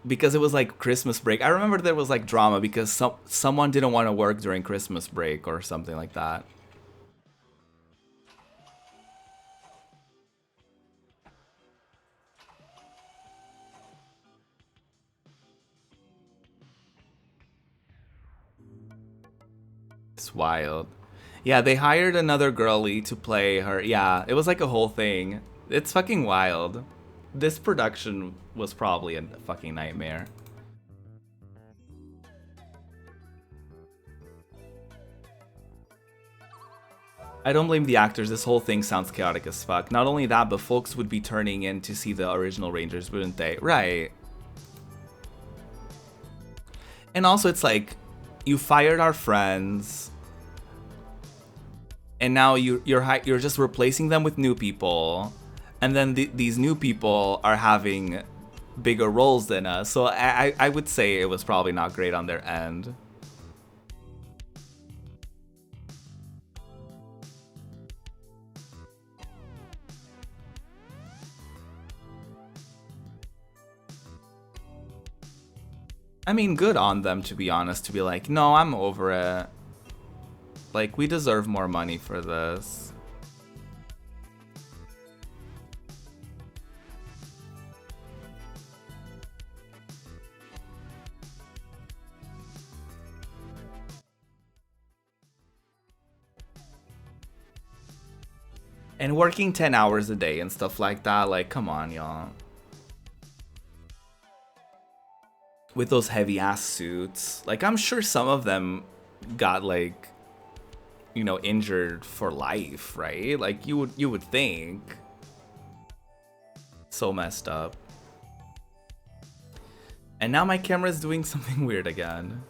because it was like Christmas break. I remember there was like drama because someone didn't want to work during Christmas break or something like that. It's wild. Yeah, they hired another girlie to play her. Yeah, it was like a whole thing. It's fucking wild. This production was probably a fucking nightmare. I don't blame the actors, this whole thing sounds chaotic as fuck. Not only that, but folks would be turning in to see the original Rangers, wouldn't they? Right. And also it's like, you fired our friends, and now you're just replacing them with new people, and then these new people are having bigger roles than us. So I would say it was probably not great on their end. I mean, good on them, to be honest, to be like, no, I'm over it. Like, we deserve more money for this. And working 10 hours a day and stuff like that, like, come on, y'all. With those heavy ass suits. Like, I'm sure some of them got, like, you know, injured for life, right? Like, you would think. So messed up. And now my camera is doing something weird again.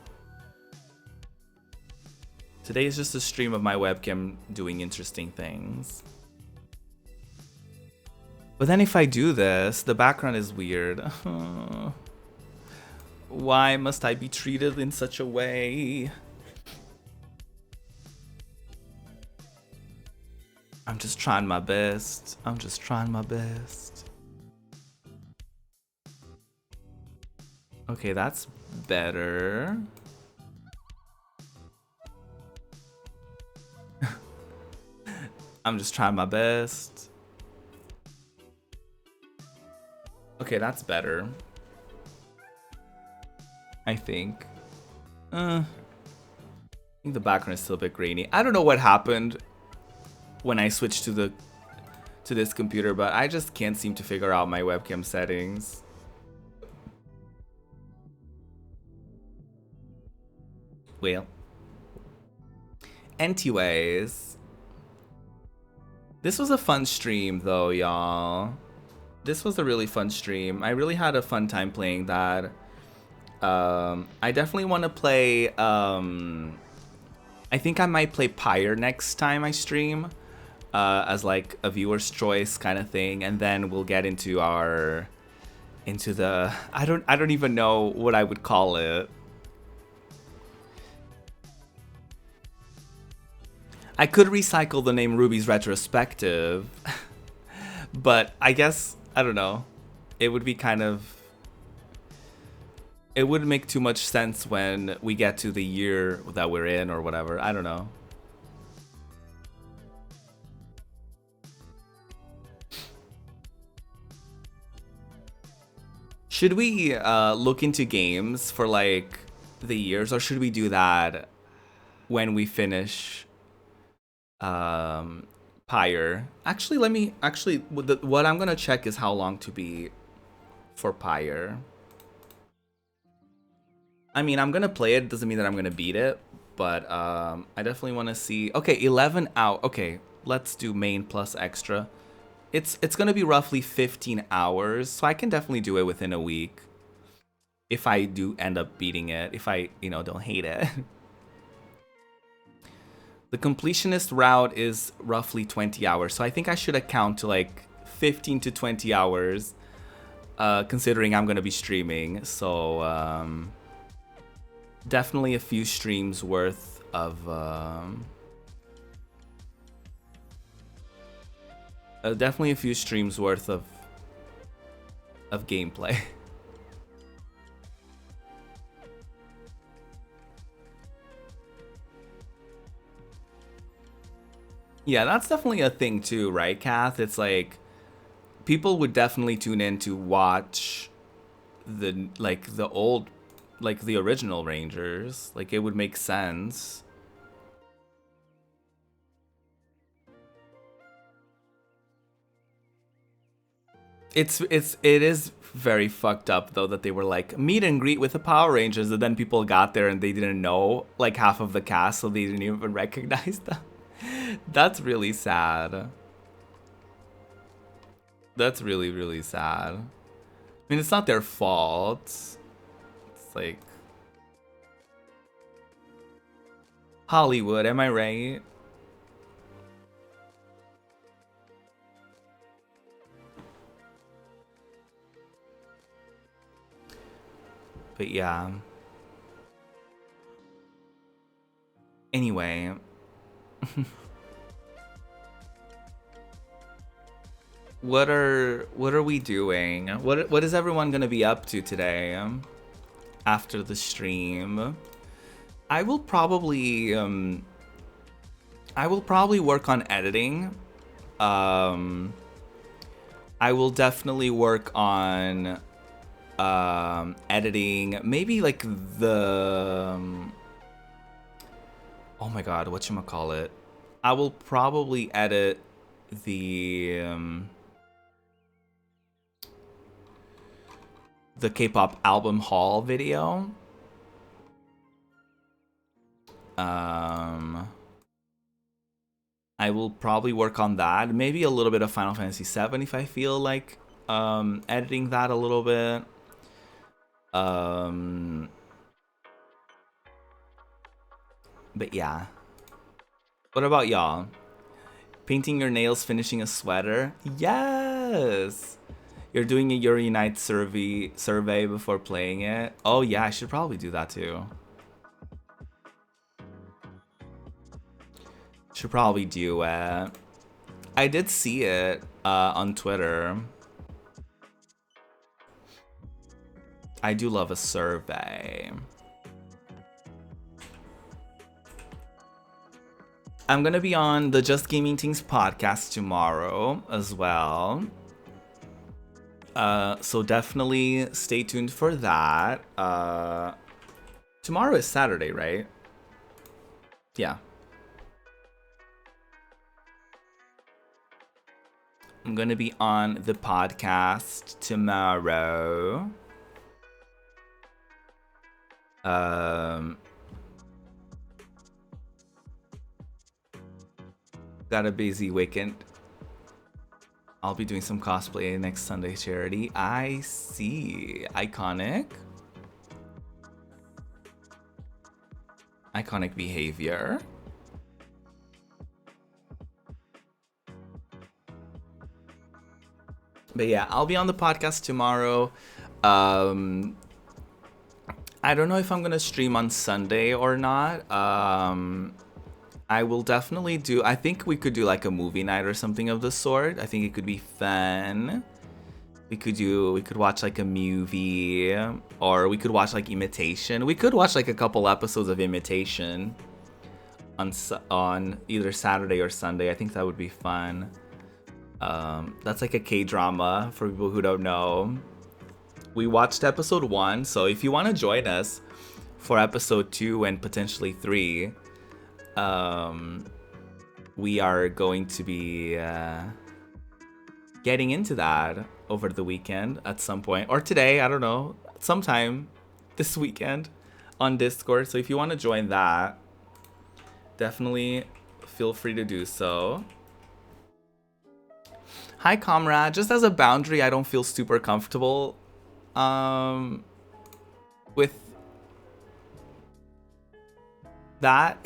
Today is just a stream of my webcam doing interesting things. But then if I do this, the background is weird. Why must I be treated in such a way? I'm just trying my best. I'm just trying my best. Okay, that's better. I'm just trying my best. Okay, that's better. I think. I think the background is still a bit grainy. I don't know what happened when I switched to this computer, but I just can't seem to figure out my webcam settings. Well. Anyways. This was a fun stream though, y'all. This was a really fun stream. I really had a fun time playing that. I definitely want to play, I think I might play Pyre next time I stream, as like a viewer's choice kind of thing, and then we'll get into the, I don't even know what I would call it. I could recycle the name Ruby's Retrospective, but I guess, I don't know, it would be kind of, it wouldn't make too much sense when we get to the year that we're in or whatever. I don't know. Should we look into games for like the years, or should we do that when we finish Pyre? Actually, what I'm gonna check is how long to beat for Pyre. I mean, I'm gonna play it, doesn't mean that I'm gonna beat it, but I definitely want to see. Okay, 11 out. Okay, let's do main plus extra. It's gonna be roughly 15 hours, so I can definitely do it within a week if I do end up beating it, if I, you know, don't hate it. The completionist route is roughly 20 hours, so I think I should account to like 15 to 20 hours, considering I'm gonna be streaming. So definitely a few streams worth of definitely a few streams worth of gameplay. Yeah, that's definitely a thing too, right, Kath? It's like people would definitely tune in to watch the old, like the original Rangers. Like it would make sense. It is very fucked up though that they were like meet and greet with the Power Rangers, and then people got there and they didn't know like half of the cast, so they didn't even recognize them. That's really sad. That's really, really sad. I mean, it's not their fault. It's like Hollywood, am I right? But yeah. Anyway. What are we doing? What is everyone gonna be up to today after the stream? I will probably work on editing. I will definitely work on editing, maybe like the oh my god, whatchamacallit? I will probably edit the K-pop album haul video. I will probably work on that. Maybe a little bit of Final Fantasy VII if I feel like editing that a little bit. But yeah. What about y'all? Painting your nails, finishing a sweater? Yes! You're doing a your Unite survey before playing it? Oh yeah, I should probably do that too. Should probably do it. I did see it on Twitter. I do love a survey. I'm gonna be on the Just Gaming Things podcast tomorrow as well. So definitely stay tuned for that. Tomorrow is Saturday, right? Yeah. I'm gonna be on the podcast tomorrow. Got a busy weekend. I'll be doing some cosplay next Sunday charity. I see. Iconic. Iconic behavior. But yeah, I'll be on the podcast tomorrow. I don't know if I'm gonna stream on Sunday or not. I will definitely do. I think we could do like a movie night or something of the sort. I think it could be fun. We could watch like a movie, or we could watch like Imitation. We could watch like a couple episodes of Imitation on either Saturday or Sunday. I think that would be fun. That's like a K-drama for people who don't know. We watched episode 1, so if you want to join us for episode 2 and potentially 3, we are going to be getting into that over the weekend at some point, or today, I don't know, sometime this weekend on Discord. So if you want to join that, definitely feel free to do so. Hi, comrade. Just as a boundary, I don't feel super comfortable with that.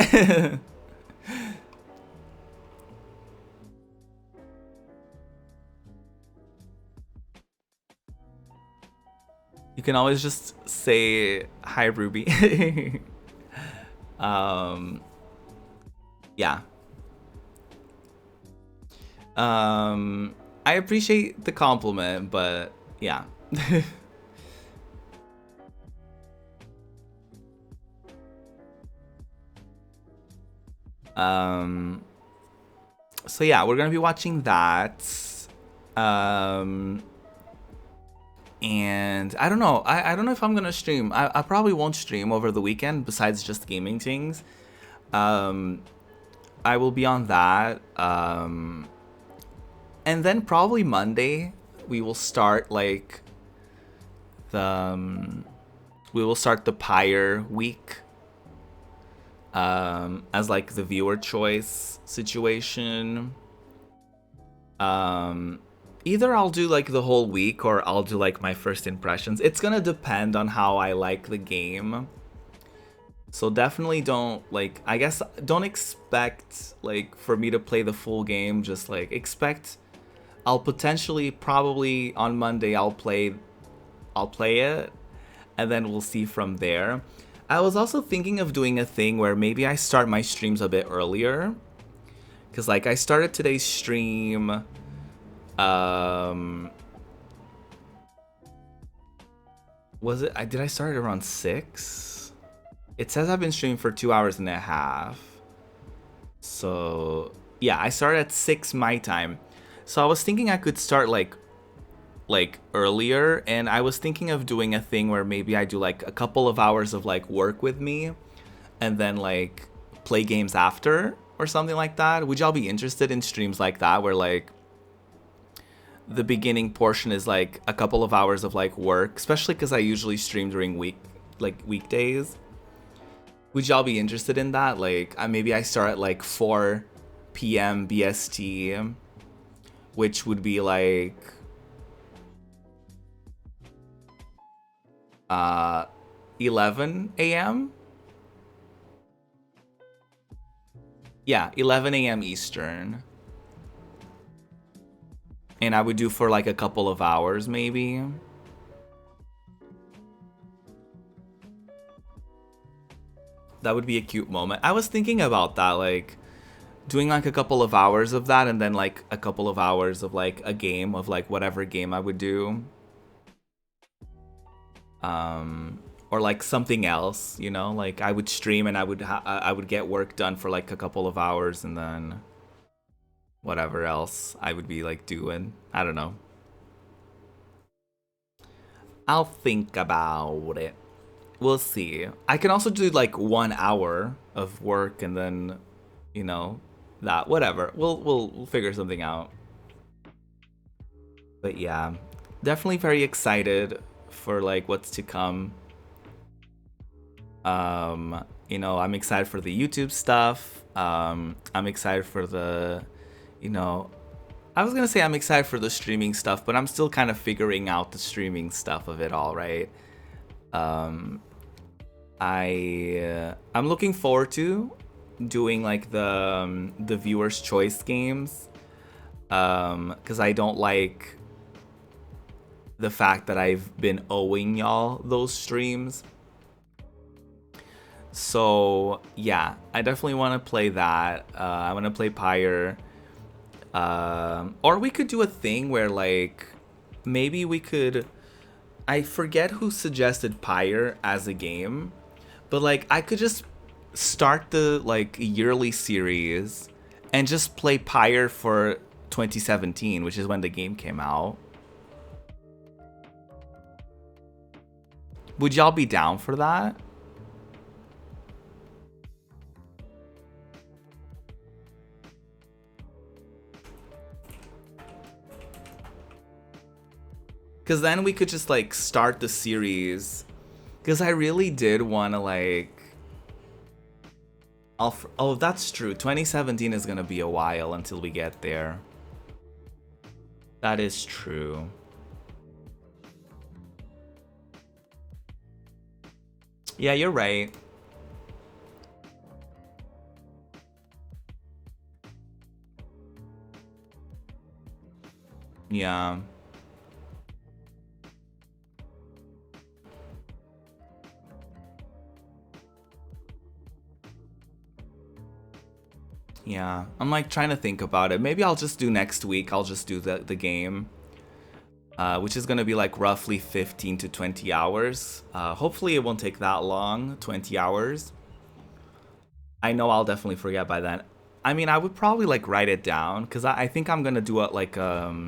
You can always just say hi, Ruby. Yeah. I appreciate the compliment, but yeah. So yeah, we're gonna be watching that. And I don't know. I don't know if I'm gonna stream. I probably won't stream over the weekend. Besides just gaming things, I will be on that. And then probably Monday we will start like we will start the Pyre week. As like the viewer choice situation. Either I'll do like the whole week or I'll do like my first impressions. It's gonna depend on how I like the game. So definitely don't like, I guess don't expect like for me to play the full game. Just like expect I'll potentially probably on Monday I'll play it, and then we'll see from there. I was also thinking of doing a thing where maybe I start my streams a bit earlier. Cause like I started today's stream was it? Did I start it around 6? It says I've been streaming for 2 hours and a half. So yeah, I started at 6 my time. So I was thinking I could start like earlier, and I was thinking of doing a thing where maybe I do like a couple of hours of like work with me, and then like play games after or something like that. Would y'all be interested in streams like that, where like the beginning portion is like a couple of hours of like work, especially because I usually stream during weekdays. Would y'all be interested in that? Like maybe I start at like 4 p.m. BST, which would be like 11 a.m. Yeah, 11 a.m. Eastern. And I would do for like a couple of hours, maybe. That would be a cute moment. I was thinking about that, like doing like a couple of hours of that and then like a couple of hours of like a game of like whatever game I would do. Or like something else, you know, like I would stream and I would get work done for like a couple of hours and then whatever else I would be like doing. I don't know. I'll think about it. We'll see. I can also do like 1 hour of work and then, you know, that whatever. We'll figure something out. But yeah, definitely very excited for like what's to come. You know, I'm excited for the YouTube stuff. I'm excited for the, you know, I was gonna say I'm excited for the streaming stuff, but I'm still kind of figuring out the streaming stuff of it all, right? I'm looking forward to doing like the viewers' choice games, because I don't like the fact that I've been owing y'all those streams. So yeah, I definitely want to play that. I want to play Pyre. Or we could do a thing where like maybe we could. I forget who suggested Pyre as a game, but like I could just start the like yearly series and just play Pyre for 2017, which is when the game came out. Would y'all be down for that? Because then we could just like start the series. Because I really did want to like. Oh, that's true. 2017 is going to be a while until we get there. That is true. Yeah, you're right. Yeah. Yeah, I'm like trying to think about it. Maybe I'll just do next week. I'll just do the game, which is gonna be like roughly 15 to 20 hours. Hopefully it won't take that long, 20 hours. I know I'll definitely forget by then. I mean, I would probably like write it down because I think I'm gonna do it like I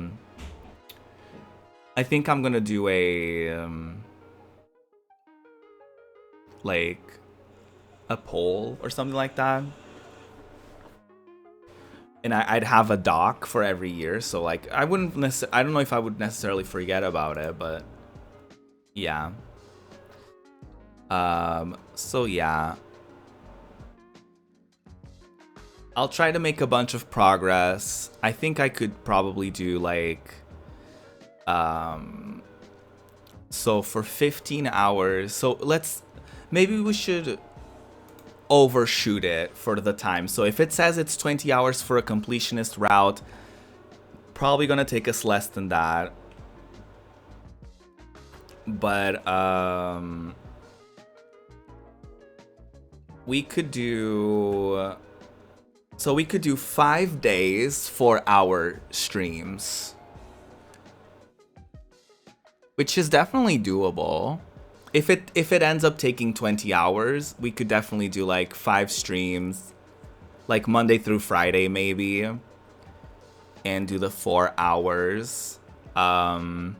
think I'm gonna do a like a poll or something like that. And I'd have a doc for every year, so like I wouldn't I don't know if I would necessarily forget about it, but yeah. So yeah, I'll try to make a bunch of progress. I think I could probably do like so for 15 hours. So maybe we should overshoot it for the time. So if it says it's 20 hours for a completionist route, probably gonna take us less than that. But we could do 5 days, 4-hour streams, which is definitely doable. If it ends up taking 20 hours, we could definitely do like 5 streams, like Monday through Friday maybe, and do the 4 hours. Yeah.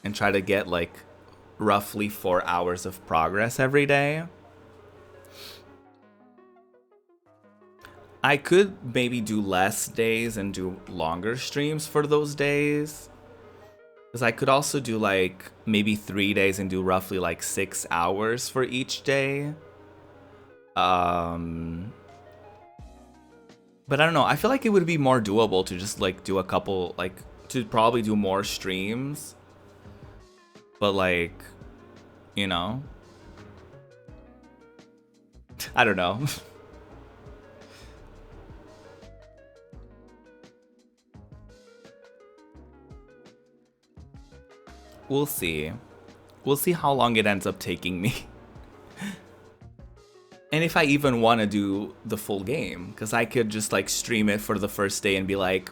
And try to get like roughly 4 hours of progress every day. I could maybe do less days and do longer streams for those days. Because I could also do like maybe 3 days and do roughly like 6 hours for each day. But I don't know. I feel like it would be more doable to just like do a couple, like to probably do more streams. But like, you know, I don't know. We'll see. We'll see how long it ends up taking me. And if I even want to do the full game, because I could just like stream it for the first day and be like,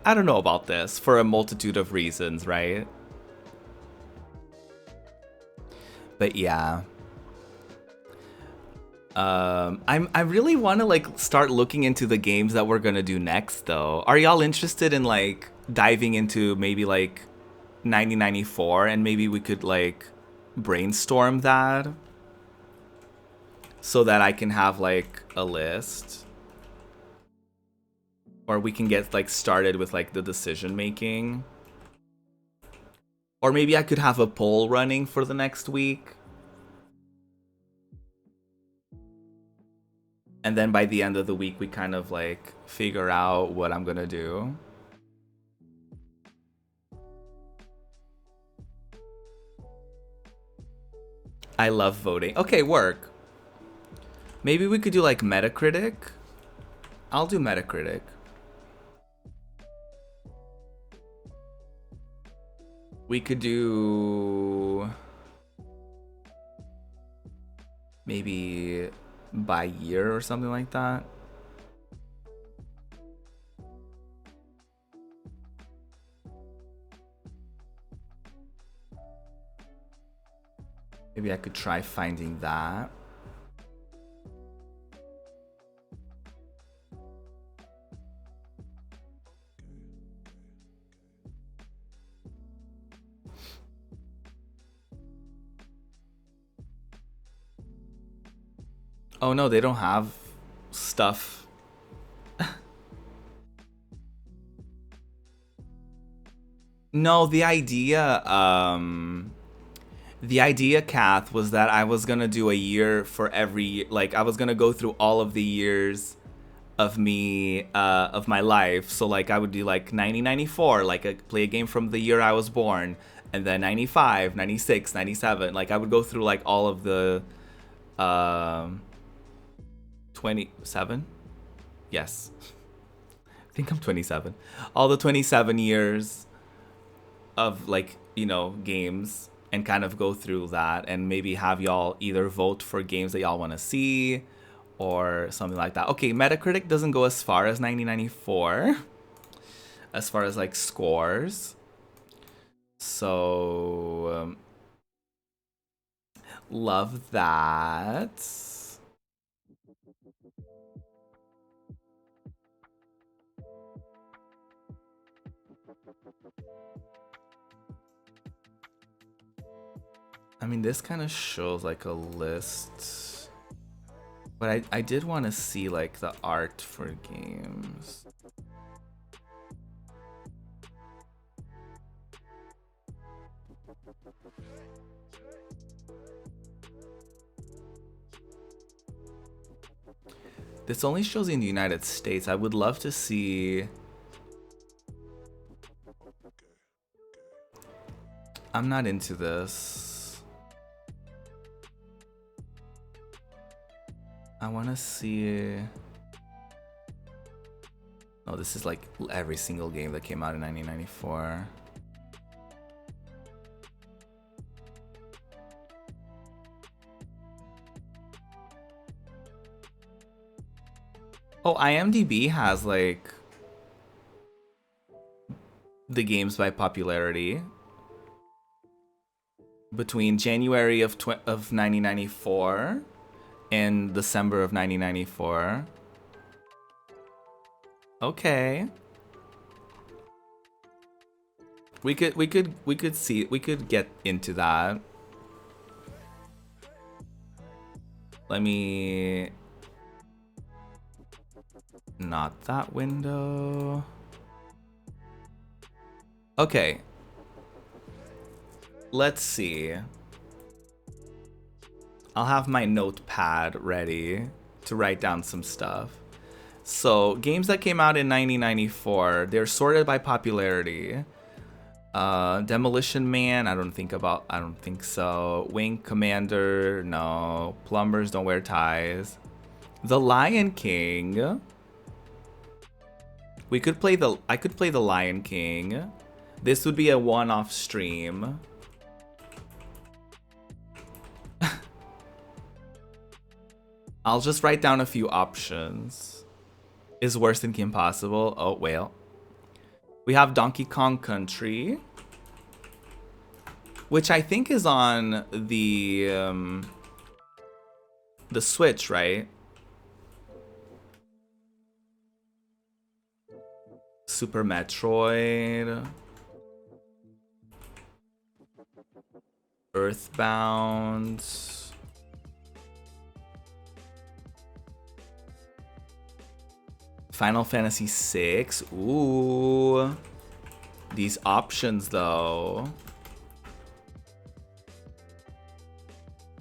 I don't know about this for a multitude of reasons, right? But yeah. I really want to like start looking into the games that we're gonna do next though. Are y'all interested in like diving into maybe like 9094 and maybe we could like brainstorm that so that I can have like a list? Or we can get like started with like the decision making. Or maybe I could have a poll running for the next week. And then by the end of the week, we kind of like figure out what I'm gonna do. I love voting. Okay, work. Maybe we could do like Metacritic. I'll do Metacritic. We could do maybe by year or something like that. Maybe I could try finding that. Oh no, they don't have stuff. No, the idea, Kath, was that I was gonna do a year for every, like, I was gonna go through all of the years of me, of my life. So, like, I would do, like, 9094, like, play a game from the year I was born, and then 95, 96, 97. Like, I would go through, like, all of the, 27? Yes. I think I'm 27. All the 27 years of, like, you know, games, and kind of go through that and maybe have y'all either vote for games that y'all want to see or something like that. Okay, Metacritic doesn't go as far as 9094 as far as like scores. So love that. I mean, this kind of shows like a list, but I did want to see like the art for games. This only shows in the United States. I would love to see. I'm not into this. I want to see. Oh, this is like every single game that came out in 1994. Oh, IMDb has like the games by popularity between January of 1994 and December of 1994. Okay. We could get into that. Let me not that window. Okay. Let's see. I'll have my notepad ready to write down some stuff. So, games that came out in 1994, they're sorted by popularity. Demolition Man, I don't think so. Wing Commander, no. Plumbers don't wear ties. The Lion King. I could play the Lion King. This would be a one-off stream. I'll just write down a few options. Is worse than Kim Possible? Oh, well. We have Donkey Kong Country, which I think is on the Switch, right? Super Metroid, Earthbound, Final Fantasy VI. Ooh, these options though.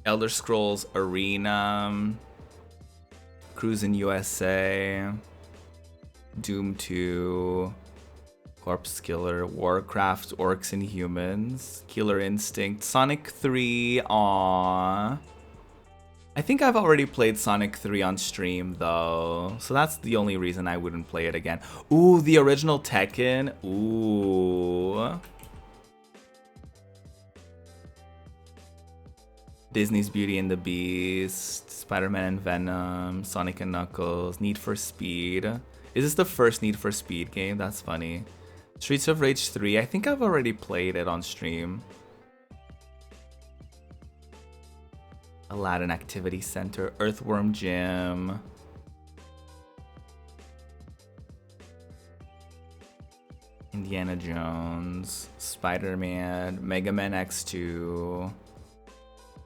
Elder Scrolls Arena, Cruisin' USA, Doom 2, Corpse Killer, Warcraft, Orcs and Humans, Killer Instinct, Sonic 3. Aww. I think I've already played Sonic 3 on stream though, so that's the only reason I wouldn't play it again. Ooh, the original Tekken. Ooh. Disney's Beauty and the Beast, Spider-Man and Venom, Sonic and Knuckles, Need for Speed. Is this the first Need for Speed game? That's funny. Streets of Rage 3. I think I've already played it on stream. Aladdin Activity Center, Earthworm Jim. Indiana Jones, Spider-Man, Mega Man X2.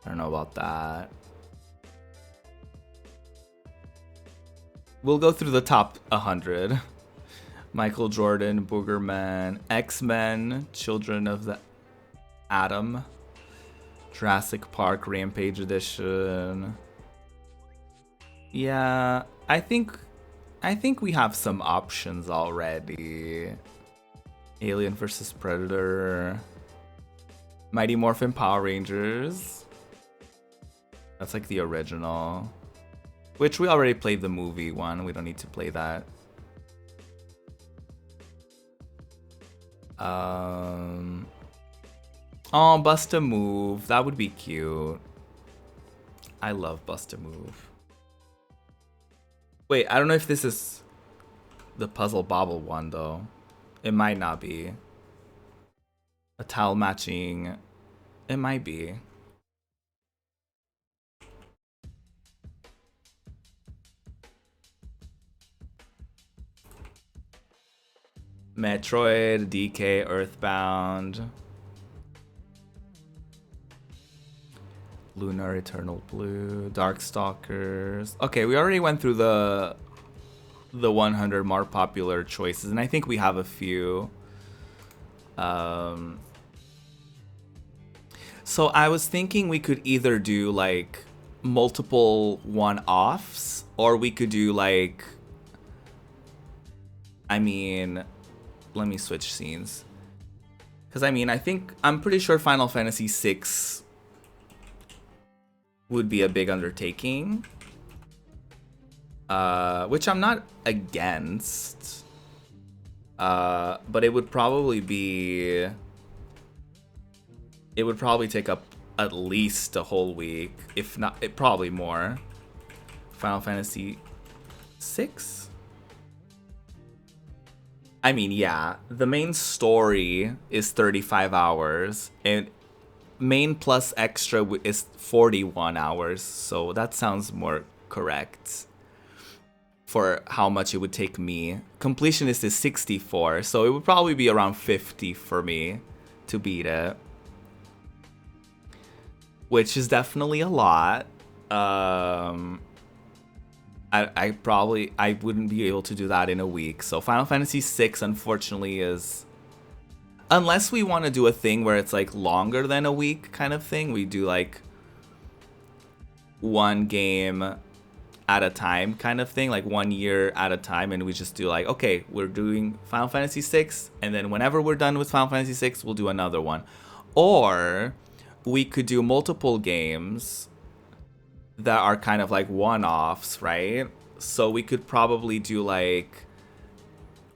I don't know about that. We'll go through the top 100. Michael Jordan, Boogerman, X-Men, Children of the Atom, Jurassic Park Rampage Edition. Yeah, I think we have some options already. Alien vs Predator, Mighty Morphin Power Rangers. That's like the original, which we already played the movie one. We don't need to play that. Oh, Bust a Move. That would be cute. I love Bust a Move. Wait, I don't know if this is the Puzzle Bobble one though. It might not be. A towel matching. It might be. Metroid, DK, Earthbound, Lunar, Eternal Blue, Darkstalkers. Okay, we already went through the 100 more popular choices, and I think we have a few. So I was thinking we could either do like multiple one-offs, or we could do like, I mean, let me switch scenes. Because I mean, I'm pretty sure Final Fantasy VI would be a big undertaking. Which I'm not against. But it would probably be... It would probably take up at least a whole week. If not, probably more. Final Fantasy VI? I mean, yeah, the main story is 35 hours, and main plus extra is 41 hours, so that sounds more correct for how much it would take me. Completionist is 64, so it would probably be around 50 for me to beat it, which is definitely a lot. I wouldn't be able to do that in a week. So Final Fantasy VI, unfortunately, is... Unless we want to do a thing where it's like longer than a week kind of thing. We do like one game at a time kind of thing, like 1 year at a time, and we just do like, okay, we're doing Final Fantasy VI, and then whenever we're done with Final Fantasy VI, we'll do another one. Or we could do multiple games that are kind of like one-offs, right? So we could probably do like,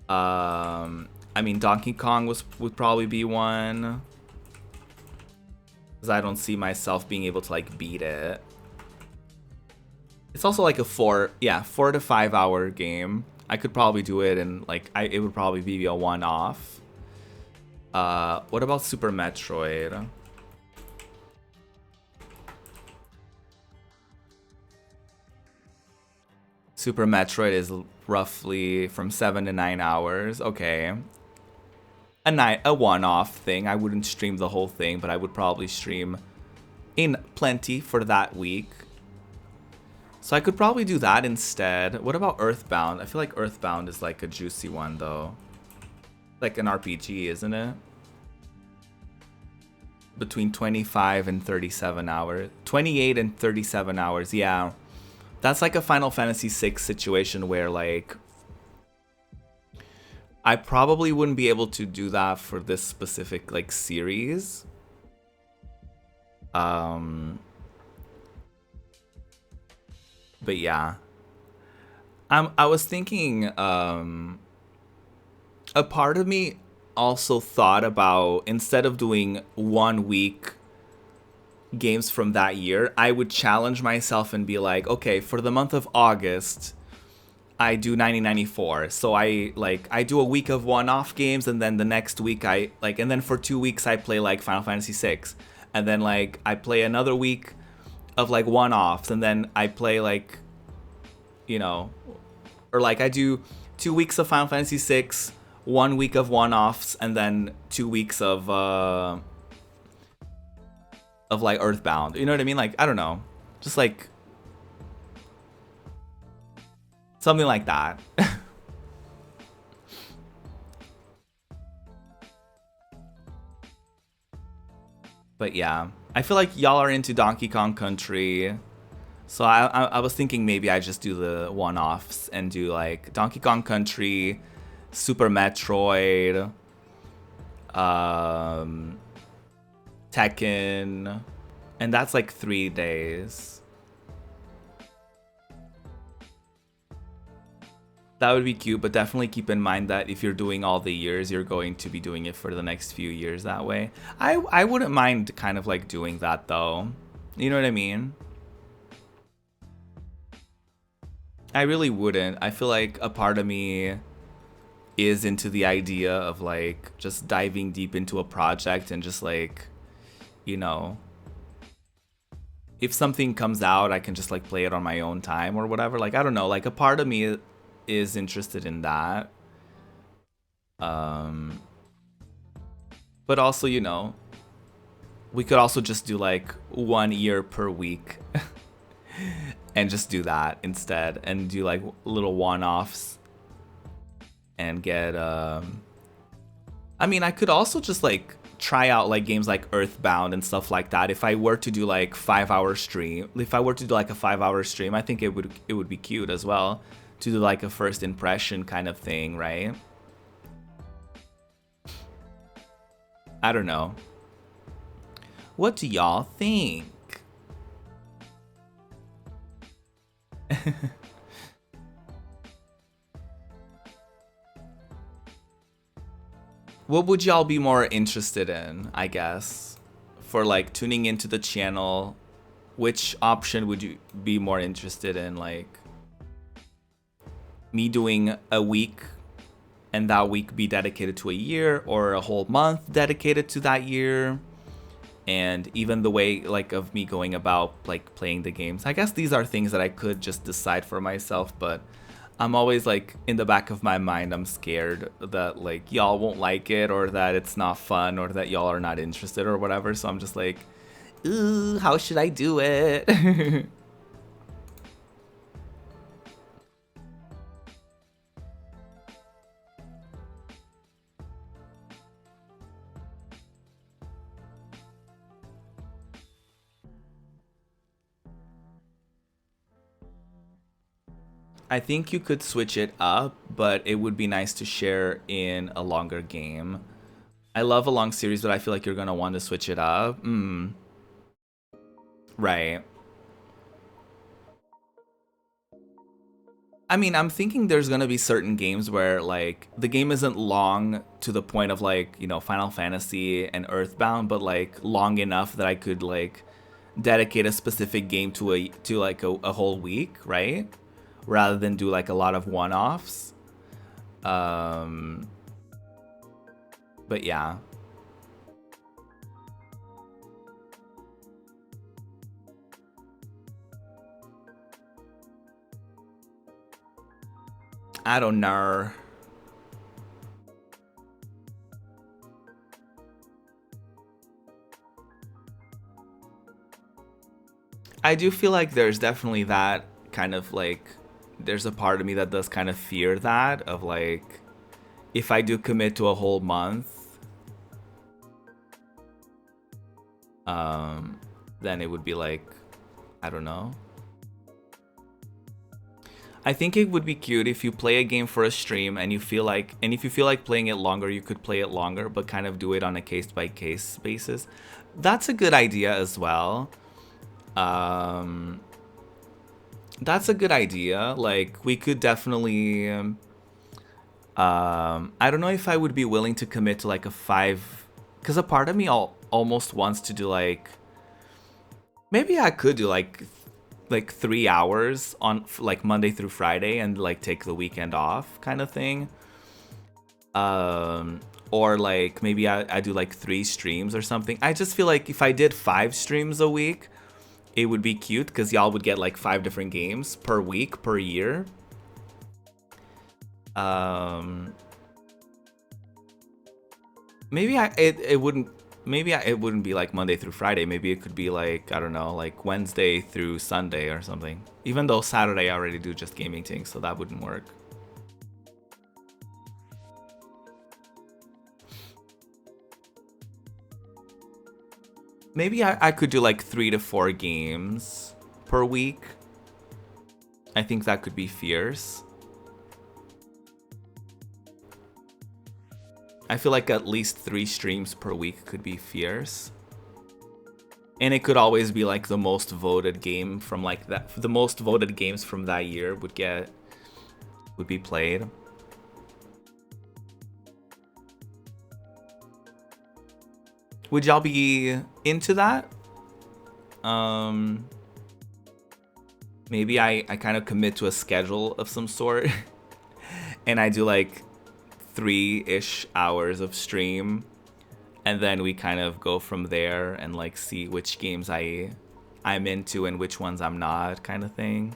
I mean, Donkey Kong would probably be one, because I don't see myself being able to like beat it. It's also like a 4 to 5 hour game. I could probably do it, and like it would probably be a one-off. What about Super Metroid? Super Metroid is roughly from 7 to 9 hours. Okay. A one-off thing. I wouldn't stream the whole thing, but I would probably stream in plenty for that week. So I could probably do that instead. What about Earthbound? I feel like Earthbound is like a juicy one though. Like an RPG, isn't it? Between 25 and 37 hours. 28 and 37 hours, yeah. That's like a Final Fantasy VI situation where like I probably wouldn't be able to do that for this specific like series. But yeah. I was thinking a part of me also thought about, instead of doing 1 week games from that year, I would challenge myself and be like, okay, for the month of August, I do 9094. So I do a week of one-off games, and then the next week and then for 2 weeks I play like Final Fantasy VI, and then like I play another week of like one-offs, and then I play like, you know, or like I do 2 weeks of Final Fantasy VI, 1 week of one-offs, and then 2 weeks of like Earthbound. You know what I mean? Like, I don't know. Just like something like that. But yeah, I feel like y'all are into Donkey Kong Country. So I was thinking maybe I just do the one-offs and do like Donkey Kong Country, Super Metroid, Tekken, and that's like 3 days. That would be cute, but definitely keep in mind that if you're doing all the years, you're going to be doing it for the next few years that way. I wouldn't mind kind of like doing that though. You know what I mean? I really wouldn't. I feel like a part of me is into the idea of like just diving deep into a project and just like, you know, if something comes out, I can just like play it on my own time or whatever. Like, I don't know, like a part of me is interested in that. But also, you know, we could also just do like 1 year per week and just do that instead, and do like little one-offs and get I mean, I could also just like try out like games like Earthbound and stuff like that. If I were to do like 5-hour stream, if I were to do like a 5-hour stream, I think it would be cute as well to do like a first impression kind of thing, right? I don't know. What do y'all think? What would y'all be more interested in, I guess, for like tuning into the channel? Which option would you be more interested in? Like me doing a week and that week be dedicated to a year, or a whole month dedicated to that year? And even the way like of me going about like playing the games. I guess these are things that I could just decide for myself, but I'm always like, in the back of my mind, I'm scared that like y'all won't like it, or that it's not fun, or that y'all are not interested or whatever. So I'm just like, ooh, how should I do it? I think you could switch it up, but it would be nice to share in a longer game. I love a long series, but I feel like you're gonna want to switch it up. Right. I mean, I'm thinking there's gonna be certain games where like the game isn't long to the point of like, you know, Final Fantasy and Earthbound, but like long enough that I could like dedicate a specific game to a whole week, right? Rather than do like a lot of one-offs. But yeah. I don't know. I do feel like there's definitely that kind of like, there's a part of me that does kind of fear that, of like, if I do commit to a whole month, then it would be like, I don't know. I think it would be cute if you play a game for a stream and if you feel like playing it longer, you could play it longer, but kind of do it on a case-by-case basis. That's a good idea as well. That's a good idea. Like, we could definitely, I don't know if I would be willing to commit to like a 5, because a part of me almost wants to do like, maybe I could do like 3 hours on like Monday through Friday and like take the weekend off kind of thing. Or like maybe I do like 3 streams or something. I just feel like if I did 5 streams a week, it would be cute because y'all would get like 5 different games per week, per year. Maybe it wouldn't be like Monday through Friday. Maybe it could be like, I don't know, like Wednesday through Sunday or something. Even though Saturday I already do just gaming things, so that wouldn't work. Maybe I could do like 3 to 4 games per week. I think that could be fierce. I feel like at least 3 streams per week could be fierce. And it could always be like the most voted game from like that. The most voted games from that year would be played. Would y'all be into that? Maybe I kind of commit to a schedule of some sort and I do like 3-ish hours of stream, and then we kind of go from there and like see which games I'm into and which ones I'm not, kind of thing.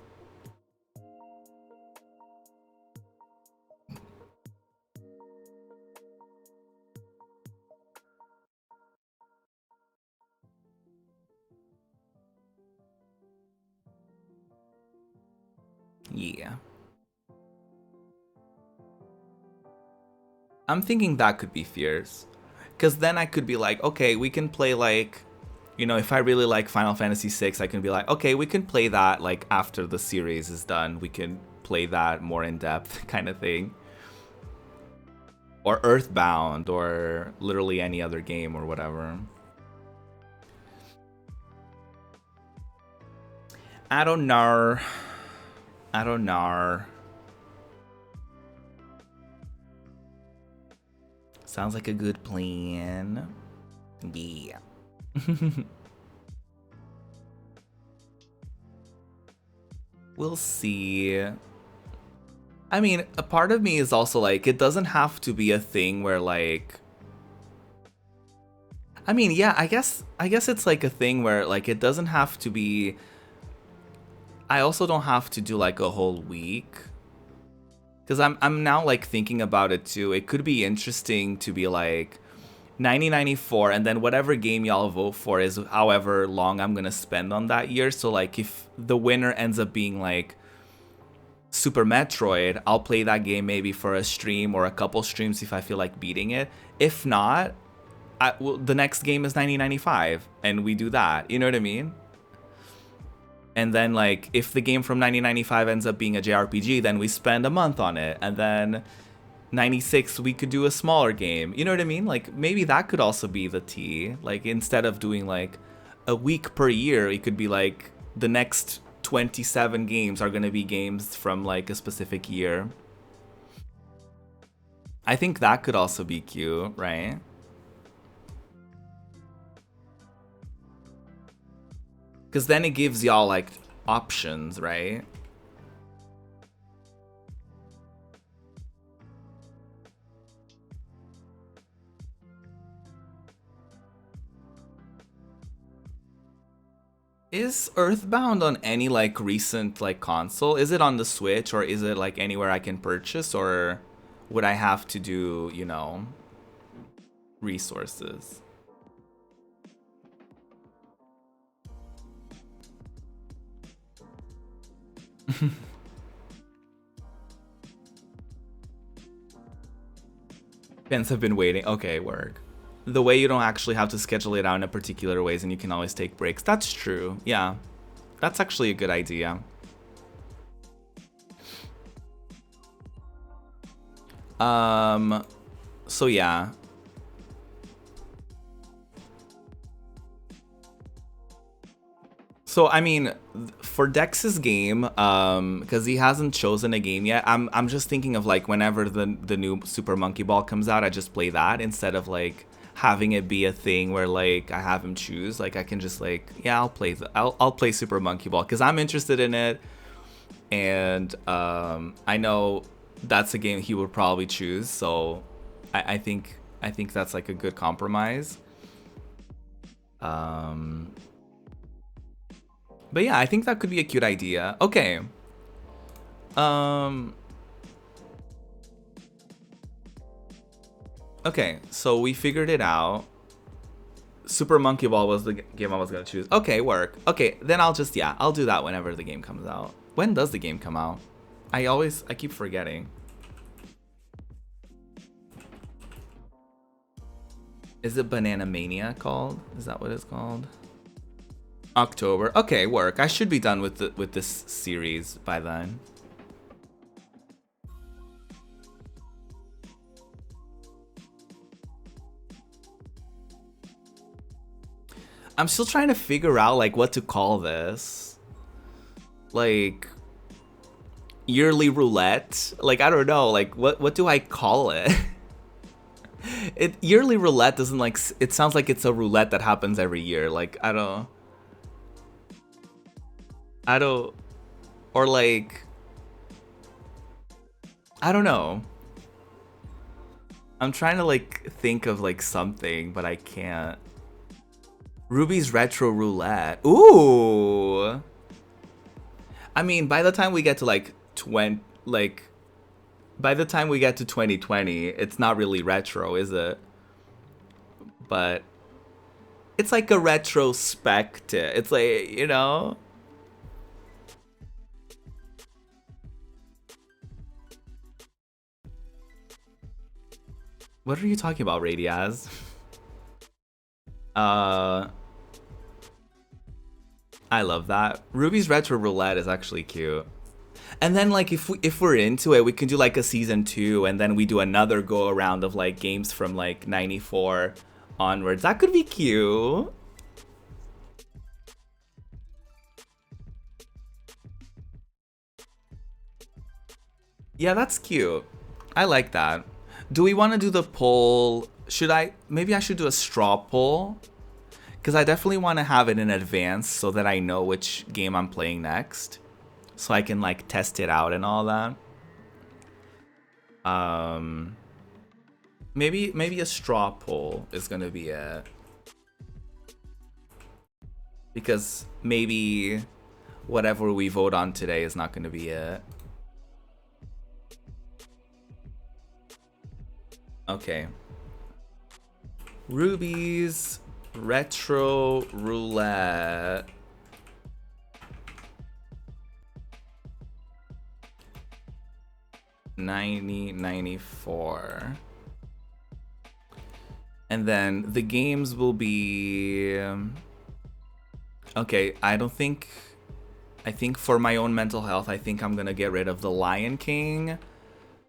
Yeah. I'm thinking that could be fierce. Because then I could be like, okay, we can play like, you know, if I really like Final Fantasy VI, I can be like, okay, we can play that like after the series is done. We can play that more in depth kind of thing. Or Earthbound, or literally any other game or whatever. I don't know. I don't know. Sounds like a good plan. Yeah. We'll see. I mean, a part of me is also like, it doesn't have to be a thing where like, I mean, yeah, I guess it's like a thing where like it doesn't have to be, I also don't have to do like a whole week. Because I'm now like thinking about it too. It could be interesting to be like 9094, and then whatever game y'all vote for is however long I'm gonna spend on that year. So like if the winner ends up being like Super Metroid, I'll play that game maybe for a stream or a couple streams if I feel like beating it. If not, the next game is 9095 and we do that. You know what I mean? And then like if the game from 1995 ends up being a JRPG, then we spend a month on it. And then 96 we could do a smaller game. You know what I mean? Like maybe that could also be the T. Like instead of doing like a week per year, it could be like the next 27 games are going to be games from like a specific year. I think that could also be cute, right? Because then it gives y'all like options, right? Is Earthbound on any like recent like console? Is it on the Switch or is it like anywhere I can purchase, or would I have to do, you know, resources? Fans have been waiting. Okay, work. The way you don't actually have to schedule it out in a particular ways and you can always take breaks. That's true. Yeah. That's actually a good idea. So yeah. So I mean, for Dex's game, because he hasn't chosen a game yet, I'm just thinking of like whenever the new Super Monkey Ball comes out, I just play that instead of like having it be a thing where like I have him choose. Like I can just like, yeah, I'll play Super Monkey Ball because I'm interested in it, and I know that's a game he would probably choose. So I think that's like a good compromise. But yeah, I think that could be a cute idea. Okay. Okay, so we figured it out. Super Monkey Ball was the game I was gonna choose. Okay, work. Okay, then I'll just, yeah, I'll do that whenever the game comes out. When does the game come out? I keep forgetting. Is it Banana Mania called? Is that what it's called? October. Okay, work. I should be done with this series by then. I'm still trying to figure out like what to call this. Like yearly roulette? Like I don't know. Like what do I call it? Yearly roulette doesn't like, it sounds like it's a roulette that happens every year. Like I don't, or like, I don't know. I'm trying to like think of like something, but I can't. Ruby's Retro Roulette. Ooh. I mean, by the time we get to like by the time we get to 2020, it's not really retro, is it? But it's like a retrospective. It's like, you know. What are you talking about, Radiaz? I love that. Ruby's Retro Roulette is actually cute. And then like if we're into it, we can do like a season 2 and then we do another go around of like games from like 94 onwards. That could be cute. Yeah, that's cute. I like that. Do we want to do the poll? Maybe I should do a straw poll? Because I definitely want to have it in advance so that I know which game I'm playing next. So I can like test it out and all that. Maybe a straw poll is gonna be it. Because maybe whatever we vote on today is not gonna be it. Okay. Ruby's Retro Roulette. $90.94. And then the games will be... Okay, I don't think I think for my own mental health, I think I'm gonna get rid of the Lion King.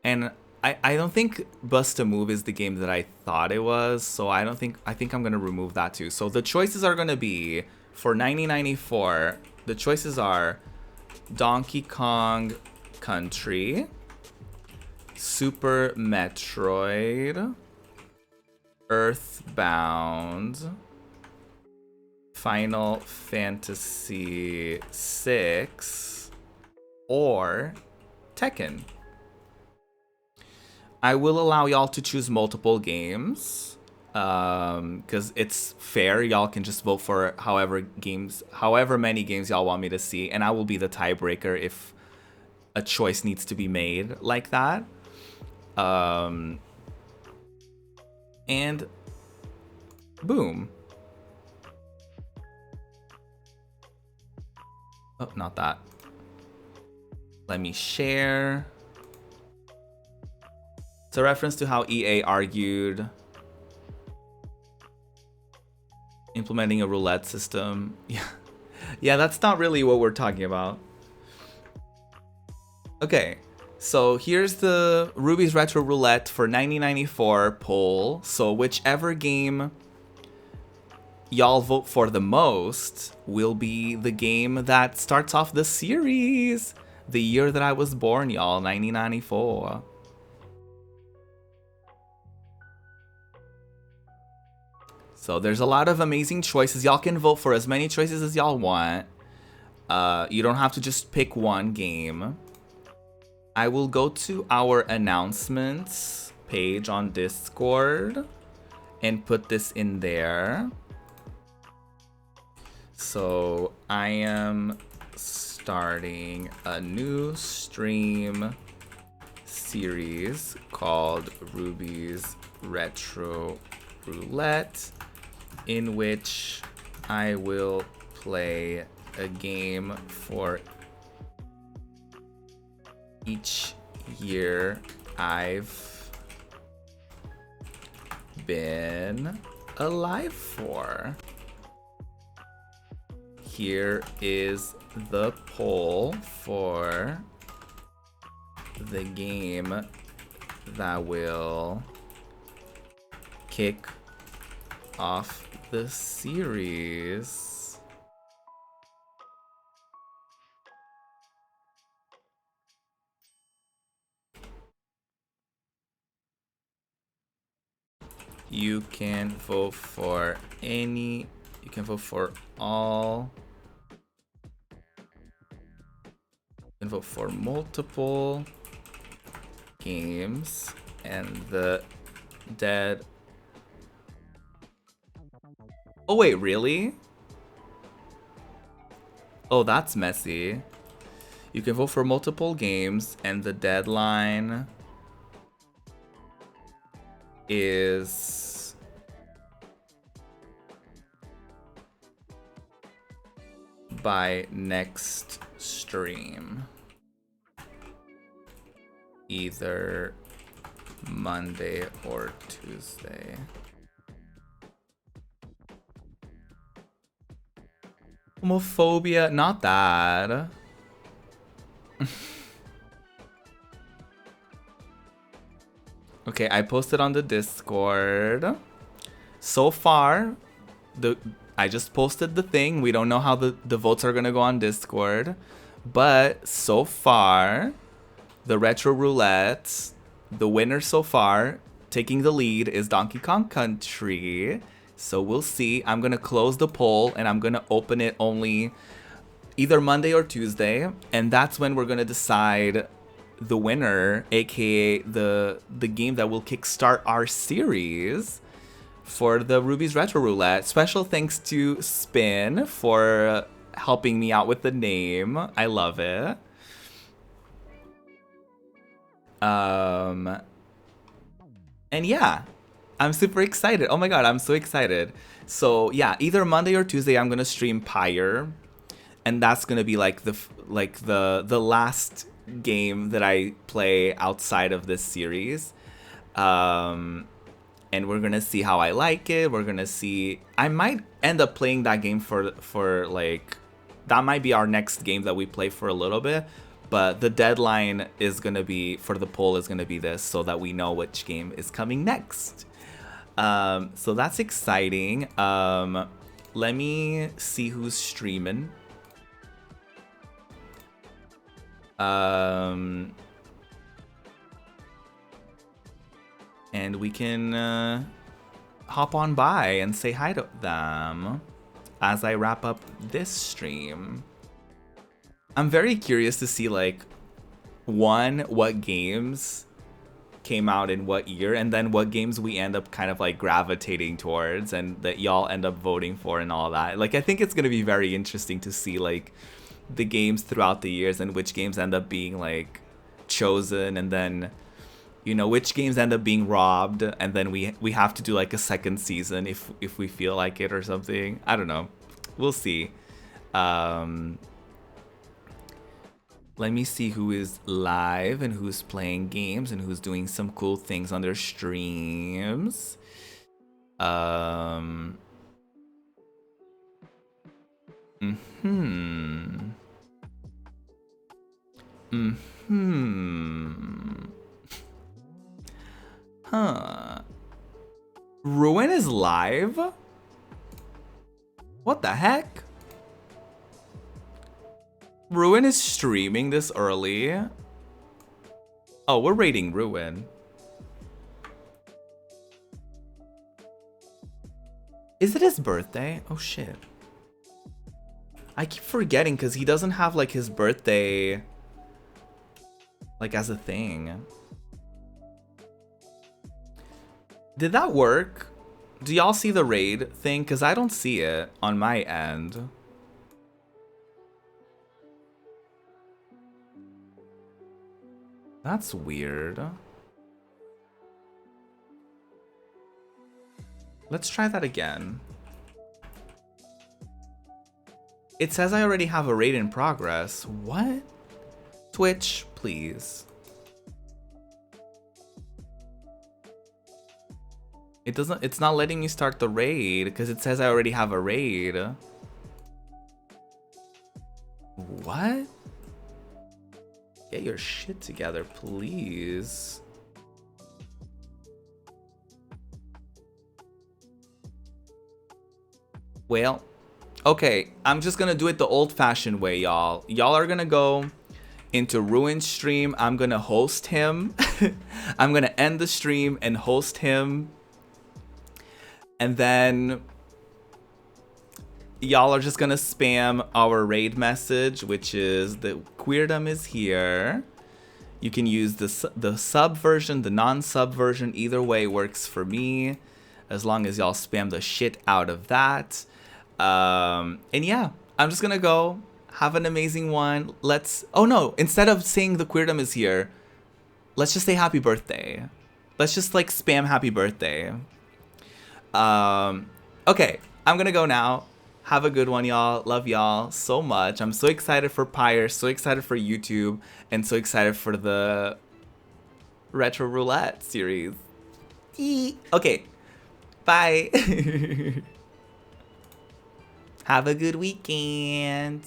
And I don't think Bust a Move is the game that I thought it was, so I think I'm gonna remove that too. So the choices are gonna be for 1994. The choices are Donkey Kong Country, Super Metroid, Earthbound, Final Fantasy VI, or Tekken. I will allow y'all to choose multiple games, because it's fair. Y'all can just vote for however many games y'all want me to see, and I will be the tiebreaker if a choice needs to be made like that. And boom. Oh, not that. Let me share. It's a reference to how EA argued implementing a roulette system. Yeah, that's not really what we're talking about. Okay, so here's the Ruby's Retro Roulette for 1994 poll. So whichever game y'all vote for the most will be the game that starts off the series. The year that I was born, y'all, 1994. So there's a lot of amazing choices. Y'all can vote for as many choices as y'all want. You don't have to just pick one game. I will go to our announcements page on Discord and put this in there. So I am starting a new stream series called Ruby's Retro Roulette, in which I will play a game for each year I've been alive for. Here is the poll for the game that will kick off the series. You can vote for any, you can vote for all, you can vote for multiple games, and the dead. Oh wait, really? Oh, that's messy. You can vote for multiple games, and the deadline is by next stream. Either Monday or Tuesday. Homophobia, not that. Okay, I posted on the Discord. So far, I just posted the thing. We don't know how the votes are gonna go on Discord. But so far, the Retro Roulette, the winner so far, taking the lead, is Donkey Kong Country. So we'll see. I'm gonna close the poll and I'm gonna open it only either Monday or Tuesday, and that's when we're gonna decide the winner, aka the game that will kickstart our series for the Ruby's Retro Roulette. Special thanks to Spin for helping me out with the name. I love it. And yeah, I'm super excited. Oh my god, I'm so excited. So yeah, either Monday or Tuesday I'm gonna stream Pyre, and that's gonna be like the last game that I play outside of this series. And we're gonna see how I like it. We're gonna see. I might end up playing that game for like that might be our next game that we play for a little bit. But the deadline is gonna be for the poll is gonna be this, so that we know which game is coming next. So that's exciting. Let me see who's streaming. And we can hop on by and say hi to them as I wrap up this stream. I'm very curious to see, like, one, what games came out in what year, and then what games we end up kind of like gravitating towards and that y'all end up voting for and all that. Like, I think it's gonna be very interesting to see like the games throughout the years and which games end up being like chosen, and then, you know, which games end up being robbed, and then we have to do like a second season if we feel like it or something. I don't know, we'll see. Let me see who is live and who's playing games and who's doing some cool things on their streams. Huh. Ruin is live? What the heck? Ruin is streaming this early? Oh, we're rating Ruin. Is it his birthday? Oh shit. I keep forgetting because he doesn't have like his birthday like as a thing. Did that work? Do y'all see the raid thing? Because I don't see it on my end. That's weird. Let's try that again. It says I already have a raid in progress. What? Twitch, please. It's not letting me start the raid because it says I already have a raid. What? Get your shit together, please. Well, okay, I'm just gonna do it the old-fashioned way, y'all. Y'all are gonna go into Ruin's stream. I'm gonna host him. I'm gonna end the stream and host him. And then y'all are just gonna spam our raid message, which is the queerdom is here. You can use the sub version, the non-sub version. Either way works for me, as long as y'all spam the shit out of that. And yeah, I'm just gonna go have an amazing one. Oh no, instead of saying the queerdom is here, let's just say happy birthday. Let's just like spam happy birthday. Okay, I'm gonna go now. Have a good one, y'all. Love y'all so much. I'm so excited for Pyre, so excited for YouTube, and so excited for the Retro Roulette series. Okay, bye. Have a good weekend.